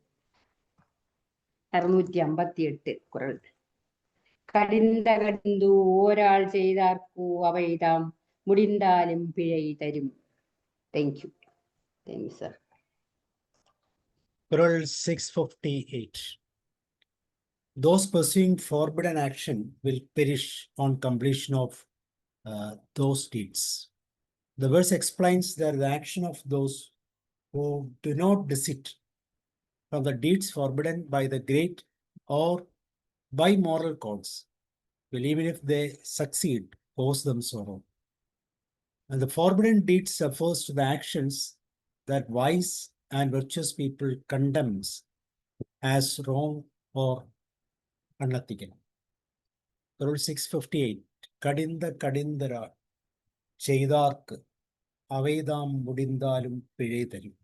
658 കുറൾ. കടിന്ത കടിന്തു ഒരാൾ ചെയ്താർക്കു അവയിതാം മുടിന്താലും പിഴை തരും. Thank you sir. Qural 658. Those pursuing forbidden action will perish on completion of those deeds. The verse explains that the action of those who do not desist from the deeds forbidden by the great or by moral codes will, even if they succeed, cause them sorrow. And the forbidden deeds refers to the actions that wise and virtuous people condemns as wrong or unethical. Qural 658. Kadinda kadindara ചെയ്താർക്ക് അവൈതാം മുടിന്താലും പിഴை തരും.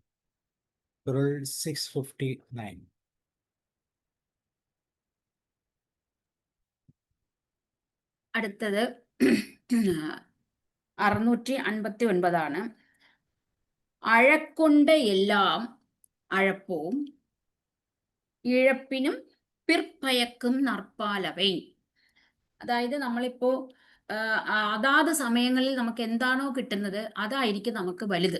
Qural 659. അടുത്തത് 659 അഴക്കൊണ്ട് എല്ലാം അഴപ്പവും ഇഴപ്പിനും പിற்பയക്കും നർപ്പാലവൈ. അതായത് നമ്മളിപ്പോ അതാത് സമയങ്ങളിൽ നമുക്ക് എന്താണോ കിട്ടുന്നത് അതായിരിക്കും നമുക്ക് വലുത്.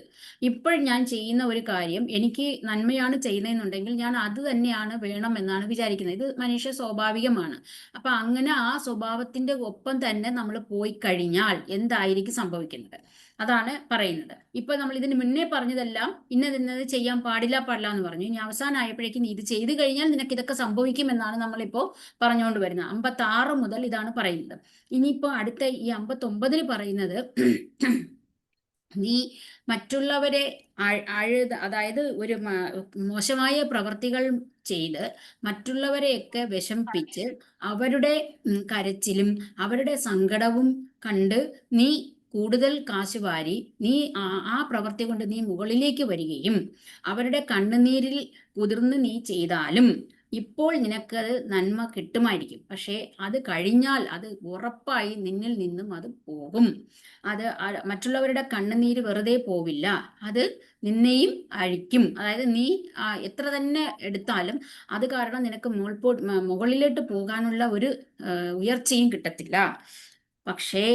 ഇപ്പോൾ ഞാൻ ചെയ്യുന്ന ഒരു കാര്യം എനിക്ക് നന്മയാണ് ചെയ്യുന്നതെന്നുണ്ടെങ്കിൽ ഞാൻ അത് തന്നെയാണ് വേണമെന്നാണ് വിചാരിക്കുന്നത്. ഇത് മനുഷ്യ സ്വാഭാവികമാണ്. അപ്പൊ അങ്ങനെ ആ സ്വഭാവത്തിന്റെ ഒപ്പം തന്നെ നമ്മൾ പോയി കഴിഞ്ഞാൽ എന്തായിരിക്കും സംഭവിക്കുന്നത് അതാണ് പറയുന്നത്. ഇപ്പൊ നമ്മൾ ഇതിന് മുന്നേ പറഞ്ഞതെല്ലാം ഇന്നത് ചെയ്യാൻ പാടില്ല എന്ന് പറഞ്ഞു. ഇനി അവസാനമായപ്പോഴേക്കും നീ ഇത് ചെയ്തു കഴിഞ്ഞാൽ നിനക്ക് ഇതൊക്കെ സംഭവിക്കുമെന്നാണ് നമ്മളിപ്പോ പറഞ്ഞുകൊണ്ട് വരുന്നത്. 56 മുതൽ ഇതാണ് പറയുന്നത്. ഇനിയിപ്പോ അടുത്ത ഈ 59 പറയുന്നത് നീ മറ്റുള്ളവരെ അതായത് ഒരു മോശമായ പ്രവർത്തികൾ ചെയ്ത് മറ്റുള്ളവരെയൊക്കെ വിഷമിപ്പിച്ച് അവരുടെ കരച്ചിലും അവരുടെ സങ്കടവും കണ്ട് നീ കൂടുതൽ കാശ് വാരി നീ ആ പ്രവൃത്തി കൊണ്ട് നീ മുകളിലേക്ക് വരികയും അവരുടെ കണ്ണുനീരിൽ കുതിർന്ന് നീ ചെയ്താലും ഇപ്പോൾ നിനക്കത് നന്മ കിട്ടുമായിരിക്കും, പക്ഷേ അത് കഴിഞ്ഞാൽ അത് ഉറപ്പായി നിന്നിൽ നിന്നും അത് പോകും. അത് മറ്റുള്ളവരുടെ കണ്ണുനീര് വെറുതെ പോവില്ല, അത് നിന്നെയും അഴിക്കും. അതായത് നീ എത്ര തന്നെ എടുത്താലും അത് കാരണം നിനക്ക് മുകളിലോട്ട് പോകാനുള്ള ഒരു ഉയർച്ചയും കിട്ടത്തില്ല. പക്ഷേ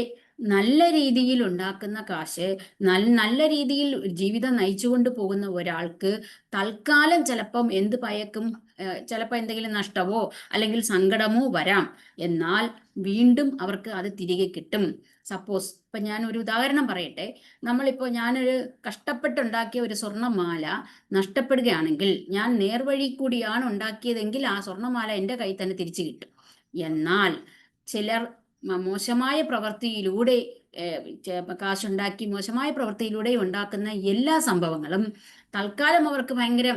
നല്ല രീതിയിൽ ഉണ്ടാക്കുന്ന കാശ്, നല്ല രീതിയിൽ ജീവിതം നയിച്ചുകൊണ്ട് പോകുന്ന ഒരാൾക്ക് തൽക്കാലം ചിലപ്പം എന്ത് ഭയക്കും, ചിലപ്പോൾ എന്തെങ്കിലും നഷ്ടമോ അല്ലെങ്കിൽ സങ്കടമോ വരാം. എന്നാൽ വീണ്ടും അവർക്ക് അത് തിരികെ കിട്ടും. സപ്പോസ് ഇപ്പം ഞാൻ ഒരു ഉദാഹരണം പറയട്ടെ. നമ്മളിപ്പോൾ ഞാനൊരു കഷ്ടപ്പെട്ടുണ്ടാക്കിയ ഒരു സ്വർണ്ണമാല നഷ്ടപ്പെടുകയാണെങ്കിൽ, ഞാൻ നേർവഴി കൂടിയാണ് ഉണ്ടാക്കിയതെങ്കിൽ ആ സ്വർണ്ണമാല എൻ്റെ കയ്യിൽ തന്നെ തിരിച്ചു കിട്ടും. എന്നാൽ ചിലർ മോശമായ പ്രവൃത്തിയിലൂടെ കാശുണ്ടാക്കി മോശമായ പ്രവൃത്തിയിലൂടെ ഉണ്ടാക്കുന്ന എല്ലാ സംഭവങ്ങളും തൽക്കാലം അവർക്ക് ഭയങ്കര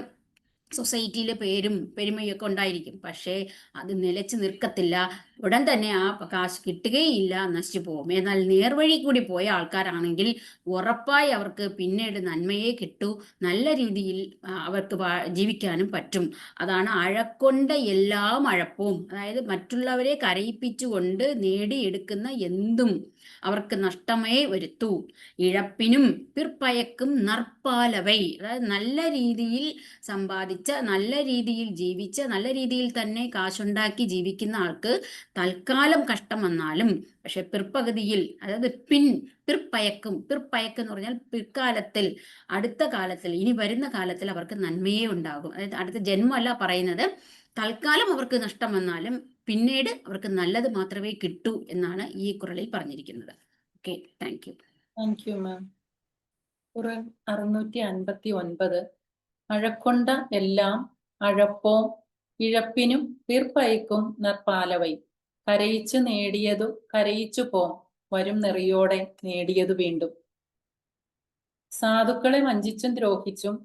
സൊസൈറ്റിയിലെ പേരും പെരുമയൊക്കെ ഉണ്ടായിരിക്കും, പക്ഷേ അത് നിലച്ച് നിൽക്കത്തില്ല. ഉടൻ തന്നെ ആ കാശ് കിട്ടുകയില്ല, നശിച്ചു പോകും. എന്നാൽ നേർവഴി കൂടി പോയ ആൾക്കാരാണെങ്കിൽ ഉറപ്പായി അവർക്ക് പിന്നീട് നന്മയെ കിട്ടൂ, നല്ല രീതിയിൽ അവർക്ക് ജീവിക്കാനും പറ്റും. അതാണ് അഴക്കൊണ്ട എല്ലാം അഴപ്പവും. അതായത് മറ്റുള്ളവരെ കരയിപ്പിച്ചുകൊണ്ട് നേടിയെടുക്കുന്ന എന്തും അവർക്ക് നഷ്ടമേ വരുത്തൂ. ഇഴപ്പിനും പിற்பയക്കും നർപ്പാലവൈ. അതായത് നല്ല രീതിയിൽ സമ്പാദിച്ച, നല്ല രീതിയിൽ ജീവിച്ച, നല്ല രീതിയിൽ തന്നെ കാശുണ്ടാക്കി ജീവിക്കുന്ന ആൾക്ക് തൽക്കാലം കഷ്ടം വന്നാലും, പക്ഷെ പിற்பകുതിയിൽ, അതായത് പിற்பയക്കും എന്ന് പറഞ്ഞാൽ പിൽക്കാലത്തിൽ, അടുത്ത കാലത്തിൽ, ഇനി വരുന്ന കാലത്തിൽ അവർക്ക് നന്മയേ ഉണ്ടാകും. അതായത് അടുത്ത ജന്മമല്ല പറയുന്നത്, തൽക്കാലം അവർക്ക് നഷ്ടം വന്നാലും പിന്നീട് അവർക്ക് നല്ലത് മാത്രമേ കിട്ടൂ എന്നാണ് ഈ കുറളിൽ പറഞ്ഞിരിക്കുന്നത്. Okay, thank you. Thank you ma'am. Quran 659. അഴക്കൊണ്ട എല്ലാം അഴപ്പോം ഇഴപ്പിനും പിർപ്പയക്കും നർപ്പാലവൈ. കരയിച്ചു നേടിയതു കരയിച്ചു പോം വരും നെറിയോടെ നേടിയതു വീണ്ടും. സാധുക്കളെ വഞ്ചിച്ചും ദ്രോഹിച്ചും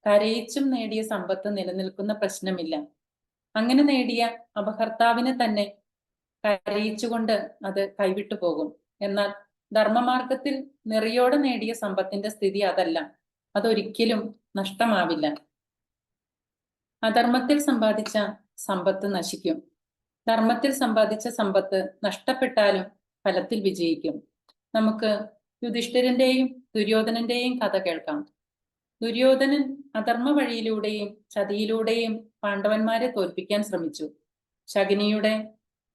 കരയിച്ചും നേടിയ സമ്പത്ത് നിലനിൽക്കുന്ന പ്രശ്നമില്ല. അങ്ങനെ നേടിയ അപഹർത്താവിനെ തന്നെ കരയിച്ചുകൊണ്ട് അത് കൈവിട്ടു പോകും. എന്നാൽ ധർമ്മമാർഗത്തിൽ നെറിയോടെ നേടിയ സമ്പത്തിന്റെ സ്ഥിതി അതല്ല, അതൊരിക്കലും നഷ്ടമാവില്ല. അധർമ്മത്തിൽ സമ്പാദിച്ച സമ്പത്ത് നശിക്കും. ധർമ്മത്തിൽ സമ്പാദിച്ച സമ്പത്ത് നഷ്ടപ്പെട്ടാലും ഫലത്തിൽ വിജയിക്കും. നമുക്ക് യുധിഷ്ഠിരന്റെയും ദുര്യോധനന്റെയും കഥ കേൾക്കാം. ദുര്യോധനൻ അധർമ്മ വഴിയിലൂടെയും ചതിയിലൂടെയും പാണ്ഡവന്മാരെ തോൽപ്പിക്കാൻ ശ്രമിച്ചു. ശകുനിയുടെ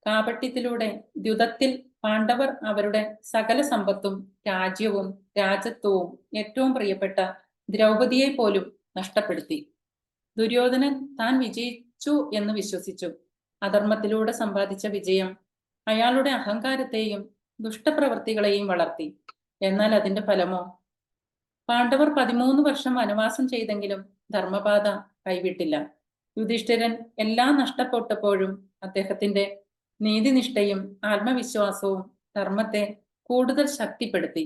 കാപട്യത്തിലൂടെ ദ്യുതത്തിൽ പാണ്ഡവർ അവരുടെ സകല സമ്പത്തും രാജ്യവും രാജത്വവും ഏറ്റവും പ്രിയപ്പെട്ട ദ്രൗപദിയെ പോലും നഷ്ടപ്പെടുത്തി. ദുര്യോധനൻ താൻ വിജയിച്ചു എന്ന് വിശ്വസിച്ചു. അധർമ്മത്തിലൂടെ സമ്പാദിച്ച വിജയം അയാളുടെ അഹങ്കാരത്തെയും ദുഷ്ടപ്രവൃത്തികളെയും വളർത്തി. എന്നാൽ അതിന്റെ ഫലമോ? പാണ്ഡവർ 13 വർഷം വനവാസം ചെയ്തെങ്കിലും ധർമ്മപാത കൈവിട്ടില്ല. യുധിഷ്ഠിരൻ എല്ലാം നഷ്ടപ്പെട്ടപ്പോഴും അദ്ദേഹത്തിന്റെ നീതിനിഷ്ഠയും ആത്മവിശ്വാസവും ധർമ്മത്തെ കൂടുതൽ ശക്തിപ്പെടുത്തി.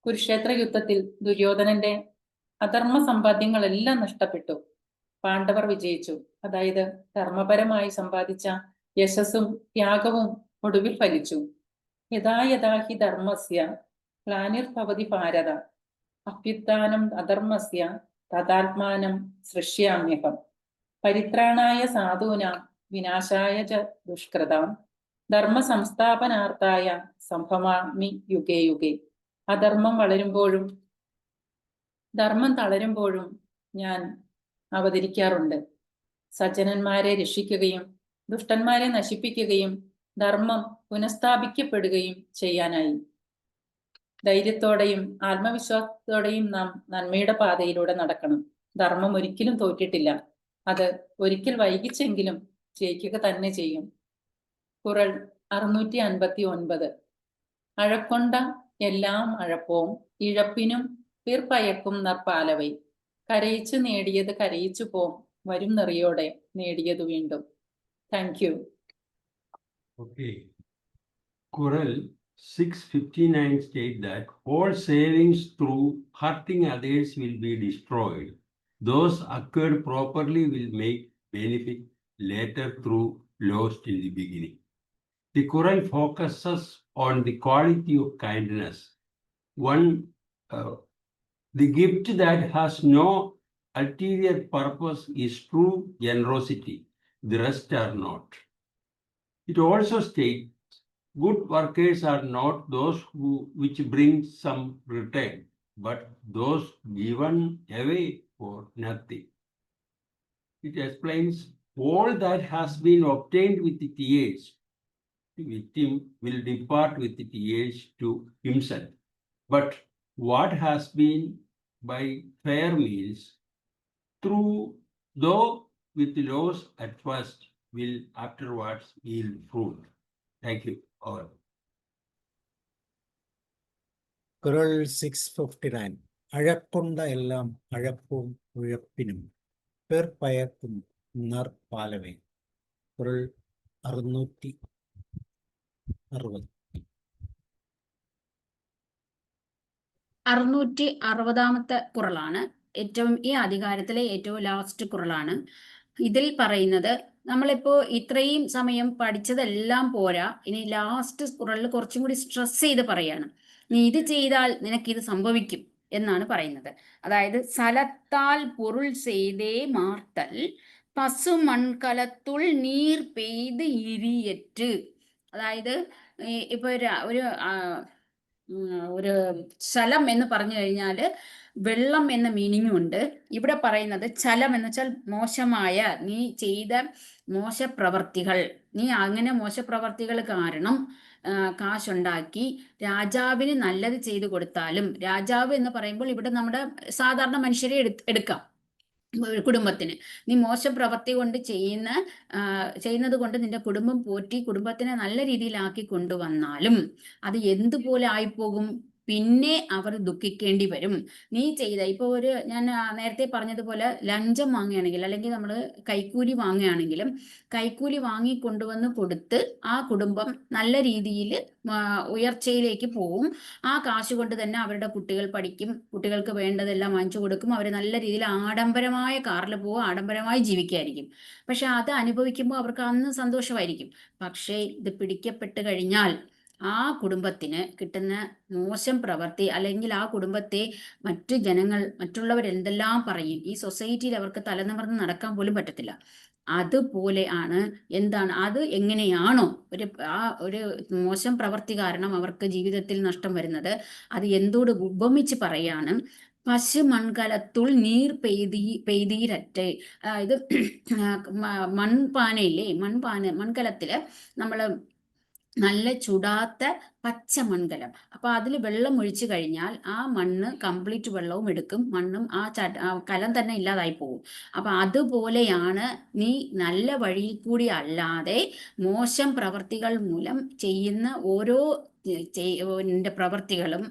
കുരുക്ഷേത്ര യുദ്ധത്തിൽ ദുര്യോധനന്റെ അധർമ്മ സമ്പാദ്യങ്ങളെല്ലാം നഷ്ടപ്പെട്ടു. പാണ്ഡവർ വിജയിച്ചു. അതായത് ധർമ്മപരമായി സമ്പാദിച്ച യശസ്സും ത്യാഗവും ഒടുവിൽ ഫലിച്ചു. യഥാ യഥാ ഹി ധർമ്മസ്യ ഗ്ലാനിർഭവതി ഭാരത അഭ്യുത്ഥാനം അധർമ്മസ്യ തഥാത്മാനം സൃഷ്യാമ്യഹം പരിത്രാണായ സാധൂനാം വിനാശായ ച ദുഷ്കൃതാം ധർമ്മ സംസ്ഥാപനാർത്ഥായ സംഭവാമി യുഗേ യുഗേ. അധർമ്മം വളരുമ്പോഴും ധർമ്മം തളരുമ്പോഴും ഞാൻ അവതരിക്കാറുണ്ട്. സജ്ജനന്മാരെ രക്ഷിക്കുകയും ദുഷ്ടന്മാരെ നശിപ്പിക്കുകയും ധർമ്മം പുനഃസ്ഥാപിക്കപ്പെടുകയും ചെയ്യാനായി. ധൈര്യത്തോടെയും ആത്മവിശ്വാസത്തോടെയും നാം നന്മയുടെ പാതയിലൂടെ നടക്കണം. ധർമ്മം ഒരിക്കലും തോറ്റിട്ടില്ല. അത് ഒരിക്കൽ വൈകിച്ചെങ്കിലും ജയിക്കുക തന്നെ ചെയ്യും. ഖുർആൻ 659. അഴക്കൊണ്ട എല്ലാം അഴപ്പവും ഇഴപ്പിനും പിർപ്പയക്കും നർപ്പാലവൈ. കരയിച്ചു നേടിയത് കരയിച്ചു പോം വരും നെറിയോടെ നേടിയത് വീണ്ടും. Thank you. Okay. Quran 659 state that all savings through hurting others will be destroyed. Those occurred properly will make benefit later through lost in the beginning. The Quran focuses on the quality of kindness. The gift that has no ulterior purpose is true generosity. the rest are not. It also states, good workers are not those which bring some return, but those given away for nothing. It explains all that has been obtained with years. The victim will depart with years to himself. But what has been by fair means, through though with loss at first, will afterwards yield fruit. Thank you all. കുറൾ 659. അഴക്കൊണ്ട എല്ലാം അഴപ്പും ഉഴപ്പിനും പേർ പയർക്കും നർ പാലവേ. കുറൾ 660. 660-ാമത്തെ കുറളാണ് ഏറ്റവും ഈ അധികാരത്തിലെ ഏറ്റവും ലാസ്റ്റ് കുറളാണ്. ഇതിൽ പറയുന്നത് നമ്മളിപ്പോ ഇത്രയും സമയം പഠിച്ചതെല്ലാം പോരാ, ഇനി ലാസ്റ്റ് കുറളിൽ കുറച്ചും കൂടി സ്ട്രെസ് ചെയ്ത് പറയാണ്. നീ ഇത് ചെയ്താൽ നിനക്കിത് സംഭവിക്കും എന്നാണ് പറയുന്നത്. അതായത് സ്ഥലത്താൽ പൊരുൾ ചെയ്തേ മാർത്തൽ പശുമൺകലത്തുൾ നീർ പെയ്ത് ഇരിയറ്റ്. അതായത് ഇപ്പൊ ഒരു ചലം എന്ന് പറഞ്ഞു കഴിഞ്ഞാൽ വെള്ളം എന്ന മീനിങ്ങും ഉണ്ട്. ഇവിടെ പറയുന്നത് ചലം എന്ന് വെച്ചാൽ മോശമായ, നീ ചെയ്ത മോശപ്രവർത്തികൾ, നീ അങ്ങനെ മോശപ്രവർത്തികൾ കാരണം കാശുണ്ടാക്കി രാജാവിന് നല്ലത് ചെയ്തു കൊടുത്താലും, രാജാവ് എന്ന് പറയുമ്പോൾ ഇവിടെ നമ്മുടെ സാധാരണ മനുഷ്യരെ എടുക്കാം, കുടുംബത്തിന് നീ മോശം പ്രവൃത്തി കൊണ്ട് ചെയ്യുന്നത് കൊണ്ട് നിന്റെ കുടുംബം പോറ്റി കുടുംബത്തിനെ നല്ല രീതിയിലാക്കി കൊണ്ടുവന്നാലും അത് എന്തുപോലെ ആയിപ്പോകും, പിന്നെ അവർ ദുഃഖിക്കേണ്ടി വരും. നീ ചെയ്ത ഇപ്പോൾ ഞാൻ നേരത്തെ പറഞ്ഞതുപോലെ ലഞ്ചം വാങ്ങുകയാണെങ്കിൽ അല്ലെങ്കിൽ നമ്മൾ കൈക്കൂലി വാങ്ങുകയാണെങ്കിലും കൈക്കൂലി വാങ്ങി കൊണ്ടുവന്ന് കൊടുത്ത് ആ കുടുംബം നല്ല രീതിയിൽ ഉയർച്ചയിലേക്ക് പോവും. ആ കാശ് കൊണ്ട് തന്നെ അവരുടെ കുട്ടികൾ പഠിക്കും, കുട്ടികൾക്ക് വേണ്ടതെല്ലാം വാങ്ങിച്ചു കൊടുക്കും, അവർ നല്ല രീതിയിൽ ആഡംബരമായ കാറിൽ പോവുക, ആഡംബരമായി ജീവിക്കായിരിക്കും. പക്ഷെ അത് അനുഭവിക്കുമ്പോൾ അവർക്ക് അന്ന് സന്തോഷമായിരിക്കും. പക്ഷേ ഇത് പിടിക്കപ്പെട്ട് കഴിഞ്ഞാൽ ആ കുടുംബത്തിന് കിട്ടുന്ന മോശം പ്രവൃത്തി അല്ലെങ്കിൽ ആ കുടുംബത്തെ മറ്റു ജനങ്ങൾ മറ്റുള്ളവരെന്തെല്ലാം പറയും, ഈ സൊസൈറ്റിയിൽ അവർക്ക് തലനിവർന്ന് നടക്കാൻ പോലും പറ്റത്തില്ല. അതുപോലെ ആണ് എന്താണ് അത് എങ്ങനെയാണോ ഒരു മോശം പ്രവൃത്തി കാരണം അവർക്ക് ജീവിതത്തിൽ നഷ്ടം വരുന്നത്, അത് എന്തോട് ഉപമിച്ച് പറയാണ്. പശുമൺകലത്തുൾ നീർ പെയ്തീരറ്റ്. അതായത് മൺപാനയില്ലേ, മൺകലത്തില് നമ്മള് നല്ല ചുടാത്ത പച്ച മൺകലം, അപ്പൊ അതിൽ വെള്ളം ഒഴിച്ചു കഴിഞ്ഞാൽ ആ മണ്ണ് കംപ്ലീറ്റ് വെള്ളവും എടുക്കും, മണ്ണും ആ കലം തന്നെ ഇല്ലാതായി പോകും. അപ്പൊ അതുപോലെയാണ് നീ നല്ല വഴിയിൽ കൂടി അല്ലാതെ മോശം പ്രവർത്തികൾ മൂലം ചെയ്യുന്ന ഓരോ നിന്റെ പ്രവർത്തികളും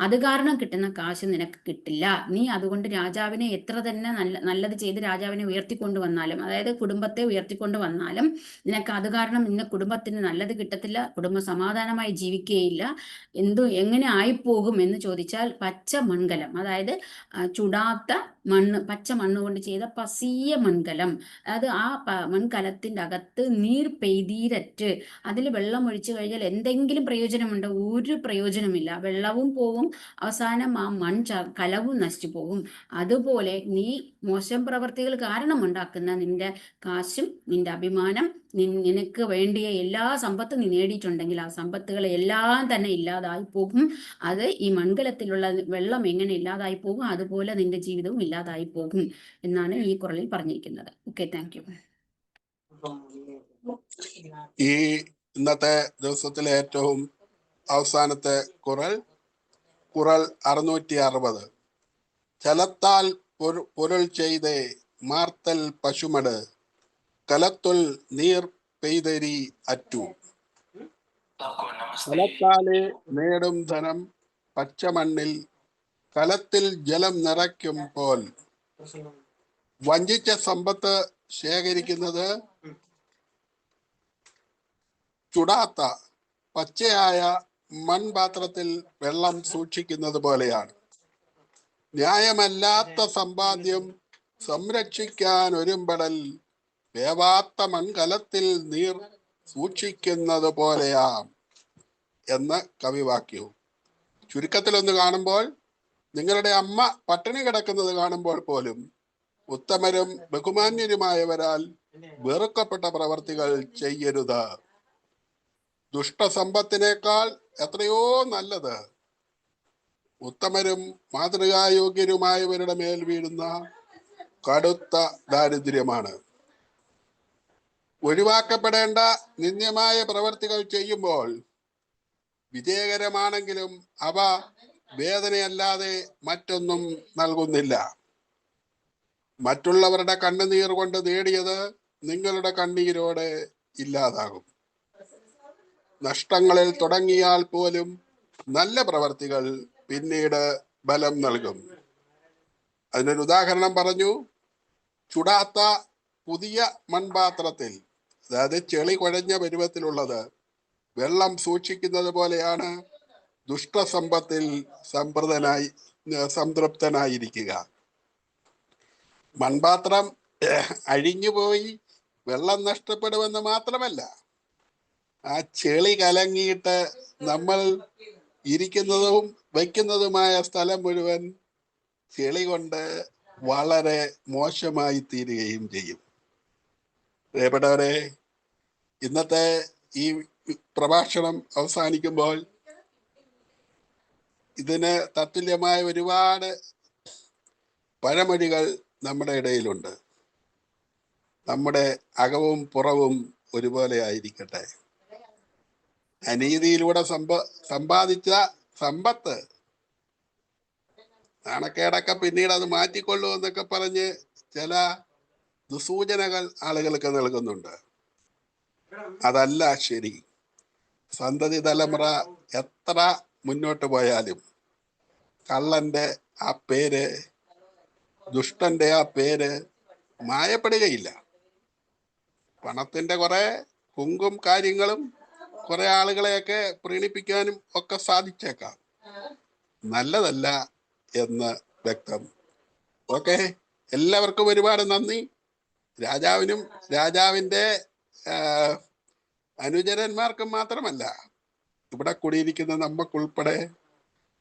അത് കാരണം കിട്ടുന്ന കാശ് നിനക്ക് കിട്ടില്ല. നീ അതുകൊണ്ട് രാജാവിനെ എത്ര തന്നെ നല്ലത് ചെയ്ത് രാജാവിനെ ഉയർത്തിക്കൊണ്ടു വന്നാലും, അതായത് കുടുംബത്തെ ഉയർത്തിക്കൊണ്ടു വന്നാലും നിനക്ക് അത് കാരണം നിന്റെ കുടുംബത്തിന് നല്ലത് കിട്ടത്തില്ല, കുടുംബം സമാധാനമായി ജീവിക്കുകയില്ല. എങ്ങനെ ആയിപ്പോകും എന്ന് ചോദിച്ചാൽ പച്ച മൺകലം, അതായത് ചുടാത്ത മണ്ണ്, പച്ച മണ്ണ് കൊണ്ട് ചെയ്ത പസിയ മൺകലം, അതായത് ആ മൺകലത്തിൻ്റെ അകത്ത് നീർ പെയ്തീരറ്റ്, അതിൽ വെള്ളം ഒഴിച്ചു കഴിഞ്ഞാൽ എന്തെങ്കിലും പ്രയോജനമുണ്ടോ? ഒരു പ്രയോജനമില്ല, വെള്ളവും പോവും, അവസാനം ആ കലവും നശിച്ചു പോകും. അതുപോലെ നീ മോശം പ്രവർത്തികൾ കാരണം ഉണ്ടാക്കുന്ന നിന്റെ കാശും നിന്റെ അഭിമാനം, നിനക്ക് വേണ്ടിയ എല്ലാ സമ്പത്തും നീ നേടിയിട്ടുണ്ടെങ്കിൽ ആ സമ്പത്തുകൾ എല്ലാം തന്നെ ഇല്ലാതായി പോകും. അത് ഈ മൺകലത്തിലുള്ള വെള്ളം എങ്ങനെ ഇല്ലാതായി പോകും അതുപോലെ നിന്റെ ജീവിതവും ഇല്ലാതായി പോകും എന്നാണ് ഈ കുറളിൽ പറഞ്ഞിരിക്കുന്നത്. Okay, thank U. ഈ ഇന്നത്തെ ദിവസത്തിലെ ഏറ്റവും അവസാനത്തെ കുറൾ 660. ചലത്താൽ പൊരുൾ ചെയ്തേ മാർത്തൽ പശുമട് കലത്തുൾ നീർ പെയ്തരി അറ്റു. കലത്താലെ നേടും ധനം പച്ചമണ്ണിൽ കലത്തിൽ ജലം നിറയ്ക്കും പോൽ. വഞ്ചിച്ച സമ്പത്ത് ശേഖരിക്കുന്നത് ചുടാത്ത പച്ചയായ മൺപാത്രത്തിൽ വെള്ളം സൂക്ഷിക്കുന്നത് പോലെയാണ്. ന്യായമല്ലാത്ത സമ്പാദ്യം സംരക്ഷിക്കാൻ ഒരുമ്പടൽ വേവാത്ത മൺകലത്തിൽ നീർ സൂക്ഷിക്കുന്നത് പോലെയാം എന്ന് കവിവാക്യവും. ചുരുക്കത്തിലൊന്ന് കാണുമ്പോൾ, നിങ്ങളുടെ അമ്മ പട്ടിണി കിടക്കുന്നത് കാണുമ്പോൾ പോലും ഉത്തമരും ബഹുമാന്യരുമായവരാൽ വെറുക്കപ്പെട്ട പ്രവർത്തികൾ ചെയ്യരുത്. ദുഷ്ടസമ്പത്തിനേക്കാൾ എത്രയോ നല്ലത് ഉത്തമരും മാതൃകായോഗ്യരുമായവരുടെ മേൽ വീഴുന്ന കടുത്ത ദാരിദ്ര്യമാണ്. ഒഴിവാക്കപ്പെടേണ്ട നിന്ദ്യമായ പ്രവർത്തികൾ ചെയ്യുമ്പോൾ വിജയകരമാണെങ്കിലും അവ വേദനയല്ലാതെ മറ്റൊന്നും നൽകുന്നില്ല. മറ്റുള്ളവരുടെ കണ്ണുനീർ കൊണ്ട് നേടിയത് നിങ്ങളുടെ കണ്ണീരോടെ ഇല്ലാതാകും. നഷ്ടങ്ങളിൽ തുടങ്ങിയാൽ പോലും നല്ല പ്രവർത്തികൾ പിന്നീട് ബലം നൽകും. അതിനൊരു ഉദാഹരണം പറഞ്ഞു. ചുടാത്ത പുതിയ മൺപാത്രത്തിൽ, അതായത് ചെളി കുഴഞ്ഞ പരുവത്തിലുള്ളത്, വെള്ളം സൂക്ഷിക്കുന്നത് പോലെയാണ് ദുഷ്ടസമ്പത്തിൽ സംതൃപ്തനായിരിക്കുക. മൺപാത്രം അഴിഞ്ഞുപോയി വെള്ളം നഷ്ടപ്പെടുമെന്ന് മാത്രമല്ല, ആ ചെളി കലങ്ങിയിട്ട് നമ്മൾ ഇരിക്കുന്നതും വയ്ക്കുന്നതുമായ സ്ഥലം മുഴുവൻ ചെളി കൊണ്ട് വളരെ മോശമായി തീരുകയും ചെയ്യും. പ്രിയപ്പെട്ടവരെ, ഇന്നത്തെ ഈ പ്രഭാഷണം അവസാനിക്കുമ്പോൾ ഇതിന് തത്തുല്യമായ ഒരുപാട് പഴമൊഴികൾ നമ്മുടെ ഇടയിലുണ്ട്. നമ്മുടെ അകവും പുറവും ഒരുപോലെ ആയിരിക്കട്ടെ. അനീതിയിലൂടെ സമ്പാദിച്ച സമ്പത്ത് നാണക്കേടൊക്കെ പിന്നീട് അത് മാറ്റിക്കൊള്ളൂ എന്നൊക്കെ പറഞ്ഞ് ചില ദുസൂചനകൾ ആളുകൾക്ക് നൽകുന്നുണ്ട്. അതല്ല ശരി. സന്തതി തലമുറ എത്ര മുന്നോട്ട് പോയാലും കള്ളന്റെ ആ പേര്, ദുഷ്ടന്റെ ആ പേര് മായപ്പെടുകയില്ല. പണത്തിന്റെ കുറെ കുങ്കും കാര്യങ്ങളും കുറെ ആളുകളെയൊക്കെ പ്രീണിപ്പിക്കാനും ഒക്കെ സാധിച്ചേക്കാം. നല്ലതല്ല എന്ന് വ്യക്തം. ഓക്കെ, എല്ലാവർക്കും ഒരുപാട് നന്ദി. രാജാവിനും രാജാവിൻ്റെ അനുചരന്മാർക്കും മാത്രമല്ല, ഇവിടെ കൂടിയിരിക്കുന്ന നമുക്കുൾപ്പെടെ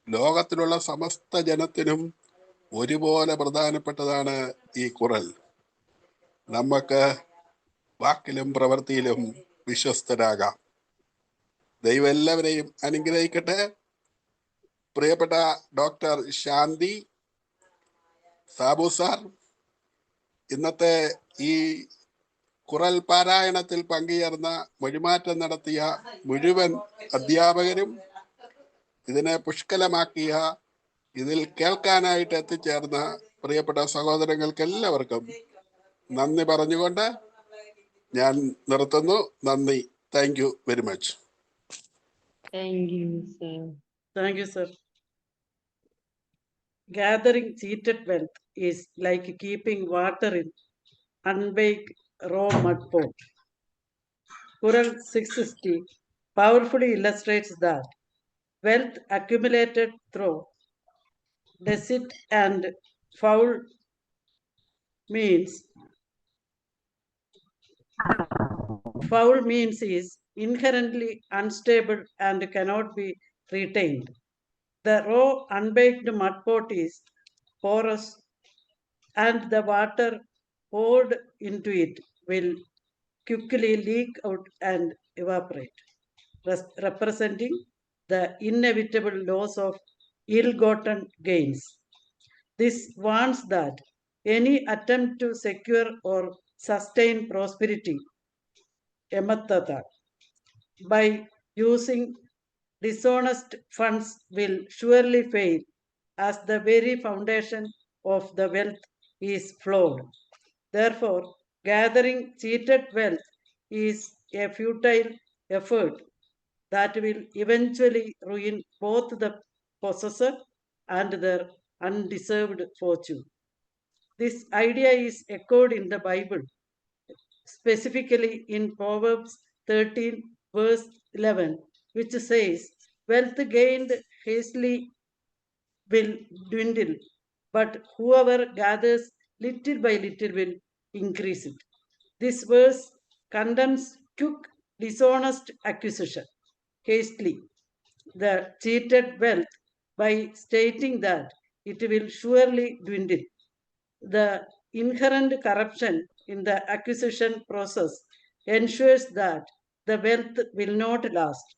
ലോകത്തിലുള്ള സമസ്ത ജനത്തിനും ഒരുപോലെ പ്രധാനപ്പെട്ടതാണ് ഈ ഖുർആൻ. നമുക്ക് വാക്കിലും പ്രവൃത്തിയിലും വിശ്വസ്തരാകാം. ദൈവം എല്ലാവരെയും അനുഗ്രഹിക്കട്ടെ. പ്രിയപ്പെട്ട ഡോക്ടർ ശാന്തി സാബു സാർ, ഇന്നത്തെ ഈ ഖുർആൻ പാരായണത്തിൽ പങ്കുചേർന്ന മൊഴിമാറ്റം നടത്തിയ മുഴുവൻ അധ്യാപകരും, ഇതിനെ പുഷ്കലമാക്കിയ, ഇതിൽ കേൾക്കാനായിട്ട് എത്തിച്ചേർന്ന പ്രിയപ്പെട്ട സഹോദരങ്ങൾക്ക് എല്ലാവർക്കും നന്ദി പറഞ്ഞുകൊണ്ട് ഞാൻ നിർത്തുന്നു. നന്ദി. Thank you very much. Thank you, sir. Gathering seated wealth is like keeping water in unbaked raw mud pot. Quran 660 powerfully illustrates that wealth accumulated through deceit and foul means is inherently unstable and cannot be retained. The raw unbaked mud pot is porous, and the water poured into it will quickly leak out and evaporate, representing the inevitable loss of ill-gotten gains. This warns that any attempt to secure or sustain prosperity by using dishonest funds will surely fail, as the very foundation of the wealth is flawed. Therefore, gathering cheated wealth is a futile effort that will eventually ruin both the possessor and their undeserved fortune. This idea is echoed in the Bible, specifically in Proverbs 13, verse 11, which says, "Wealth gained hastily will dwindle, but whoever gathers little by little will increase it." This verse condemns quick, dishonest acquisition, hastily, the cheated wealth, by stating that it will surely dwindle. The inherent corruption in the acquisition process ensures that the wealth will not last,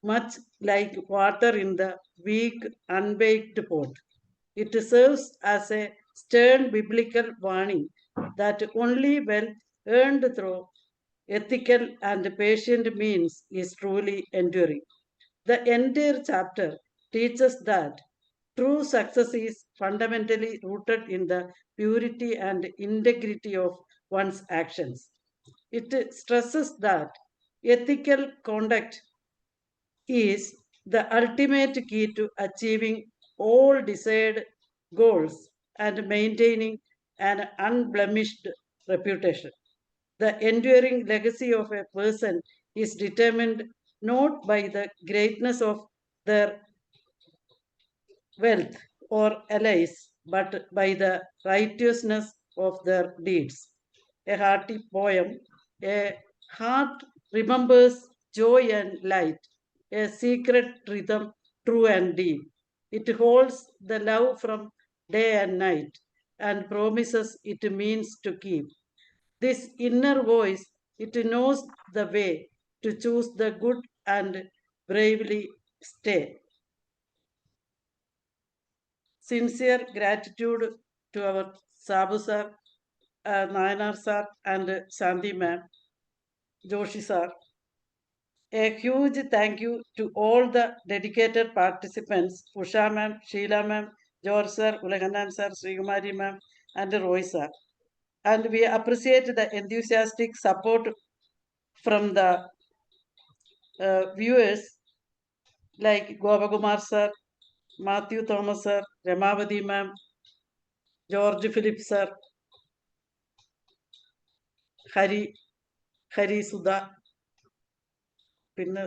much like water in the weak, unbaked pot. It serves as a stern biblical warning that only wealth earned through ethical and patient means is truly enduring. The entire chapter teaches that true success is fundamentally rooted in the purity and integrity of one's actions. It stresses that ethical conduct is the ultimate key to achieving all desired goals and maintaining an unblemished reputation. The enduring legacy of a person is determined not by the greatness of their wealth or allies, but by the righteousness of their deeds. A hearty poem, a heart remembers joy and light, a secret rhythm, true and deep. It holds the love from day and night and promises it means to keep. This inner voice, it knows the way to choose the good and bravely stay. Sincere gratitude to our Sabu sir, Nayanar sir, and Shanti ma'am, Joshi sir. A huge thank you to all the dedicated participants, Usha ma'am, Sheila ma'am, George sir, Ulaganan sir, Srikumari ma'am, and Roy sir. And we appreciate the enthusiastic support from the viewers like Gopakumar sir, Matthew Thomas sir, Ramavati ma'am, George Philip sir, Hari Sudha, പിന്നെ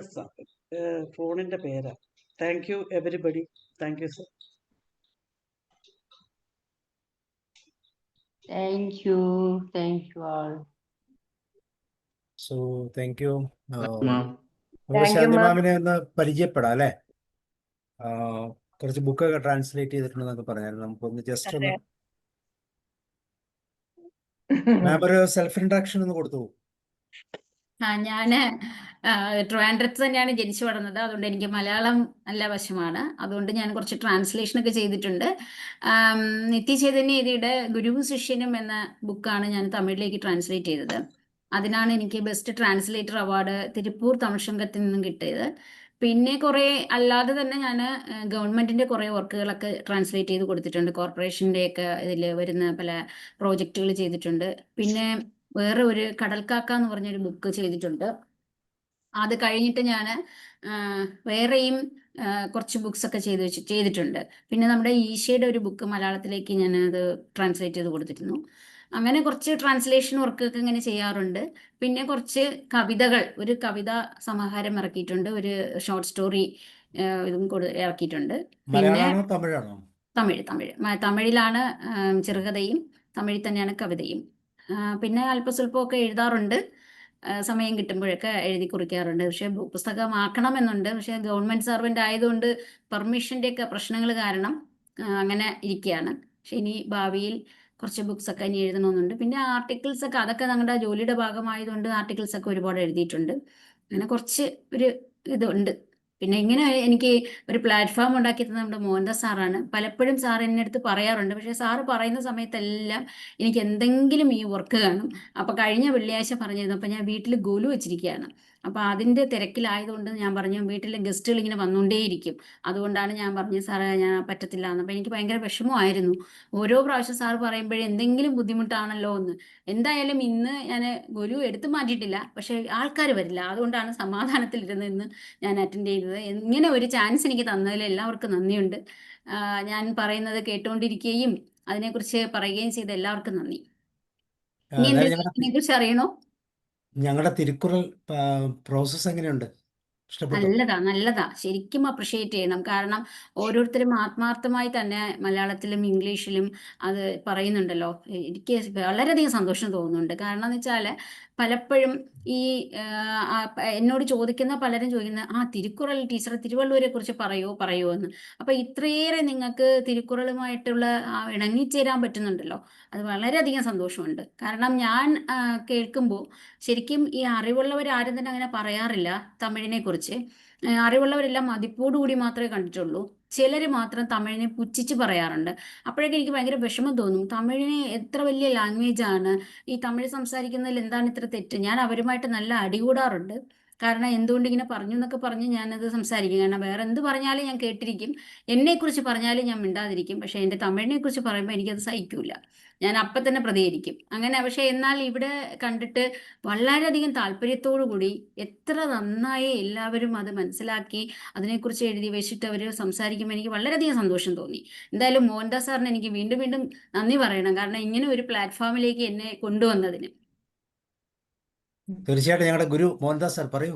ഫോണിന്റെ പേരാ. Thank you everybody. Thank you sir. Thank you all. So thank you. ma'am. ശാന്തി മാമിനെ ഒന്ന് പരിചയപ്പെടാം അല്ലേ? കുറച്ച് ബുക്കൊക്കെ ട്രാൻസ്ലേറ്റ് ചെയ്തിട്ടുണ്ടെന്നൊക്കെ പറഞ്ഞായിരുന്നു. നമുക്കൊന്ന് ജസ്റ്റ് ഒന്ന് മാം ഒരു സെൽഫ് ഇൻട്രഡക്ഷൻ ഒന്ന് കൊടുത്തു. ഞാന് ട്രിവാൻഡ്രത്ത് തന്നെയാണ് ജനിച്ചു വളർന്നത്. അതുകൊണ്ട് എനിക്ക് മലയാളം നല്ല വശമാണ്. അതുകൊണ്ട് ഞാൻ കുറച്ച് ട്രാൻസ്ലേഷനൊക്കെ ചെയ്തിട്ടുണ്ട്. നിത്യചൈതന്യയുടെ ഗുരുവും ശിഷ്യനും എന്ന ബുക്കാണ് ഞാൻ തമിഴിലേക്ക് ട്രാൻസ്ലേറ്റ് ചെയ്തത്. അതിനാണ് എനിക്ക് best translator award Tiruppur Tamil സംഘത്തിൽ നിന്നും കിട്ടിയത്. പിന്നെ കുറേ അല്ലാതെ തന്നെ ഞാൻ ഗവൺമെന്റിന്റെ കുറേ വർക്കുകളൊക്കെ ട്രാൻസ്ലേറ്റ് ചെയ്ത് കൊടുത്തിട്ടുണ്ട്. കോർപ്പറേഷൻ്റെയൊക്കെ ഇതിൽ വരുന്ന പല പ്രോജക്റ്റുകൾ ചെയ്തിട്ടുണ്ട്. പിന്നെ വേറെ ഒരു കടൽക്കാക്ക എന്ന് പറഞ്ഞൊരു ബുക്ക് ചെയ്തിട്ടുണ്ട്. അത് കഴിഞ്ഞിട്ട് ഞാൻ വേറെയും കുറച്ച് ബുക്സ് ഒക്കെ ചെയ്തിട്ടുണ്ട്. പിന്നെ നമ്മുടെ ഈശയുടെ ഒരു ബുക്ക് മലയാളത്തിലേക്ക് ഞാൻ അത് ട്രാൻസ്ലേറ്റ് ചെയ്ത് കൊടുത്തിരുന്നു. അങ്ങനെ കുറച്ച് ട്രാൻസ്ലേഷൻ വർക്കൊക്കെ ഇങ്ങനെ ചെയ്യാറുണ്ട്. പിന്നെ കുറച്ച് കവിതകൾ, ഒരു കവിതാ സമാഹാരം ഇറക്കിയിട്ടുണ്ട്, ഒരു ഷോർട്ട് സ്റ്റോറി ഇതും ഇറക്കിയിട്ടുണ്ട്. പിന്നെ തമിഴിലാണ് ചെറുകഥയും, തമിഴിൽ തന്നെയാണ് കവിതയും. പിന്നെ അല്പസ്വല്പമൊക്കെ എഴുതാറുണ്ട്, സമയം കിട്ടുമ്പോഴൊക്കെ എഴുതി കുറിക്കാറുണ്ട്. പക്ഷെ പുസ്തകമാക്കണമെന്നുണ്ട്. പക്ഷെ ഗവൺമെന്റ് സർവൻ്റ് ആയതുകൊണ്ട് പെർമിഷൻ്റെയൊക്കെ പ്രശ്നങ്ങൾ കാരണം അങ്ങനെ ഇരിക്കുകയാണ്. പക്ഷെ ഇനി ഭാവിയിൽ കുറച്ച് ബുക്സ് ഒക്കെ ഇനി എഴുതണമെന്നുണ്ട്. പിന്നെ ആർട്ടിക്കിൾസ് ഒക്കെ, അതൊക്കെ ഞങ്ങളുടെ ജോലിയുടെ ഭാഗമായതുകൊണ്ട് ആർട്ടിക്കിൾസ് ഒക്കെ ഒരുപാട് എഴുതിയിട്ടുണ്ട്. അങ്ങനെ കുറച്ച് ഒരു ഇതുണ്ട്. പിന്നെ ഇങ്ങനെ എനിക്ക് ഒരു പ്ലാറ്റ്ഫോം ഉണ്ടാക്കി തന്നത് നമ്മുടെ മോഹൻദാസ് സാറാണ്. പലപ്പോഴും സാർ എൻ്റെ അടുത്ത് പറയാറുണ്ട്. പക്ഷേ സാറ് പറയുന്ന സമയത്തെല്ലാം എനിക്ക് എന്തെങ്കിലും ഈ വർക്ക് കാണും. അപ്പോൾ കഴിഞ്ഞ വെള്ളിയാഴ്ച പറഞ്ഞിരുന്നു. അപ്പോൾ ഞാൻ വീട്ടിൽ ഗോലു വെച്ചിരിക്കുകയാണ്. അപ്പോൾ അതിൻ്റെ തിരക്കിലായതുകൊണ്ട് ഞാൻ പറഞ്ഞു, വീട്ടിലെ ഗസ്റ്റുകൾ ഇങ്ങനെ വന്നുകൊണ്ടേയിരിക്കും. അതുകൊണ്ടാണ് ഞാൻ പറഞ്ഞത് സാറേ ഞാൻ പറ്റത്തില്ല എന്ന്. അപ്പോൾ എനിക്ക് ഭയങ്കര വിഷമമായിരുന്നു. ഓരോ പ്രാവശ്യം സാറ് പറയുമ്പോഴേ എന്തെങ്കിലും ബുദ്ധിമുട്ടാണല്ലോ എന്ന്. എന്തായാലും ഇന്ന് ഞാൻ ഗോലു എടുത്തു മാറ്റിയിട്ടില്ല, പക്ഷേ ആൾക്കാർ വരില്ല. അതുകൊണ്ടാണ് സമാധാനത്തിലിരുന്ന് ഇന്ന് ഞാൻ അറ്റൻഡ് ചെയ്തത്. ഇങ്ങനെ ഒരു ചാൻസ് എനിക്ക് തന്നതിൽ എല്ലാവർക്കും നന്ദിയുണ്ട്. ഞാൻ പറയുന്നത് കേട്ടുകൊണ്ടിരിക്കുകയും അതിനെക്കുറിച്ച് പറയുകയും ചെയ്ത എല്ലാവർക്കും നന്ദി. ഇനി എന്തെങ്കിലും കുറിച്ച് അറിയണോ? ഞങ്ങളുടെ തിരുക്കുറൾ പ്രോസസ് എങ്ങനെയുണ്ട്? നല്ലതാ. ശരിക്കും അപ്രിഷിയേറ്റ് ചെയ്യണം. കാരണം ഓരോരുത്തരും ആത്മാർത്ഥമായി തന്നെ മലയാളത്തിലും ഇംഗ്ലീഷിലും അത് പറയുന്നുണ്ടല്ലോ. എനിക്ക് വളരെയധികം സന്തോഷം തോന്നുന്നുണ്ട്. കാരണം എന്ന് വെച്ചാൽ പലപ്പോഴും ഈ എന്നോട് ചോദിക്കുന്ന പലരും ചോദിക്കുന്ന തിരുക്കുറൾ ടീച്ചർ തിരുവള്ളുവരെ കുറിച്ച് പറയോ എന്ന്. അപ്പൊ ഇത്രയേറെ നിങ്ങൾക്ക് തിരുക്കുറളുമായിട്ടുള്ള ഇണങ്ങിച്ചേരാൻ പറ്റുന്നുണ്ടല്ലോ, അത് വളരെയധികം സന്തോഷമുണ്ട്. കാരണം ഞാൻ കേൾക്കുമ്പോൾ ശരിക്കും ഈ അറിവുള്ളവരാരും തന്നെ അങ്ങനെ പറയാറില്ല തമിഴിനെ കുറിച്ച്. അറിവുള്ളവരെല്ലാം മതിപ്പോടുകൂടി മാത്രമേ കണ്ടിട്ടുള്ളൂ. ചിലർ മാത്രം തമിഴിനെ പുച്ഛിച്ച് പറയാറുണ്ട്. അപ്പോഴൊക്കെ എനിക്ക് ഭയങ്കര വിഷമം തോന്നും. തമിഴിനെ എത്ര വലിയ ലാംഗ്വേജ് ആണ്, ഈ തമിഴ് സംസാരിക്കുന്നതിൽ എന്താണ് ഇത്ര തെറ്റ്? ഞാൻ അവരുമായിട്ട് നല്ല അടികൂടാറുണ്ട്. കാരണം എന്തുകൊണ്ട് ഇങ്ങനെ പറഞ്ഞു എന്നൊക്കെ പറഞ്ഞ് ഞാനത് സംസാരിക്കും. കാരണം വേറെ എന്ത് പറഞ്ഞാലും ഞാൻ കേട്ടിരിക്കും, എന്നെക്കുറിച്ച് പറഞ്ഞാലും ഞാൻ മിണ്ടാതിരിക്കും. പക്ഷെ എൻ്റെ തമിഴിനെ കുറിച്ച് പറയുമ്പോൾ എനിക്കത് സഹിക്കൂല, ഞാൻ അപ്പം തന്നെ പ്രതികരിക്കും. അങ്ങനെ പക്ഷെ എന്നാൽ ഇവിടെ കണ്ടിട്ട് വളരെയധികം താല്പര്യത്തോടു കൂടി എത്ര നന്നായി എല്ലാവരും അത് മനസ്സിലാക്കി അതിനെക്കുറിച്ച് എഴുതി വെച്ചിട്ട് അവർ സംസാരിക്കുമ്പോൾ എനിക്ക് വളരെയധികം സന്തോഷം തോന്നി. എന്തായാലും മോഹൻദാസ് സാറിന് എനിക്ക് വീണ്ടും വീണ്ടും നന്ദി പറയണം, കാരണം ഇങ്ങനെ ഒരു പ്ലാറ്റ്ഫോമിലേക്ക് എന്നെ കൊണ്ടുവന്നതിന്. തീർച്ചയായിട്ടും ഞങ്ങളുടെ ഗുരു മോഹൻദാസ് സാർ പറയൂ.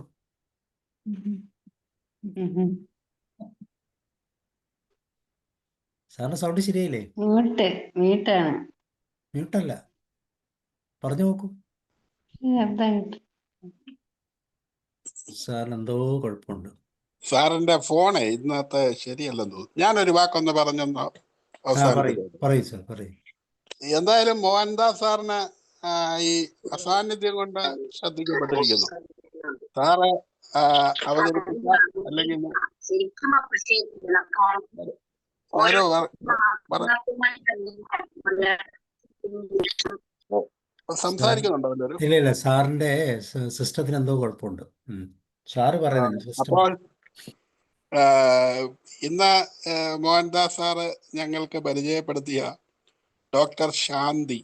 സാറിന് സൗണ്ട് ശരിയായില്ലേ? വീട്ടാണ്. മ്യൂട്ടല്ല, പറഞ്ഞു നോക്കൂ. സാറിന് എന്തോ കുഴപ്പമുണ്ട്. സാറിന്റെ ഫോണേ ഇന്നത്തെ ശരിയല്ലെന്ന് തോന്നുന്നു. ഞാനൊരു വാക്കൊന്ന് പറഞ്ഞൊന്ന് അവസാനിപ്പിക്കും. പറയൂ സാർ, പറയൂ. എന്തായാലും മോഹൻദാസ് സാറിന് ഈ അസാന്നിധ്യം കൊണ്ട് ശ്രദ്ധിക്കപ്പെട്ടിരിക്കുന്നു. സാറ് അവതരിപ്പിച്ച അല്ലെങ്കിൽ സംസാരിക്കുന്നുണ്ടോ എല്ലാവരും? ഇല്ല, സാറിന്റെ സിസ്റ്റത്തിന് എന്തോ കുഴപ്പമുണ്ട്. സാറ് പറയുന്നില്ല. അപ്പോൾ ഇന്ന് മോഹൻദാസ് സാറ് ഞങ്ങൾക്ക് പരിചയപ്പെടുത്തിയ ഡോക്ടർ ശാന്തി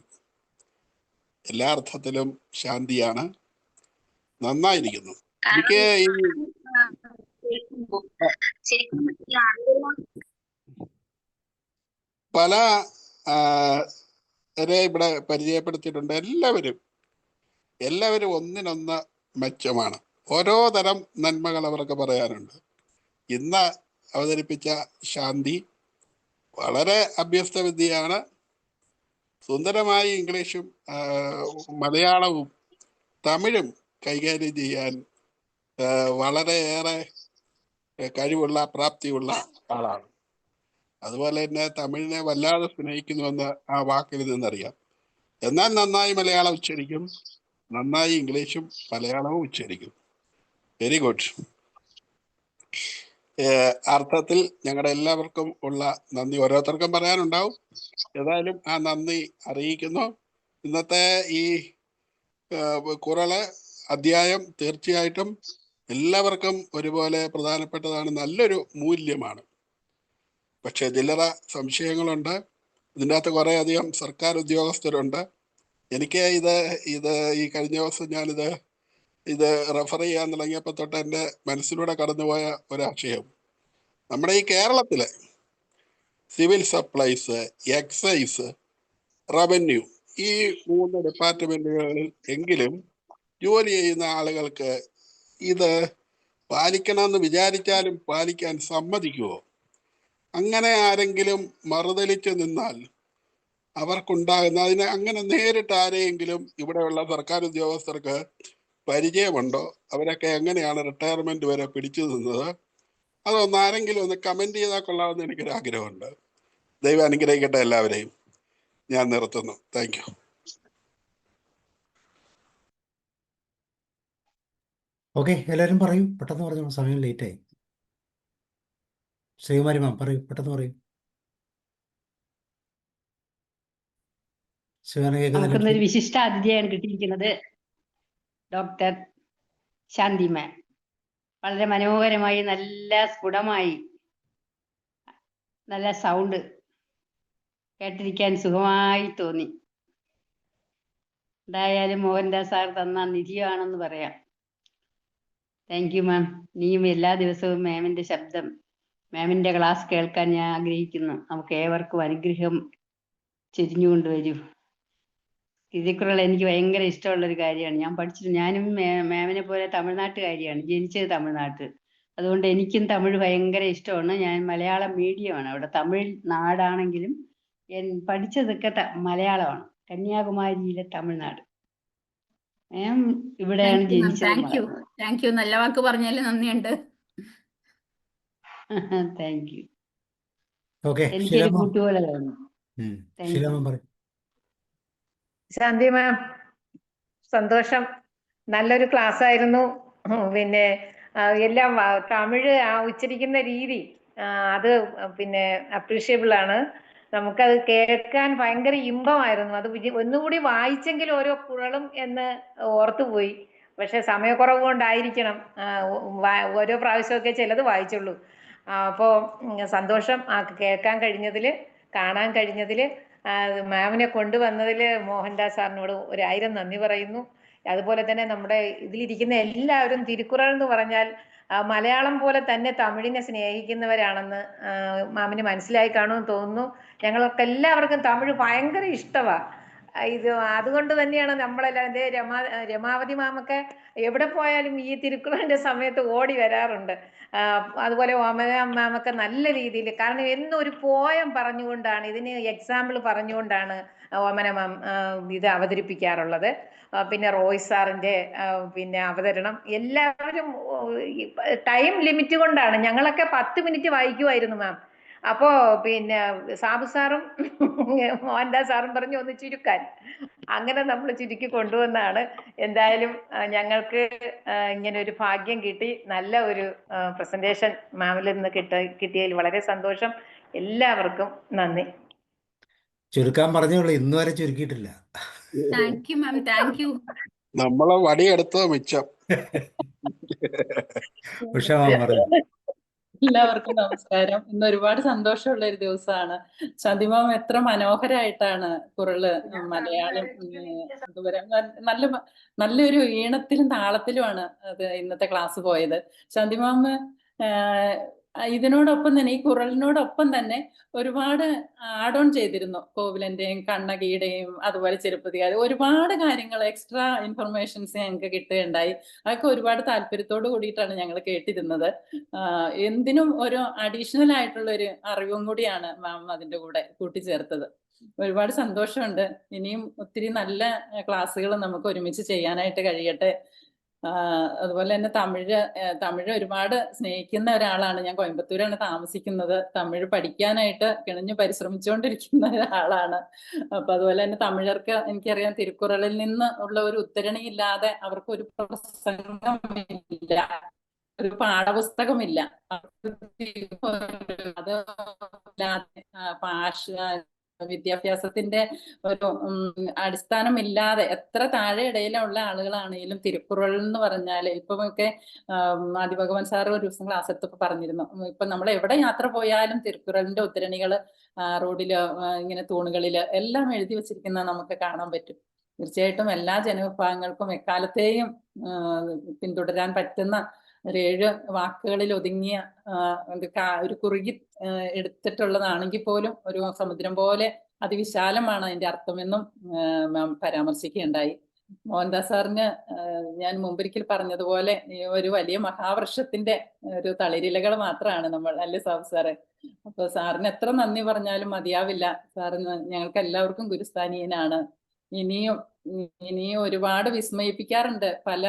എല്ലാ അർത്ഥത്തിലും ശാന്തിയാണ്. നന്നായിരിക്കുന്നു. എനിക്ക് പല ഇവിടെ പരിചയപ്പെടുത്തിയിട്ടുണ്ട്. എല്ലാവരും ഒന്നിനൊന്ന് മെച്ചമാണ്. ഓരോ തരം നന്മകൾ അവർക്ക് പറയാനുണ്ട്. ഇന്ന് അവതരിപ്പിച്ച ശാന്തി വളരെ അഭ്യസ്ത വിദ്യയാണ്. സുന്ദരമായി ഇംഗ്ലീഷും മലയാളവും തമിഴും കൈകാര്യം ചെയ്യാൻ വളരെയേറെ കഴിവുള്ള പ്രാപ്തിയുള്ള ആളാണ്. അതുപോലെ തന്നെ തമിഴിനെ വല്ലാതെ സ്നേഹിക്കുന്നുവെന്ന് ആ വാക്കിൽ നിന്നറിയാം. എന്നാൽ നന്നായി മലയാളം ഉച്ചരിക്കും, നന്നായി ഇംഗ്ലീഷും മലയാളവും ഉച്ചരിക്കും. Very good. അർത്ഥത്തിൽ ഞങ്ങളുടെ എല്ലാവർക്കും ഉള്ള നന്ദി ഓരോരുത്തർക്കും പറയാനുണ്ടാവും. ഏതായാലും ആ നന്ദി അറിയിക്കുന്നു. ഇന്നത്തെ ഈ കുറള് അധ്യായം തീർച്ചയായിട്ടും എല്ലാവർക്കും ഒരുപോലെ പ്രധാനപ്പെട്ടതാണ്, നല്ലൊരു മൂല്യമാണ്. പക്ഷെ ചില്ലറ സംശയങ്ങളുണ്ട്. ഇതിൻ്റെ അകത്ത് കുറേ അധികം സർക്കാർ ഉദ്യോഗസ്ഥരുണ്ട്. എനിക്ക് ഈ കഴിഞ്ഞ ദിവസം ഞാനിത് റെഫർ ചെയ്യാൻ തുടങ്ങിയപ്പോൾ തൊട്ട് എൻ്റെ മനസ്സിലൂടെ കടന്നുപോയ ഒരാശയം, നമ്മുടെ ഈ കേരളത്തിലെ സിവിൽ സപ്ലൈസ്, എക്സൈസ്, റവന്യൂ, ഈ 3 ഡിപ്പാർട്ട്മെന്റുകളിൽ എങ്കിലും ജോലി ചെയ്യുന്ന ആളുകൾക്ക് ഇത് പാലിക്കണമെന്ന് വിചാരിച്ചാലും പാലിക്കാൻ സമ്മതിക്കുമോ? അങ്ങനെ ആരെങ്കിലും മറുതലിച്ച് നിന്നാൽ അവർക്കുണ്ടാകുന്ന അങ്ങനെ നേരിട്ട് ആരെയെങ്കിലും ഇവിടെയുള്ള സർക്കാർ ഉദ്യോഗസ്ഥർക്ക് പരിചയമുണ്ടോ? അവരൊക്കെ എങ്ങനെയാണ് റിട്ടയർമെന്റ് വരെ പിടിച്ചു നിന്നത്? അതൊന്ന് ആരെങ്കിലും ഒന്ന് കമന്റ് ചെയ്താൽ കൊള്ളാമെന്ന് എനിക്കൊരാഗ്രഹമുണ്ട്. ദൈവം അനുഗ്രഹിക്കട്ടെ എല്ലാവരെയും. ഞാൻ നിർത്തുന്നു. Thank you. ഓക്കെ, എല്ലാവരും പറയൂ, പെട്ടെന്ന് പറഞ്ഞു, സമയം ലേറ്റായി. ശ്രീകുമാരി മാം പറയൂ, പെട്ടെന്ന് പറയൂ. നമുക്കൊന്നൊരു വിശിഷ്ട അതിഥിയാണ് കിട്ടിയിരിക്കുന്നത്, ഡോക്ടർ ശാന്തി മാം. വളരെ മനോഹരമായി, നല്ല സ്ഫുടമായി, നല്ല സൗണ്ട്, കേട്ടിരിക്കാൻ സുഖമായി തോന്നി. എന്തായാലും മോഹൻദാസ് സാർ തന്ന നിധിയാണെന്ന് പറയാം. താങ്ക് യു മാം. ഇനിയും എല്ലാ ദിവസവും മാമിൻ്റെ ശബ്ദം, മാമിൻ്റെ ക്ലാസ് കേൾക്കാൻ ഞാൻ ആഗ്രഹിക്കുന്നു. നമുക്ക് ഏവർക്കും അനുഗ്രഹം ചെരിഞ്ഞുകൊണ്ടുവരൂ. തിരുക്കുറൾ എനിക്ക് ഭയങ്കര ഇഷ്ടമുള്ളൊരു കാര്യമാണ്. ഞാൻ ഞാനും മാമിനെ പോലെ തമിഴ്നാട്ടുകാരിയാണ്, ജനിച്ചത് തമിഴ്നാട്ടിൽ. അതുകൊണ്ട് എനിക്കും തമിഴ് ഭയങ്കര ഇഷ്ടമാണ്. ഞാൻ മലയാളം മീഡിയമാണ്. അവിടെ തമിഴ് നാടാണെങ്കിലും പഠിച്ചതൊക്കെ മലയാളമാണ്. കന്യാകുമാരിയിലെ തമിഴ്നാട്. ഞാൻ ഇവിടെയാണ് ജനിച്ചത്. Thank you. നല്ല വാക്ക് പറഞ്ഞാല് നന്ദിയുണ്ട്. Thank you. ഓക്കെ, എനിക്കൊരു കൂട്ടുപോലെ തോന്നുന്നു. Thank Sheelamma you. പറയും. ശാന്തി മാം, സന്തോഷം. നല്ലൊരു ക്ലാസ് ആയിരുന്നു. പിന്നെ എല്ലാം തമിഴ് ഉച്ചരിക്കുന്ന രീതി അത് പിന്നെ അപ്രീഷിയബിൾ ആണ്. നമുക്കത് കേൾക്കാൻ ഭയങ്കര ഇമ്പമായിരുന്നു. അത് ഒന്നുകൂടി വായിച്ചെങ്കിൽ ഓരോ കുഴലും എന്ന് ഓർത്തുപോയി. പക്ഷെ സമയക്കുറവ് കൊണ്ടായിരിക്കണം ഓരോ പ്രാവശ്യമൊക്കെ ചിലത് വായിച്ചുള്ളൂ. അപ്പോൾ സന്തോഷം കേൾക്കാൻ കഴിഞ്ഞതിൽ, കാണാൻ കഴിഞ്ഞതിൽ. മാമിനെ കൊണ്ടുവന്നതിൽ മോഹൻദാസ് സാറിനോട് 1000 നന്ദി പറയുന്നു. അതുപോലെ തന്നെ നമ്മുടെ ഇതിലിരിക്കുന്ന എല്ലാവരും തിരുക്കുറൾ എന്ന് പറഞ്ഞാൽ മലയാളം പോലെ തന്നെ തമിഴിനെ സ്നേഹിക്കുന്നവരാണെന്ന് മാമിന് മനസ്സിലായി കാണുമെന്ന് തോന്നുന്നു. ഞങ്ങൾക്ക് എല്ലാവർക്കും തമിഴ് ഭയങ്കര ഇഷ്ടമാണ്. ഇത് അതുകൊണ്ട് തന്നെയാണ് നമ്മളെല്ലാം രമാവതി മാമൊക്കെ എവിടെ പോയാലും ഈ തിരുക്കുറളിന്റെ സമയത്ത് ഓടി വരാറുണ്ട്. അതുപോലെ ഓമന മാമൊക്കെ നല്ല രീതിയിൽ, കാരണം എന്നും ഒരു പോയം പറഞ്ഞുകൊണ്ടാണ്, ഇതിന് എക്സാമ്പിൾ പറഞ്ഞുകൊണ്ടാണ് ഓമന മാം ഇത് അവതരിപ്പിക്കാറുള്ളത്. പിന്നെ റോയ് സാറിന്റെ പിന്നെ അവതരണം, എല്ലാവരും ടൈം ലിമിറ്റ് കൊണ്ടാണ്. ഞങ്ങളൊക്കെ 10 മിനിറ്റ് വായിക്കുമായിരുന്നു മാം. അപ്പോ പിന്നെ സാബു സാറും മോഹൻദാസ് സാറും പറഞ്ഞു ഒന്ന് ചുരുക്കാൻ. അങ്ങനെ നമ്മൾ ചുരുക്കി കൊണ്ടുവന്നാണ്. എന്തായാലും ഞങ്ങൾക്ക് ഇങ്ങനെ ഒരു ഭാഗ്യം കിട്ടി. നല്ല ഒരു പ്രസന്റേഷൻ മാമിൽ നിന്ന് കിട്ടിയതിൽ വളരെ സന്തോഷം. എല്ലാവർക്കും നന്ദി. ചുരുക്കാൻ പറഞ്ഞോളൂ, ഇന്ന് വരെ ചുരുക്കിയിട്ടില്ല. Thank you ma'am, thank you. നമ്മളെ വടിയെടുത്തത് മിച്ചം. ഉഷാ പറഞ്ഞു. എല്ലാവർക്കും നമസ്കാരം. ഇന്ന് ഒരുപാട് സന്തോഷമുള്ള ഒരു ദിവസമാണ്. ശാന്തിമാം എത്ര മനോഹരായിട്ടാണ് കുറള് മലയാളം നല്ല നല്ലൊരു ഈണത്തിലും താളത്തിലുമാണ് അത് ഇന്നത്തെ ക്ലാസ് പോയത്. ശാന്തിമാം ഇതിനോടൊപ്പം തന്നെ, ഈ കുറളിനോടൊപ്പം തന്നെ ഒരുപാട് ആഡ് ഓൺ ചെയ്തിരുന്നു. കോവിലന്റെയും കണ്ണകിയുടെയും അതുപോലെ ചെറുപ്പതികാർ ഒരുപാട് കാര്യങ്ങൾ, എക്സ്ട്രാ ഇൻഫർമേഷൻസ് ഞങ്ങൾക്ക് കിട്ടുകയുണ്ടായി. അതൊക്കെ ഒരുപാട് താല്പര്യത്തോട് കൂടിയിട്ടാണ് ഞങ്ങൾ കേട്ടിരുന്നത്. എന്തിനും ഒരു അഡീഷണൽ ആയിട്ടുള്ള ഒരു അറിവും കൂടിയാണ് മാം അതിൻ്റെ കൂടെ കൂട്ടിച്ചേർത്തത്. ഒരുപാട് സന്തോഷമുണ്ട്. ഇനിയും ഒത്തിരി നല്ല ക്ലാസ്സുകൾ നമുക്ക് ഒരുമിച്ച് ചെയ്യാനായിട്ട് കഴിയട്ടെ. അതുപോലെ തന്നെ തമിഴ് ഒരുപാട് സ്നേഹിക്കുന്ന ഒരാളാണ് ഞാൻ. കോയമ്പത്തൂരാണ് താമസിക്കുന്നത്. തമിഴ് പഠിക്കാനായിട്ട് കിണഞ്ഞു പരിശ്രമിച്ചുകൊണ്ടിരിക്കുന്ന ഒരാളാണ്. അപ്പൊ അതുപോലെ തന്നെ തമിഴർക്ക് എനിക്കറിയാം, തിരുക്കുറളിൽ നിന്ന് ഉള്ള ഒരു ഉദ്ധരണിയില്ലാതെ അവർക്ക് ഒരു പ്രസംഗമില്ല, ഒരു പാഠപുസ്തകമില്ല. അത് വിദ്യാഭ്യാസത്തിന്റെ ഒരു അടിസ്ഥാനമില്ലാതെ എത്ര താഴെ ഇടയിലുള്ള ആളുകളാണെങ്കിലും തിരുക്കുറൾ എന്ന് പറഞ്ഞാൽ, ഇപ്പൊക്കെ ആദിഭഗവാൻ സാർ ഒരു ദിവസം ക്ലാസ് എടുത്തപ്പോ പറഞ്ഞിരുന്നു, ഇപ്പൊ നമ്മൾ എവിടെ യാത്ര പോയാലും തിരുക്കുറളിന്റെ ഉദ്ധരണികള് റോഡില് ഇങ്ങനെ തൂണുകളില് എല്ലാം എഴുതി വെച്ചിരിക്കുന്ന നമുക്ക് കാണാൻ പറ്റും. തീർച്ചയായിട്ടും എല്ലാ ജനവിഭാഗങ്ങൾക്കും എക്കാലത്തെയും പിന്തുടരാൻ പറ്റുന്ന ഒരു 7 വാക്കുകളിൽ ഒതുങ്ങിയ ഒരു കുറുകി എടുത്തിട്ടുള്ളതാണെങ്കിൽ പോലും ഒരു സമുദ്രം പോലെ അതിവിശാലമാണ് അതിന്റെ അർത്ഥമെന്നും പരാമർശിക്കുകയുണ്ടായി. മോഹൻദാസ് സാറിന് ഞാൻ മുമ്പൊരിക്കൽ പറഞ്ഞതുപോലെ ഒരു വലിയ മഹാവൃക്ഷത്തിന്റെ ഒരു തളിരിലകൾ മാത്രമാണ് നമ്മൾ, അല്ലേ സാബു സാറെ? അപ്പൊ സാറിന് എത്ര നന്ദി പറഞ്ഞാലും മതിയാവില്ല. സാറിന് ഞങ്ങൾക്ക് എല്ലാവർക്കും ഗുരുസ്ഥാനീയനാണ്. ഇനിയും ഒരുപാട് വിസ്മയിപ്പിക്കാറുണ്ട്. പല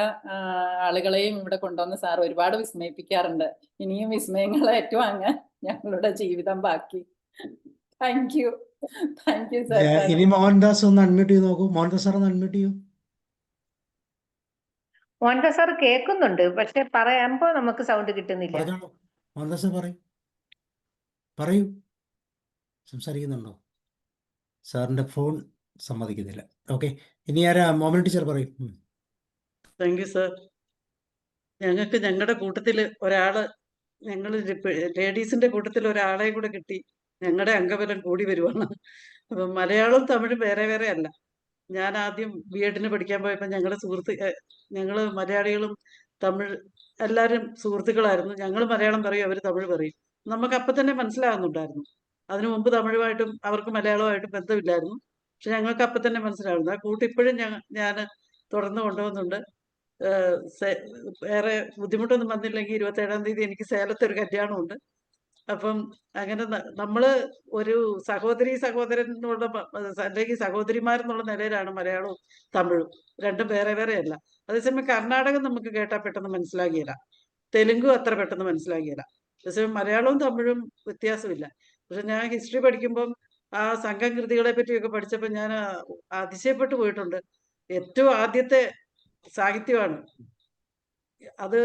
ആളുകളെയും ഇവിടെ കൊണ്ടുവന്ന് സാർ ഒരുപാട് വിസ്മയിപ്പിക്കാറുണ്ട്. ഇനിയും വിസ്മയങ്ങൾ ഏറ്റുവാങ്ങാൻ ഞങ്ങളുടെ ജീവിതം ബാക്കി. Thank you sir. ഇനി മോഹൻദാസ് ഒന്ന് അൺമ്യൂട്ട് ചെയ്ത് നോക്കൂ. മോഹൻദാസ് സാർ ഒന്ന് അൺമ്യൂട്ട് ചെയ്യൂ. മോഹൻദാസ് സാർ കേൾക്കുന്നുണ്ട്, പക്ഷെ പറയുമ്പോ നമുക്ക് സൗണ്ട് കിട്ടുന്നില്ല. പറഞ്ഞോളൂ മോഹൻദാസ്, പറയൂ. സംസാരിക്കുന്നുണ്ടോ? സാറിന്റെ ഫോൺ സമ്മതിക്കുന്നില്ല. ഓക്കെ, ഇനി ആരാ? മോമന ടീച്ചർ പറയും. Thank you sir. ഞങ്ങൾക്ക് ഞങ്ങളുടെ കൂട്ടത്തിൽ ഒരാള്, ഞങ്ങൾ ലേഡീസിന്റെ കൂട്ടത്തിൽ ഒരാളെ കൂടെ കിട്ടി. ഞങ്ങളുടെ അംഗബലം കൂടി വരുവാണ്. അപ്പം മലയാളവും തമിഴും വേറെ വേറെ അല്ല. ഞാൻ ആദ്യം BEdന് പഠിക്കാൻ പോയപ്പോൾ ഞങ്ങൾ മലയാളികളും തമിഴ് എല്ലാവരും സുഹൃത്തുക്കളായിരുന്നു. ഞങ്ങൾ മലയാളം പറയും, അവർ തമിഴ് പറയും. നമുക്ക് അപ്പം തന്നെ മനസ്സിലാകുന്നുണ്ടായിരുന്നു. അതിനു മുമ്പ് തമിഴുമായിട്ടും അവർക്ക് മലയാളമായിട്ടും ബന്ധമില്ലായിരുന്നു. പക്ഷെ ഞങ്ങൾക്ക് അപ്പം തന്നെ മനസ്സിലാവുന്നു. ആ കൂട്ട് ഇപ്പോഴും ഞാൻ തുടർന്ന് കൊണ്ടുപോകുന്നുണ്ട്. വേറെ ബുദ്ധിമുട്ടൊന്നും വന്നില്ലെങ്കിൽ 27-ാം തീയതി എനിക്ക് സേലത്ത് ഒരു കല്യാണമുണ്ട്. അപ്പം അങ്ങനെ നമ്മള് ഒരു സഹോദരൻ എന്നുള്ള അല്ലെങ്കിൽ സഹോദരിമാരെന്നുള്ള നിലയിലാണ് മലയാളവും തമിഴും രണ്ടും വേറെ വേറെ അല്ല. അതേസമയം കർണാടകം നമുക്ക് കേട്ടാൽ പെട്ടെന്ന് മനസ്സിലാകിയില്ല, തെലുങ്കും അത്ര പെട്ടെന്ന് മനസ്സിലാകിയില്ല. അതേസമയം മലയാളവും തമിഴും വ്യത്യാസമില്ല. പക്ഷെ ഞാൻ ഹിസ്റ്ററി പഠിക്കുമ്പം ആ സംഘം കൃതികളെ പറ്റിയൊക്കെ പഠിച്ചപ്പോൾ ഞാൻ അതിശയപ്പെട്ടു പോയിട്ടുണ്ട്. ഏറ്റവും ആദ്യത്തെ സാഹിത്യമാണ് അത്.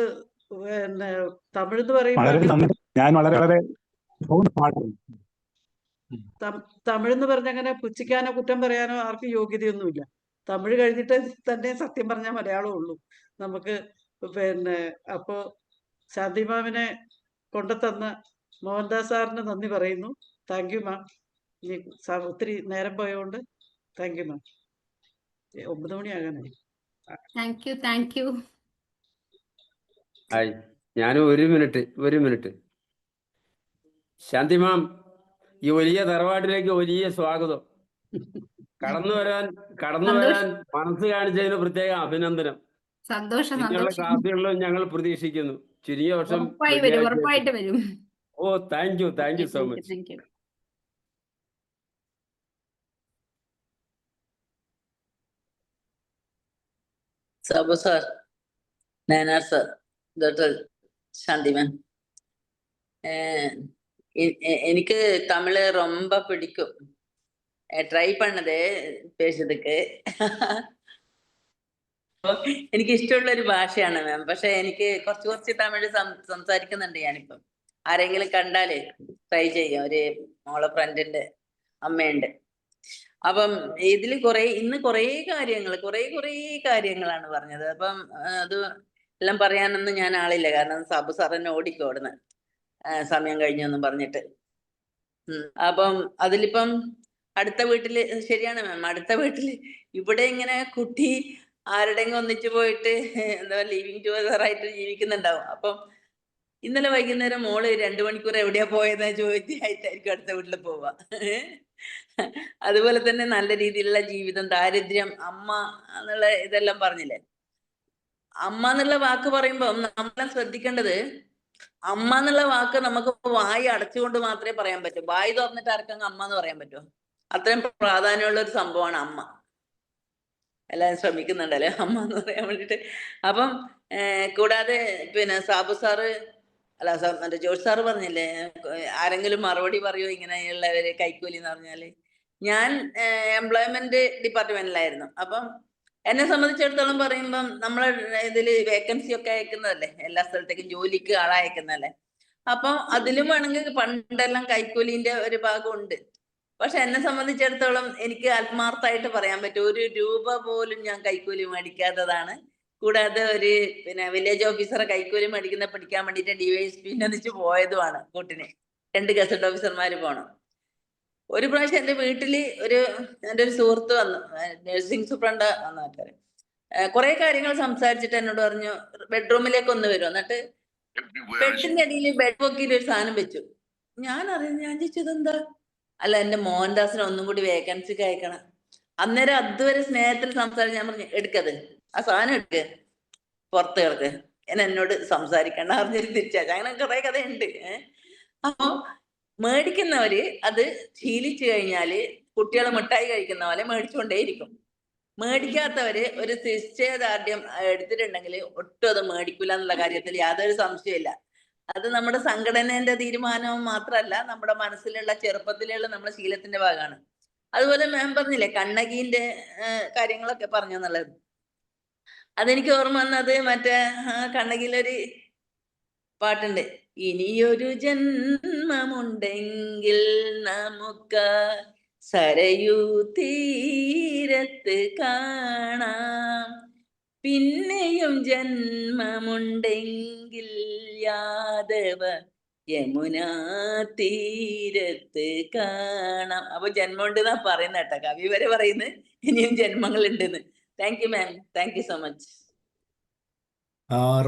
പിന്നെ തമിഴ് എന്ന് പറയുമ്പോൾ ഞാൻ വളരെ തമിഴ് എന്ന് പറഞ്ഞ അങ്ങനെ പുച്ഛിക്കാനോ കുറ്റം പറയാനോ ആർക്കും യോഗ്യതയൊന്നുമില്ല. തമിഴ് കഴിഞ്ഞിട്ട് തന്നെ സത്യം പറഞ്ഞാൽ മലയാളം ഉള്ളൂ നമുക്ക്. പിന്നെ അപ്പോ ശാന്തി മാമിനെ കൊണ്ടുതന്ന മോഹൻദാസ് സാറിന് നന്ദി പറയുന്നു. Thank you ma'am. ഇനി ഒത്തിരി നേരം പോയതുകൊണ്ട് താങ്ക് യു മാം. 9 മണിയാകാനായി. Thank you. ഹായ്, ഞാൻ ഒരു മിനിറ്റ്. ശാന്തി മാം, ഈ വലിയ തറവാട്ടിലേക്ക് വലിയ സ്വാഗതം. കടന്നു വരാൻ മനസ്സ് കാണിച്ചതിന് പ്രത്യേക അഭിനന്ദനം. ഇനിയുള്ള ക്ലാസ്സുകളിലും ഞങ്ങൾ പ്രതീക്ഷിക്കുന്നു. ചുരുങ്ങിയ വർഷം ഉറപ്പായിട്ട് വരും. Oh, thank you so much. Thank you. Sabu sir, Nayanar sir, doctor ശാന്തിമാൻ, எனக்கு தமிழ் ரொம்ப பிடிக்கும். ட்ரை பண்ணது பேசுறதுக்கு എനിക്ക് ഇഷ്ടമുള്ള ഒരു ഭാഷയാണ് മാം. പക്ഷെ എനിക്ക് കുറച്ച് തമിഴ് സംസാരിക്കുന്നുണ്ട് ഞാനിപ്പം. ആരെങ്കിലും കണ്ടാലേ ട്രൈ ചെയ്യാം. ഒരു മോളെ ഫ്രണ്ടിന്റെ അമ്മയുണ്ട്. അപ്പം ഇതിൽ ഇന്ന് കുറേ കാര്യങ്ങളാണ് പറഞ്ഞത്. അപ്പം അത് എല്ലാം പറയാനൊന്നും ഞാൻ ആളില്ല. കാരണം സാബു സാർ എന്നെ ഓടിക്കോടുന്നു സമയം കഴിഞ്ഞൊന്നും പറഞ്ഞിട്ട്. അപ്പം അതിലിപ്പം അടുത്ത വീട്ടില് ശരിയാണ് മാം, അടുത്ത വീട്ടില് ഇവിടെ ഇങ്ങനെ കുട്ടി ആരുടെങ്കിലും ഒന്നിച്ചു പോയിട്ട് എന്താ ലിവിങ് ടുഗദർ ആയിട്ട് ജീവിക്കുന്നുണ്ടാവും. അപ്പം ഇന്നലെ വൈകുന്നേരം മോള് 2 മണിക്കൂർ എവിടെയാ പോയതെന്ന് ചോദിച്ചായിട്ടായിരിക്കും അടുത്ത വീട്ടിൽ പോവാ. അതുപോലെ തന്നെ നല്ല രീതിയിലുള്ള ജീവിതം, ദാരിദ്ര്യം, അമ്മ എന്നുള്ള ഇതെല്ലാം പറഞ്ഞില്ലേ. അമ്മ എന്നുള്ള വാക്ക് പറയുമ്പോൾ നമ്മളെല്ലാം ശ്രദ്ധിക്കേണ്ടത്, അമ്മ എന്നുള്ള വാക്ക് നമുക്ക് വായി അടച്ചുകൊണ്ട് മാത്രമേ പറയാൻ പറ്റൂ. വായി തുറന്നിട്ട് ആർക്കങ്ങ് അമ്മ എന്ന് പറയാൻ പറ്റുമോ? അത്രയും പ്രാധാന്യമുള്ള ഒരു സംഭവമാണ് അമ്മ. എല്ലാവരും ശ്രമിക്കുന്നുണ്ടല്ലേ അമ്മ എന്ന് പറയാൻ വേണ്ടിയിട്ട്. അപ്പം കൂടാതെ പിന്നെ സാബു സാറ് മറ്റേ ജോർജ് സാറ് പറഞ്ഞില്ലേ, ആരെങ്കിലും മറുപടി പറയുമോ ഇങ്ങനെയുള്ളവര് കൈക്കൂലി എന്ന് പറഞ്ഞാല്. ഞാൻ എംപ്ലോയ്മെന്റ് ഡിപ്പാർട്ട്മെന്റിലായിരുന്നു. അപ്പം എന്നെ സംബന്ധിച്ചിടത്തോളം പറയുമ്പം നമ്മളെ ഇതില് വേക്കൻസി ഒക്കെ അയക്കുന്നതല്ലേ, എല്ലാ സ്ഥലത്തേക്കും ജോലിക്ക് ആളയക്കുന്നതല്ലേ. അപ്പം അതിലും വേണമെങ്കിൽ പണ്ടെല്ലാം കൈക്കൂലിന്റെ ഒരു ഭാഗമുണ്ട്. പക്ഷെ എന്നെ സംബന്ധിച്ചിടത്തോളം എനിക്ക് ആത്മാർത്ഥമായിട്ട് പറയാൻ പറ്റും, 1 രൂപ പോലും ഞാൻ കൈക്കൂലി മേടിക്കാത്തതാണ്. കൂടാതെ ഒരു വില്ലേജ് ഓഫീസറെ കൈക്കൂലി മേടിക്കുന്ന പഠിക്കാൻ വേണ്ടിയിട്ട് DYSP ഒന്നിച്ച് പോയതുമാണ് കൂട്ടിന്. 2 ഗസറ്റ് ഓഫീസർമാര് പോണം. ഒരു പ്രാവശ്യം എൻ്റെ വീട്ടില് എൻ്റെ ഒരു സുഹൃത്ത് വന്നു, നഴ്സിംഗ് സൂപ്രണ്ട് വന്നു. കുറെ കാര്യങ്ങൾ സംസാരിച്ചിട്ട് എന്നോട് പറഞ്ഞു ബെഡ്റൂമിലേക്ക് ഒന്ന് വരും. എന്നിട്ട് ബെഡിന്റെ അടിയിൽ ബെഡ് പൊക്കിയിട്ട് ഒരു സാധനം വെച്ചു. ഞാൻ ചോദിച്ചത് എന്താ? അല്ല, എൻ്റെ മോഹൻദാസിനെ ഒന്നും കൂടി വേക്കൻസിക്ക് അയക്കണം. അന്നേരം അതുവരെ സ്നേഹത്തിൽ സംസാരിച്ച് ഞാൻ പറഞ്ഞു, എടുക്കത് ആ സാധനം എടുക്ക്, പുറത്ത് കിടക്ക്, എന്നോട് സംസാരിക്കണ്ട അറിഞ്ഞിട്ട് തിരിച്ചാ. അങ്ങനെ കുറെ കഥയുണ്ട്. അപ്പൊ മേടിക്കുന്നവര് അത് ശീലിച്ചു കഴിഞ്ഞാല് കുട്ടികളെ മിഠായി കഴിക്കുന്ന പോലെ മേടിച്ചുകൊണ്ടേയിരിക്കും. മേടിക്കാത്തവര് ഒരു നിശ്ചയദാർഢ്യം എടുത്തിട്ടുണ്ടെങ്കിൽ ഒട്ടും അത് മേടിക്കൂല എന്നുള്ള കാര്യത്തിൽ യാതൊരു സംശയമില്ല. അത് നമ്മുടെ സംഘടനേന്റെ തീരുമാനവും മാത്രമല്ല, നമ്മുടെ മനസ്സിലുള്ള ചെറുപ്പത്തിലുള്ള നമ്മുടെ ശീലത്തിന്റെ ഭാഗമാണ്. അതുപോലെ മാം പറഞ്ഞില്ലേ കണ്ണകീന്റെ കാര്യങ്ങളൊക്കെ പറഞ്ഞു എന്നുള്ളത്, അതെനിക്ക് ഓർമ്മ വന്നത് മറ്റേ കണ്ണകീലൊരു പാട്ടുണ്ട്, ഇനിയൊരു ജന്മമുണ്ടെങ്കിൽ നമുക്ക് സരയൂ തീരത്ത് കാണാം, പിന്നെയും ജന്മമുണ്ടെങ്കിൽ യാദവ യമുനാ തീരത്ത് കാണാം. അപ്പൊ ജന്മമുണ്ട് എന്നാ പറയുന്ന കേട്ടോ, കവി വരെ പറയുന്നത് ഇനിയും ജന്മങ്ങൾ ഉണ്ടെന്ന്. Thank you ma'am, thank you so much.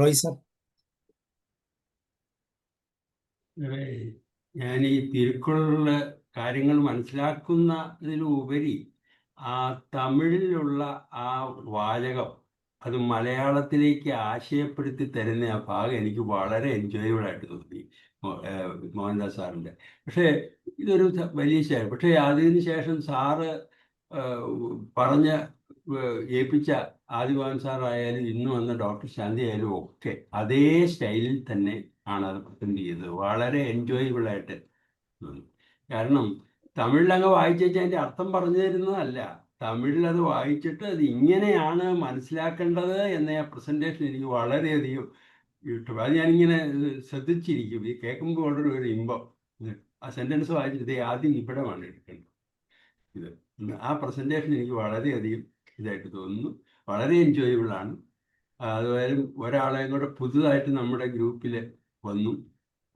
Roy sir. ഞാൻ ഈ തിരുക്കുറളിലെ കാര്യങ്ങൾ മനസ്സിലാക്കുന്നതിലുപരി ആ തമിഴിലുള്ള ആ വാചകം അത് മലയാളത്തിലേക്ക് ആശയപ്പെടുത്തി തരുന്ന ആ ഭാഗം എനിക്ക് വളരെ എൻജോയബിൾ ആയിട്ട് തോന്നി. മോഹൻദാസ് സാറിൻ്റെ. പക്ഷേ ഇതൊരു വലിയ ശേഷം, പക്ഷേ അതിന് ശേഷം സാറ് പറഞ്ഞ ഏൽപ്പിച്ച ആദിഭവൻ സാറായാലും ഇന്ന് വന്ന ഡോക്ടർ ശാന്തി ആയാലും ഒക്കെ അതേ സ്റ്റൈലിൽ തന്നെ ആണ് അത് പ്രസൻറ്റ് ചെയ്തത്. വളരെ എൻജോയബിൾ ആയിട്ട് തോന്നി. കാരണം തമിഴിലങ്ങ് വായിച്ചു വെച്ചാൽ അതിൻ്റെ അർത്ഥം പറഞ്ഞു തരുന്നതല്ല, തമിഴിൽ അത് വായിച്ചിട്ട് അത് ഇങ്ങനെയാണ് മനസ്സിലാക്കേണ്ടത് എന്ന ആ പ്രസൻറ്റേഷൻ എനിക്ക് വളരെയധികം ഇഷ്ടം. അത് ഞാനിങ്ങനെ ശ്രദ്ധിച്ചിരിക്കും, ഈ കേൾക്കുമ്പോൾ വളരെ ഒരു ഇമ്പം. ആ സെൻറ്റൻസ് വായിച്ചിട്ട് ആദ്യം ഇവിടമാണ് എടുക്കേണ്ടത്. ഇത് ആ പ്രസൻറ്റേഷൻ എനിക്ക് വളരെയധികം ഇതായിട്ട് തോന്നുന്നു, വളരെ എൻജോയബിളാണ്. അതുപോലെ ഒരാളെയും കൂടെ പുതുതായിട്ട് നമ്മുടെ ഗ്രൂപ്പിൽ വന്നു,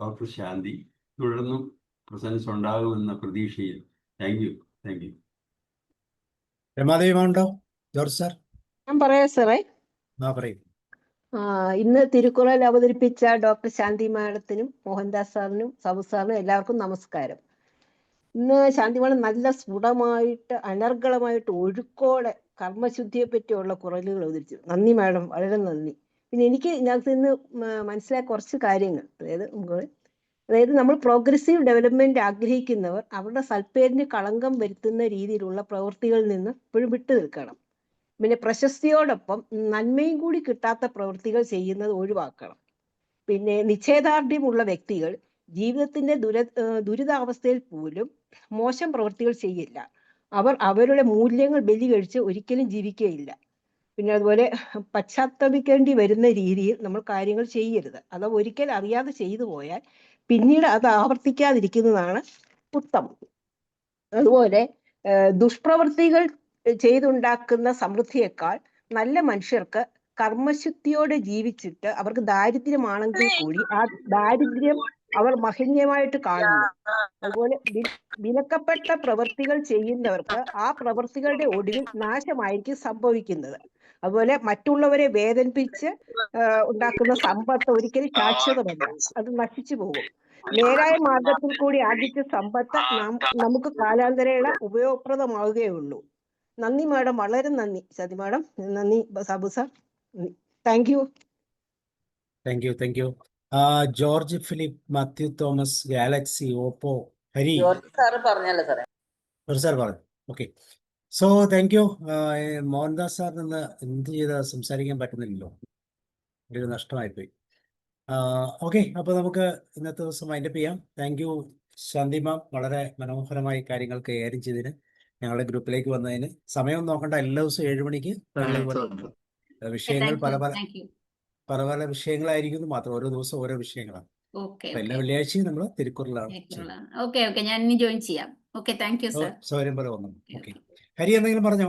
ഡോക്ടർ ശാന്തി. തുടർന്നും പ്രസൻസ് ഉണ്ടാകുമെന്ന പ്രതീക്ഷയിൽ. Thank you. രമാദേവി ഉണ്ടോ? ജോർജ് സാർ ഞാൻ പറയാം സാറേ. പറയും. ഇന്ന് തിരുക്കുറൽ അവതരിപ്പിച്ച ഡോക്ടർ ശാന്തി മാഡത്തിനും മോഹൻദാസ് സാറിനും സബു സാറിനും എല്ലാവർക്കും നമസ്കാരം. ഇന്ന് ശാന്തി മാഡം നല്ല സ്ഫുടമായിട്ട് അനർഗളമായിട്ട് ഒഴുക്കോടെ കർമ്മശുദ്ധിയെ പറ്റിയുള്ള കുറലുകൾ അവതരിച്ചു. നന്ദി മാഡം, വളരെ നന്ദി. പിന്നെ എനിക്ക് ഇതിനകത്ത് നിന്ന് മനസ്സിലായ കുറച്ച് കാര്യങ്ങൾ, അതായത് നമ്മൾ പ്രോഗ്രസീവ് ഡെവലപ്മെന്റ് ആഗ്രഹിക്കുന്നവർ അവരുടെ സൽപ്പേരിന് കളങ്കം വരുത്തുന്ന രീതിയിലുള്ള പ്രവൃത്തികളിൽ നിന്ന് എപ്പോഴും വിട്ടു നിൽക്കണം. പിന്നെ പ്രശസ്തിയോടൊപ്പം നന്മയും കൂടി കിട്ടാത്ത പ്രവൃത്തികൾ ചെയ്യുന്നത് ഒഴിവാക്കണം. പിന്നെ നിശ്ചയദാർഢ്യമുള്ള വ്യക്തികൾ ജീവിതത്തിന്റെ ദുരിതാവസ്ഥയിൽ പോലും മോശം പ്രവൃത്തികൾ ചെയ്യില്ല. അവർ അവരുടെ മൂല്യങ്ങൾ ബലി കഴിച്ച് ഒരിക്കലും ജീവിക്കുകയില്ല. പിന്നെ അതുപോലെ പശ്ചാത്തപിക്കേണ്ടി വരുന്ന രീതിയിൽ നമ്മൾ കാര്യങ്ങൾ ചെയ്യരുത്. അത് ഒരിക്കൽ അറിയാതെ ചെയ്തു പോയാൽ പിന്നീട് അത് ആവർത്തിക്കാതിരിക്കുന്നതാണ് ഉത്തമം. അതുപോലെ ദുഷ്പ്രവൃത്തികൾ ചെയ്തുണ്ടാക്കുന്ന സമൃദ്ധിയേക്കാൾ നല്ല മനുഷ്യർക്ക് കർമ്മശുദ്ധിയോടെ ജീവിച്ചിട്ട് അവർക്ക് ദാരിദ്ര്യമാണെങ്കിൽ കൂടി ആ ദാരിദ്ര്യം അവർ മഹനീയമായിട്ട് കാണുന്നു. അതുപോലെ വിലക്കപ്പെട്ട പ്രവൃത്തികൾ ചെയ്യുന്നവർക്ക് ആ പ്രവൃത്തികളുടെ ഒടുവിൽ നാശമായിരിക്കും സംഭവിക്കുന്നത്. അതുപോലെ മറ്റുള്ളവരെ വേദനിപ്പിച്ച് ഉണ്ടാക്കുന്ന സമ്പത്ത് ഒരിക്കലും ശാശ്വതമല്ല, അത് നശിച്ചു പോകും. നേരായ മാർഗത്തിൽ കൂടി ആർജിച്ച സമ്പത്ത് നമുക്ക് കാലാന്തരേണ ഉപയോഗപ്രദമാവുകയുള്ളൂ. നന്ദി മാഡം, വളരെ നന്ദി. സതി മാഡം നന്ദി. Sabu sir thank you. George Philip, Mathew Thomas, Galaxy, Oppo, Hari. Sir പറഞ്ഞല്ലോ സാറേ. സാർ പറഞ്ഞു. Okay, so thank you. Mohandas സാറിന് ഇന്ന് എന്ത് ചെയ്ത് സംസാരിക്കാൻ പറ്റുന്നില്ലല്ലോ, ഒരു നഷ്ടമായിപ്പോയി. ഓക്കെ, അപ്പോൾ നമുക്ക് ഇന്നത്തെ ദിവസം വൈൻഡപ്പ് ചെയ്യാം. താങ്ക് യു ശാന്തി മാം, വളരെ മനോഹരമായി കാര്യങ്ങൾ കൈകാര്യം ചെയ്തതിന്, ഞങ്ങളുടെ ഗ്രൂപ്പിലേക്ക് വന്നതിന്. സമയം നോക്കണ്ട, എല്ലാ ദിവസവും 7 മണിക്ക് വിഷയങ്ങൾ പല പല വിഷയങ്ങളായിരിക്കുന്നു മാത്രം, ഓരോ ദിവസം ഓരോ വിഷയങ്ങളാണ്. എല്ലാ വെള്ളിയാഴ്ചയും നമ്മൾ തിരുക്കുറലാണ്. ഞാൻ ഇനി ജോയിൻ ചെയ്യാം. Okay, thank you sir. സൗകര്യം പോലെ വന്നു. ഓക്കെ, ഹരി എന്തെങ്കിലും പറഞ്ഞോ?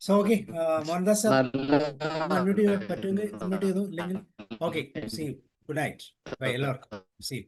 So okay, Mohandas sir unmute ചെയ്യാൻ പറ്റുമെങ്കിൽ അൺമ്യൂട്ട് ചെയ്തു, ഇല്ലെങ്കിൽ okay. See you. Good night. Bye എല്ലാവർക്കും. See U.